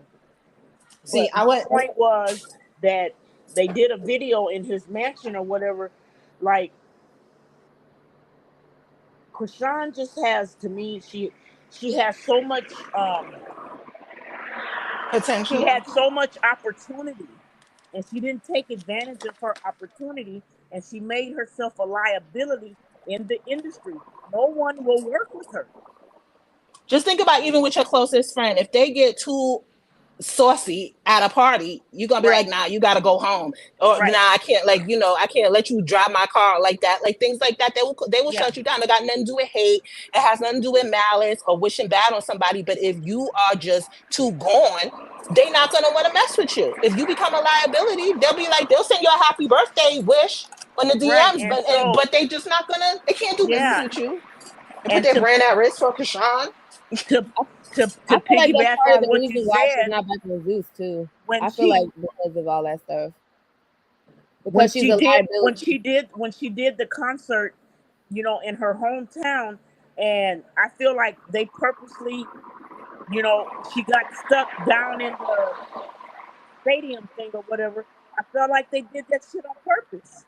Speaker 5: See,
Speaker 4: But the point was that they did a video in his mansion or whatever. Like, Krishan just has, to me, she has so much
Speaker 5: potential.
Speaker 4: She had so much opportunity, and she didn't take advantage of her opportunity, and she made herself a liability in the industry. No one will work with her.
Speaker 5: Just think about even with your closest friend. If they get too saucy at a party, you're gonna be like, nah, you gotta go home, or nah, I can't, like, I can't let you drive my car like that, like things like that. They will shut you down. It got nothing to do with hate. It has nothing to do with malice or wishing bad on somebody. But if you are just too gone, they're not gonna want to mess with you. If you become a liability, they'll send you a happy birthday wish on the DMs, but they just not gonna. They can't do business with you. And put their brand at risk for Krishan.
Speaker 4: To
Speaker 1: I feel like that's
Speaker 4: piggyback
Speaker 1: part of
Speaker 4: on
Speaker 1: the
Speaker 4: what
Speaker 1: reason
Speaker 4: you
Speaker 1: why
Speaker 4: said,
Speaker 1: she's not back with Zeus too.
Speaker 4: when
Speaker 1: I feel like because of all that stuff.
Speaker 4: when
Speaker 1: Because she's
Speaker 4: she
Speaker 1: a
Speaker 4: did
Speaker 1: liability.
Speaker 4: when she did the concert, in her hometown, and I feel like they purposely, she got stuck down in the stadium thing or whatever. I felt like they did that shit on purpose.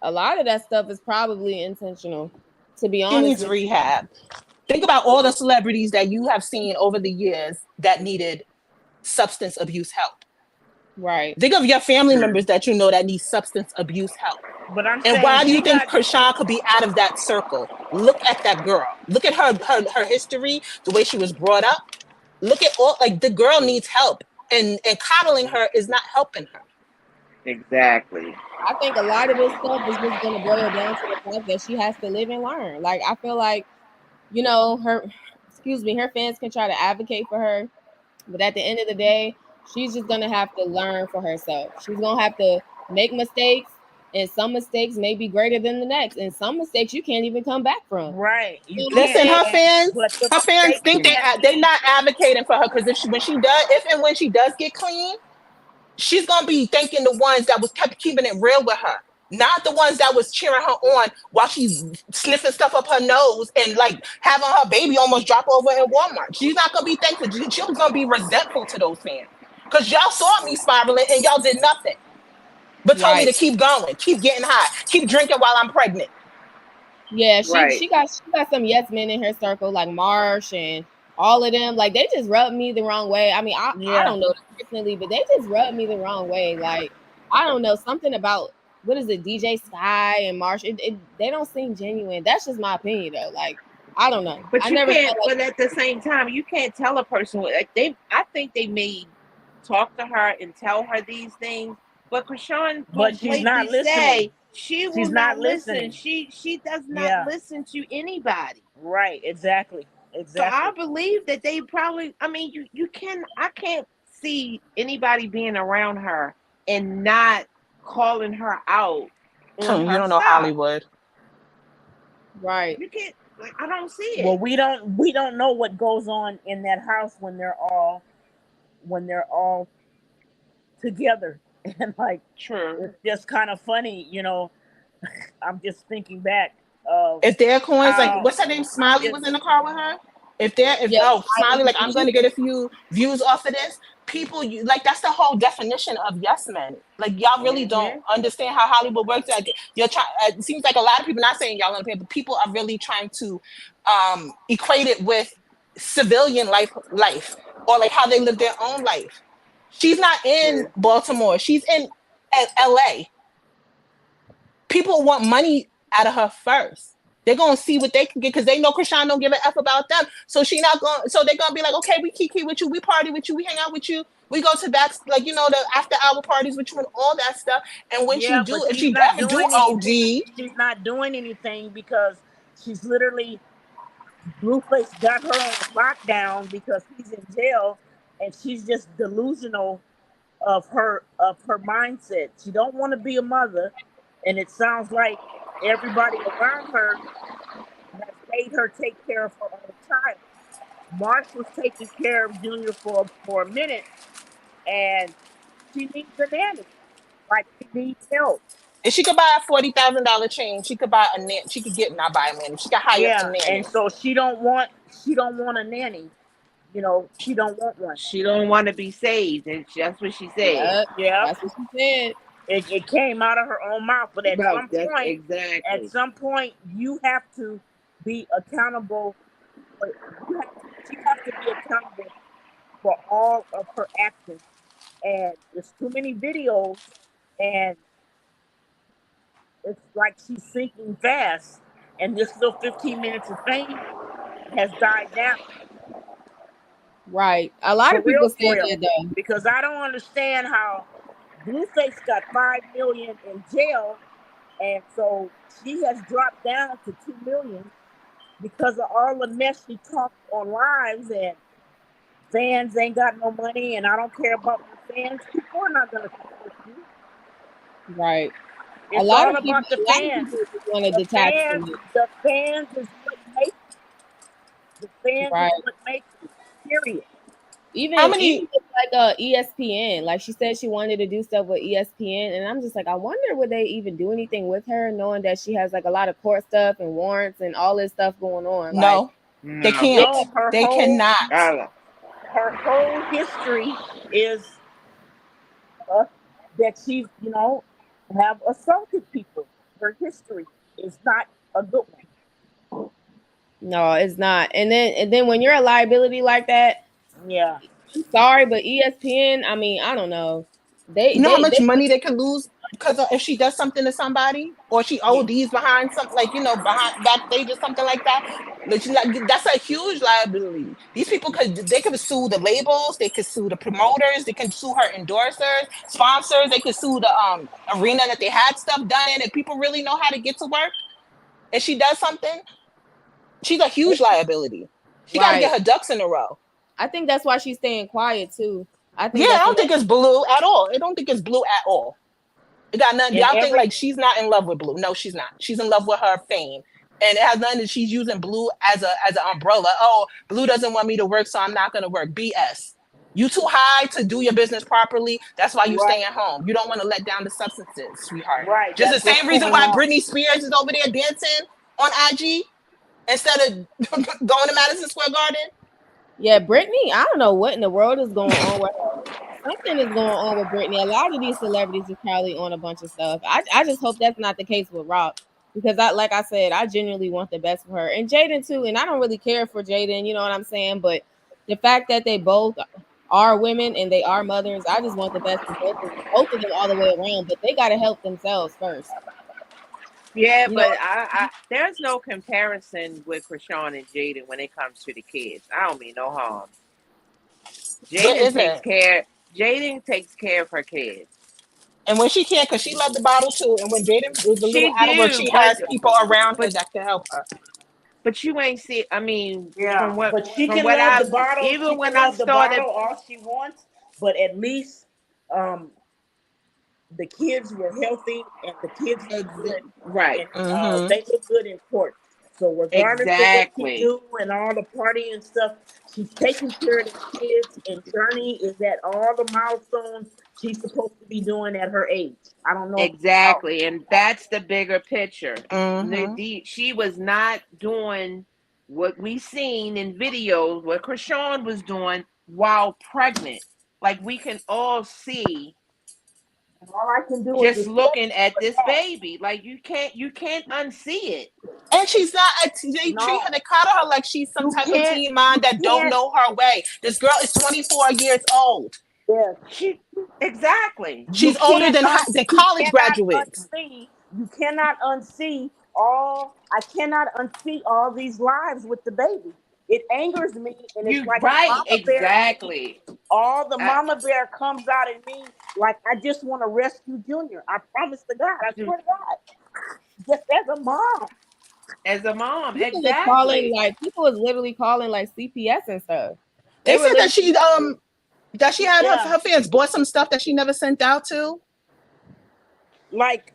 Speaker 1: A lot of that stuff is probably intentional, to be
Speaker 5: She
Speaker 1: honest
Speaker 5: needs
Speaker 1: with
Speaker 5: rehab. Think about all the celebrities that you have seen over the years that needed substance abuse help.
Speaker 1: Right.
Speaker 5: Think of your family members that you know that need substance abuse help.
Speaker 4: But I'm
Speaker 5: And
Speaker 4: saying,
Speaker 5: why do you think Krishan could be out of that circle? Look at that girl. Look at her history, the way she was brought up. Look at all, like, the girl needs help, and coddling her is not helping her.
Speaker 6: Exactly.
Speaker 1: I think a lot of this stuff is just going to boil down to the fact that she has to live and learn. Like, I feel like, her fans can try to advocate for her, but at the end of the day, she's just going to have to learn for herself. She's going to have to make mistakes, and some mistakes may be greater than the next, and some mistakes you can't even come back from.
Speaker 4: right?
Speaker 5: Listen, her fans think they're not advocating for her, because if and when she does get clean, she's gonna be thanking the ones that was kept keeping it real with her, not the ones that was cheering her on while she's sniffing stuff up her nose and, like, having her baby almost drop over in Walmart. She's not gonna be thankful. She's gonna be resentful to those fans, because y'all saw me spiraling and y'all did nothing but told me to keep going, keep getting high, keep drinking while I'm pregnant.
Speaker 1: Yeah, she got some yes men in her circle, like Marsh and all of them. Like, they just rubbed me the wrong way. I mean, I don't know them personally, but they just rubbed me the wrong way. Like, I don't know, something about, what is it, DJ Sky and Marsh, they don't seem genuine. That's just my opinion though. Like, I don't know.
Speaker 6: But
Speaker 1: I
Speaker 6: you
Speaker 1: never
Speaker 6: can't.
Speaker 1: felt like,
Speaker 6: But at the same time, you can't tell a person what I think they may talk to her and tell her these things, but Krishan
Speaker 4: But she's not listening.
Speaker 6: say she will
Speaker 4: She's
Speaker 6: not
Speaker 4: not
Speaker 6: listen.
Speaker 4: listening.
Speaker 6: She does not listen to anybody.
Speaker 4: Right, exactly.
Speaker 6: So I believe that they probably. I mean, you can. I can't see anybody being around her and not calling her out on
Speaker 5: You
Speaker 6: her
Speaker 5: don't know
Speaker 6: stuff.
Speaker 5: Hollywood.
Speaker 1: right.
Speaker 6: You can't. Like, I don't see it.
Speaker 4: Well, we don't know what goes on in that house when they're all together, and, like,
Speaker 6: True.
Speaker 4: it's just kind of funny, I'm just thinking back of
Speaker 5: If their coins, like, what's her name, Smiley was in the car with her. Smiley, like, I'm going to get a few views off of this. People, like, that's the whole definition of yes men. Like, y'all really don't understand how Hollywood works. Like, it seems like a lot of people, not saying y'all understand, but people are really trying to equate it with civilian life, or like how they live their own life. She's not in Baltimore. She's in LA. People want money out of her first. They're gonna see what they can get, because they know Krishan don't give a F about them. So they're gonna be like, okay, we kiki with you, we party with you, we hang out with you, we go to back, like, the after hour parties with you and all that stuff. And when if she ever do OD,
Speaker 4: she's not doing anything, because she's literally Blueface got her on lockdown because he's in jail, and she's just delusional of her mindset. She don't want to be a mother, and it sounds like everybody around her has made her take care of her own child. Marsh was taking care of Junior for a minute, and she needs a nanny. Like she needs help.
Speaker 5: If she could buy a $40,000 chain, she could buy a nanny. She could get not buy a nanny. She could hire a
Speaker 4: Yeah, and
Speaker 5: nanny.
Speaker 4: so she don't want a nanny. You know, she don't want one.
Speaker 6: She don't want to be saved, and that's what she said.
Speaker 1: Yep,
Speaker 4: Yeah,
Speaker 1: that's what she said.
Speaker 4: it came out of her own mouth. But
Speaker 6: About that's exactly.
Speaker 4: some point, you have to be accountable. She has to be accountable for all of her actions. And there's too many videos, and it's like she's sinking fast. And this little 15 minutes of fame has died down.
Speaker 1: Right. A lot
Speaker 4: For
Speaker 1: of people
Speaker 4: real,
Speaker 1: said that though.
Speaker 4: because I don't understand how Blueface got 5 million in jail, and so she has dropped down to 2 million because of all the mess she talked on lives, and fans ain't got no money, and I don't care about my fans. People are not gonna support you.
Speaker 1: Right.
Speaker 4: It's all about the
Speaker 1: A lot of
Speaker 4: fans.
Speaker 1: people want to
Speaker 4: The
Speaker 1: detach
Speaker 4: fans,
Speaker 1: from it.
Speaker 4: the fans is what makes the fans is
Speaker 1: Right.
Speaker 4: what makes it. Period.
Speaker 5: How
Speaker 1: Even
Speaker 5: many?
Speaker 1: with like ESPN, like she said she wanted to do stuff with ESPN, and I'm just like, I wonder would they even do anything with her, knowing that she has like a lot of court stuff and warrants and all this stuff going on. Like,
Speaker 5: No, they can't.
Speaker 4: No,
Speaker 5: They cannot.
Speaker 4: her whole history is that she's, have assaulted people. Her history is not a good one.
Speaker 1: no, it's not. And then when you're a liability like that,
Speaker 4: Yeah.
Speaker 1: I'm sorry, but ESPN, I mean, I don't know. They
Speaker 5: You know how
Speaker 1: they
Speaker 5: much
Speaker 1: they
Speaker 5: money they could lose because if she does something to somebody, or she ODs behind something, like behind backstage or something like that. That's a huge liability. These people could sue the labels, they could sue the promoters, they can sue her endorsers, sponsors, they could sue the arena that they had stuff done in. If people really know how to get to work, and she does something, she's a huge liability. She got to
Speaker 1: right.
Speaker 5: get her ducks in a row.
Speaker 1: I think that's why she's staying quiet too. I
Speaker 5: Yeah,
Speaker 1: think
Speaker 5: I
Speaker 1: that's
Speaker 5: don't think it's Blue at all. I don't think it's Blue at all. It got nothing.
Speaker 4: And
Speaker 5: Y'all think like she's not in love with Blue? No, she's not. She's in love with her fame, and it has nothing. That she's using Blue as an umbrella. Oh, Blue doesn't want me to work, so I'm not going to work. BS. You too high to do your business properly. That's why you
Speaker 4: right,
Speaker 5: stay at home. You don't want to let down the substances, sweetheart.
Speaker 4: right.
Speaker 5: Just the
Speaker 4: That's what's
Speaker 5: same reason
Speaker 4: going
Speaker 5: why
Speaker 4: on.
Speaker 5: Britney Spears is over there dancing on IG instead of going to Madison Square Garden.
Speaker 1: Yeah, Brittany, I don't know what in the world is going on with her. Something is going on with Brittany. A lot of these celebrities are probably on a bunch of stuff. I just hope that's not the case with Rock. Because like I said, I genuinely want the best for her. And Jaden too. And I don't really care for Jaden, you know what I'm saying? But the fact that they both are women and they are mothers, I just want the best for both of them all the way around. But they gotta help themselves first.
Speaker 6: Yeah,
Speaker 1: You know,
Speaker 6: but I there's no comparison with Krishan and Jaden when it comes to the kids. I don't mean no harm.
Speaker 5: There isn't.
Speaker 6: Jaden takes care of her kids.
Speaker 5: And when she can't, because she loved the bottle too. And when Jaden is a little
Speaker 6: She
Speaker 5: out of work,
Speaker 6: do,
Speaker 5: she has people around her
Speaker 6: but
Speaker 5: that can help her.
Speaker 6: but you ain't see. I mean,
Speaker 4: Yeah, but she
Speaker 6: from
Speaker 4: can
Speaker 6: what
Speaker 4: love the
Speaker 6: I
Speaker 4: bottle. She
Speaker 6: even
Speaker 4: can
Speaker 6: when I
Speaker 4: love the
Speaker 6: started,
Speaker 4: bottle all she wants, but at least um, the kids were healthy and the kids look good,
Speaker 6: right,
Speaker 4: and
Speaker 5: Mm-hmm.
Speaker 4: they look good in court. So regardless of what she
Speaker 6: exactly,
Speaker 4: do and all the party and stuff, she's taking care of the kids, and Journey is at all the milestones she's supposed to be doing at her age. I don't know how.
Speaker 6: exactly, and that's the bigger picture.
Speaker 5: Mm-hmm.
Speaker 6: She was not doing what we seen in videos what Krishan was doing while pregnant. Like we can all see
Speaker 4: And all I can do is
Speaker 6: just
Speaker 4: respect
Speaker 6: looking
Speaker 4: her
Speaker 6: at
Speaker 4: for
Speaker 6: this
Speaker 4: that.
Speaker 6: baby. Like you can't unsee it.
Speaker 5: And she's not. They treat her.
Speaker 4: No,
Speaker 5: They coddle her like she's some
Speaker 4: you
Speaker 5: type of
Speaker 4: can't.
Speaker 5: teen mom
Speaker 4: You
Speaker 5: that don't
Speaker 4: can't.
Speaker 5: know her way. This girl is 24 years old.
Speaker 4: Yes.
Speaker 6: She exactly.
Speaker 5: She's older than
Speaker 4: You
Speaker 5: college
Speaker 4: cannot
Speaker 5: graduates.
Speaker 4: unsee. You cannot unsee all. I cannot unsee all these lives with the baby. It angers me, and it's
Speaker 6: You
Speaker 4: like a
Speaker 6: right,
Speaker 4: mama bear in me.
Speaker 6: exactly.
Speaker 4: All the
Speaker 6: I,
Speaker 4: mama bear comes out in me, like I just want to rescue Junior. I promise to God. I swear to God. Just as a mom.
Speaker 6: As a mom,
Speaker 1: People was
Speaker 6: exactly.
Speaker 1: calling, like, people was literally calling like CPS and stuff.
Speaker 5: They
Speaker 1: were
Speaker 5: said that she had
Speaker 4: Yeah.
Speaker 5: her fans bought some stuff that she never sent out to.
Speaker 4: Like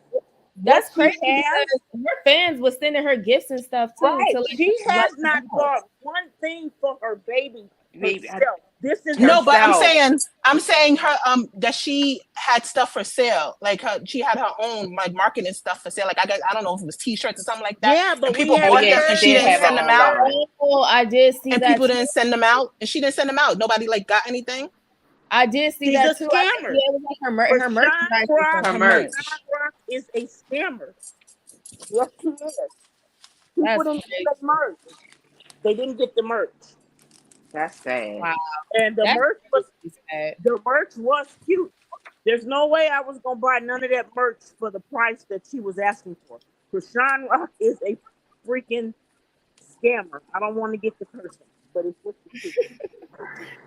Speaker 1: That's
Speaker 4: what
Speaker 1: crazy
Speaker 4: she has,
Speaker 1: because her fans was sending her gifts and stuff too.
Speaker 4: right?
Speaker 1: To, like,
Speaker 4: She has
Speaker 1: like,
Speaker 4: not bought one thing for her baby
Speaker 6: Baby,
Speaker 4: herself. This is
Speaker 5: No, but I'm
Speaker 6: herself.
Speaker 5: saying her that she had stuff for sale. Like she had her own like marketing stuff for sale. Like I don't know if it was T-shirts or something like that.
Speaker 4: Yeah, but
Speaker 5: and
Speaker 4: we
Speaker 5: people
Speaker 4: have
Speaker 5: bought
Speaker 6: yeah,
Speaker 5: them
Speaker 6: she
Speaker 5: and she
Speaker 6: did
Speaker 5: didn't
Speaker 6: have
Speaker 5: send
Speaker 6: her
Speaker 5: them
Speaker 6: own
Speaker 5: out.
Speaker 6: line.
Speaker 1: oh, I did see
Speaker 5: And
Speaker 1: that
Speaker 5: people
Speaker 1: too.
Speaker 5: didn't send them out, and she didn't send them out. Nobody like got anything.
Speaker 1: I did see
Speaker 4: She's
Speaker 1: that
Speaker 4: a
Speaker 1: too. I think,
Speaker 4: scammer.
Speaker 1: yeah, it was like her
Speaker 4: Rashawn
Speaker 1: merchandise.
Speaker 4: Rock,
Speaker 6: Her
Speaker 1: Her
Speaker 6: merch.
Speaker 4: Rashawn Rock is a scammer. Yes, she is. People
Speaker 1: That's
Speaker 4: didn't
Speaker 1: crazy.
Speaker 4: get the merch. They didn't get the merch.
Speaker 6: That's sad.
Speaker 1: Wow.
Speaker 4: And the
Speaker 1: That's sad.
Speaker 4: merch was cute. There's no way I was gonna buy none of that merch for the price that she was asking for. Rashawn Rock is a freaking scammer. I don't want to get the person, but it's just the truth.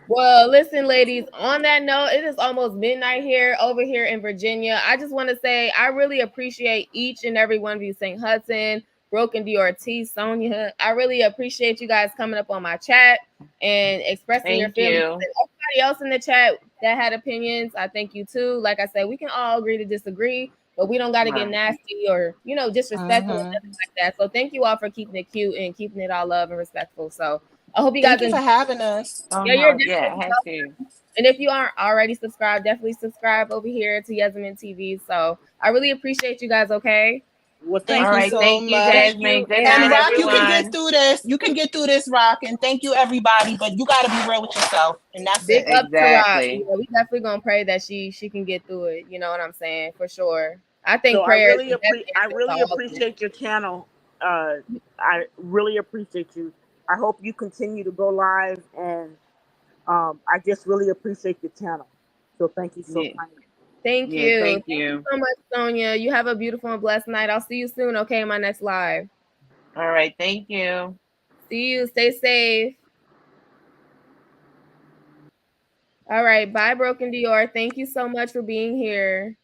Speaker 1: Well, listen, ladies, on that note, it is almost midnight here over here in Virginia. I just want to say I really appreciate each and every one of you, St. Hudson, Broken DRT, Sonia. I really appreciate you guys coming up on my chat and expressing your
Speaker 6: Thank
Speaker 1: feelings.
Speaker 6: you.
Speaker 1: And everybody else in the chat that had opinions, I thank you too. Like I said, we can all agree to disagree, but we don't got to get
Speaker 6: Right.
Speaker 1: nasty or, disrespectful or nothing like that. So thank you all for keeping it cute and keeping it all love and respectful. So I hope you guys
Speaker 5: Thank you for having us.
Speaker 6: Oh,
Speaker 1: Yeah, you're
Speaker 6: no, yeah,
Speaker 1: definitely
Speaker 6: has to.
Speaker 1: and if you aren't already subscribed, definitely subscribe over here to Yasmin TV. So I really appreciate you guys, okay?
Speaker 4: Well,
Speaker 5: Thank
Speaker 6: All
Speaker 5: you
Speaker 6: right,
Speaker 5: so
Speaker 6: thank you,
Speaker 5: much.
Speaker 6: Jasmine. Say hi,
Speaker 5: And Rock, you can get
Speaker 6: everyone.
Speaker 5: through this. You can get through this, Rock. And thank you, everybody. But you got to be real with yourself. And that's
Speaker 1: Big
Speaker 5: it.
Speaker 1: up to Rock.
Speaker 6: Exactly.
Speaker 1: Yeah, we definitely gonna pray that she can get through it. You know what I'm saying? For sure. I think
Speaker 4: so
Speaker 1: prayer is the best
Speaker 4: I
Speaker 1: answer to
Speaker 4: really
Speaker 1: all of this.
Speaker 4: appreciate your channel. I really appreciate you. I hope you continue to go live, and I just really appreciate your channel. So thank you so
Speaker 6: Yeah.
Speaker 4: much.
Speaker 1: Thank
Speaker 6: Yeah,
Speaker 1: you.
Speaker 6: thank
Speaker 1: Thank you
Speaker 6: you.
Speaker 1: so much, Sonia. You have a beautiful and blessed night. I'll see you soon, okay, in my next live.
Speaker 6: All right, thank you.
Speaker 1: See you. Stay safe. All right. Bye, Broken Dior. Thank you so much for being here.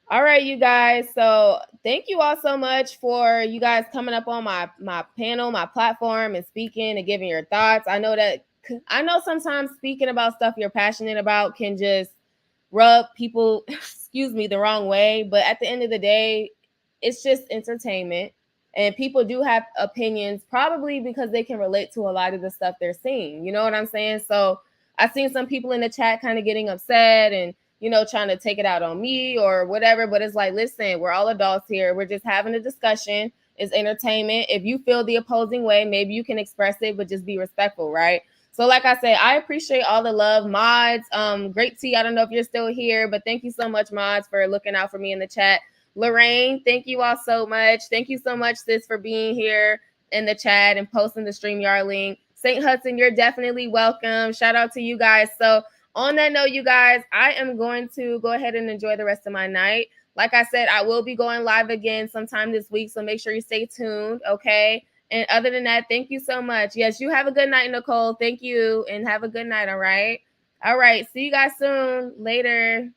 Speaker 1: All right, you guys. So thank you all so much for you guys coming up on my panel, my platform, and speaking and giving your thoughts. I know sometimes speaking about stuff you're passionate about can just rub people, excuse me, the wrong way. But at the end of the day, it's just entertainment. And people do have opinions, probably because they can relate to a lot of the stuff they're seeing. You know what I'm saying? So I've seen some people in the chat kind of getting upset and trying to take it out on me or whatever. But it's like, listen, we're all adults here. We're just having a discussion. It's entertainment. If you feel the opposing way, maybe you can express it, but just be respectful, right? So like I said, I appreciate all the love. Mods, Great T, I don't know if you're still here, but thank you so much, Mods, for looking out for me in the chat. Lorraine, thank you all so much. Thank you so much, sis, for being here in the chat and posting the StreamYard link. St. Hudson, you're definitely welcome. Shout out to you guys. So on that note, you guys, I am going to go ahead and enjoy the rest of my night. Like I said, I will be going live again sometime this week, so make sure you stay tuned, okay? And other than that, thank you so much. Yes, you have a good night, Nicole. Thank you, and have a good night, all right? All right, see you guys soon. Later.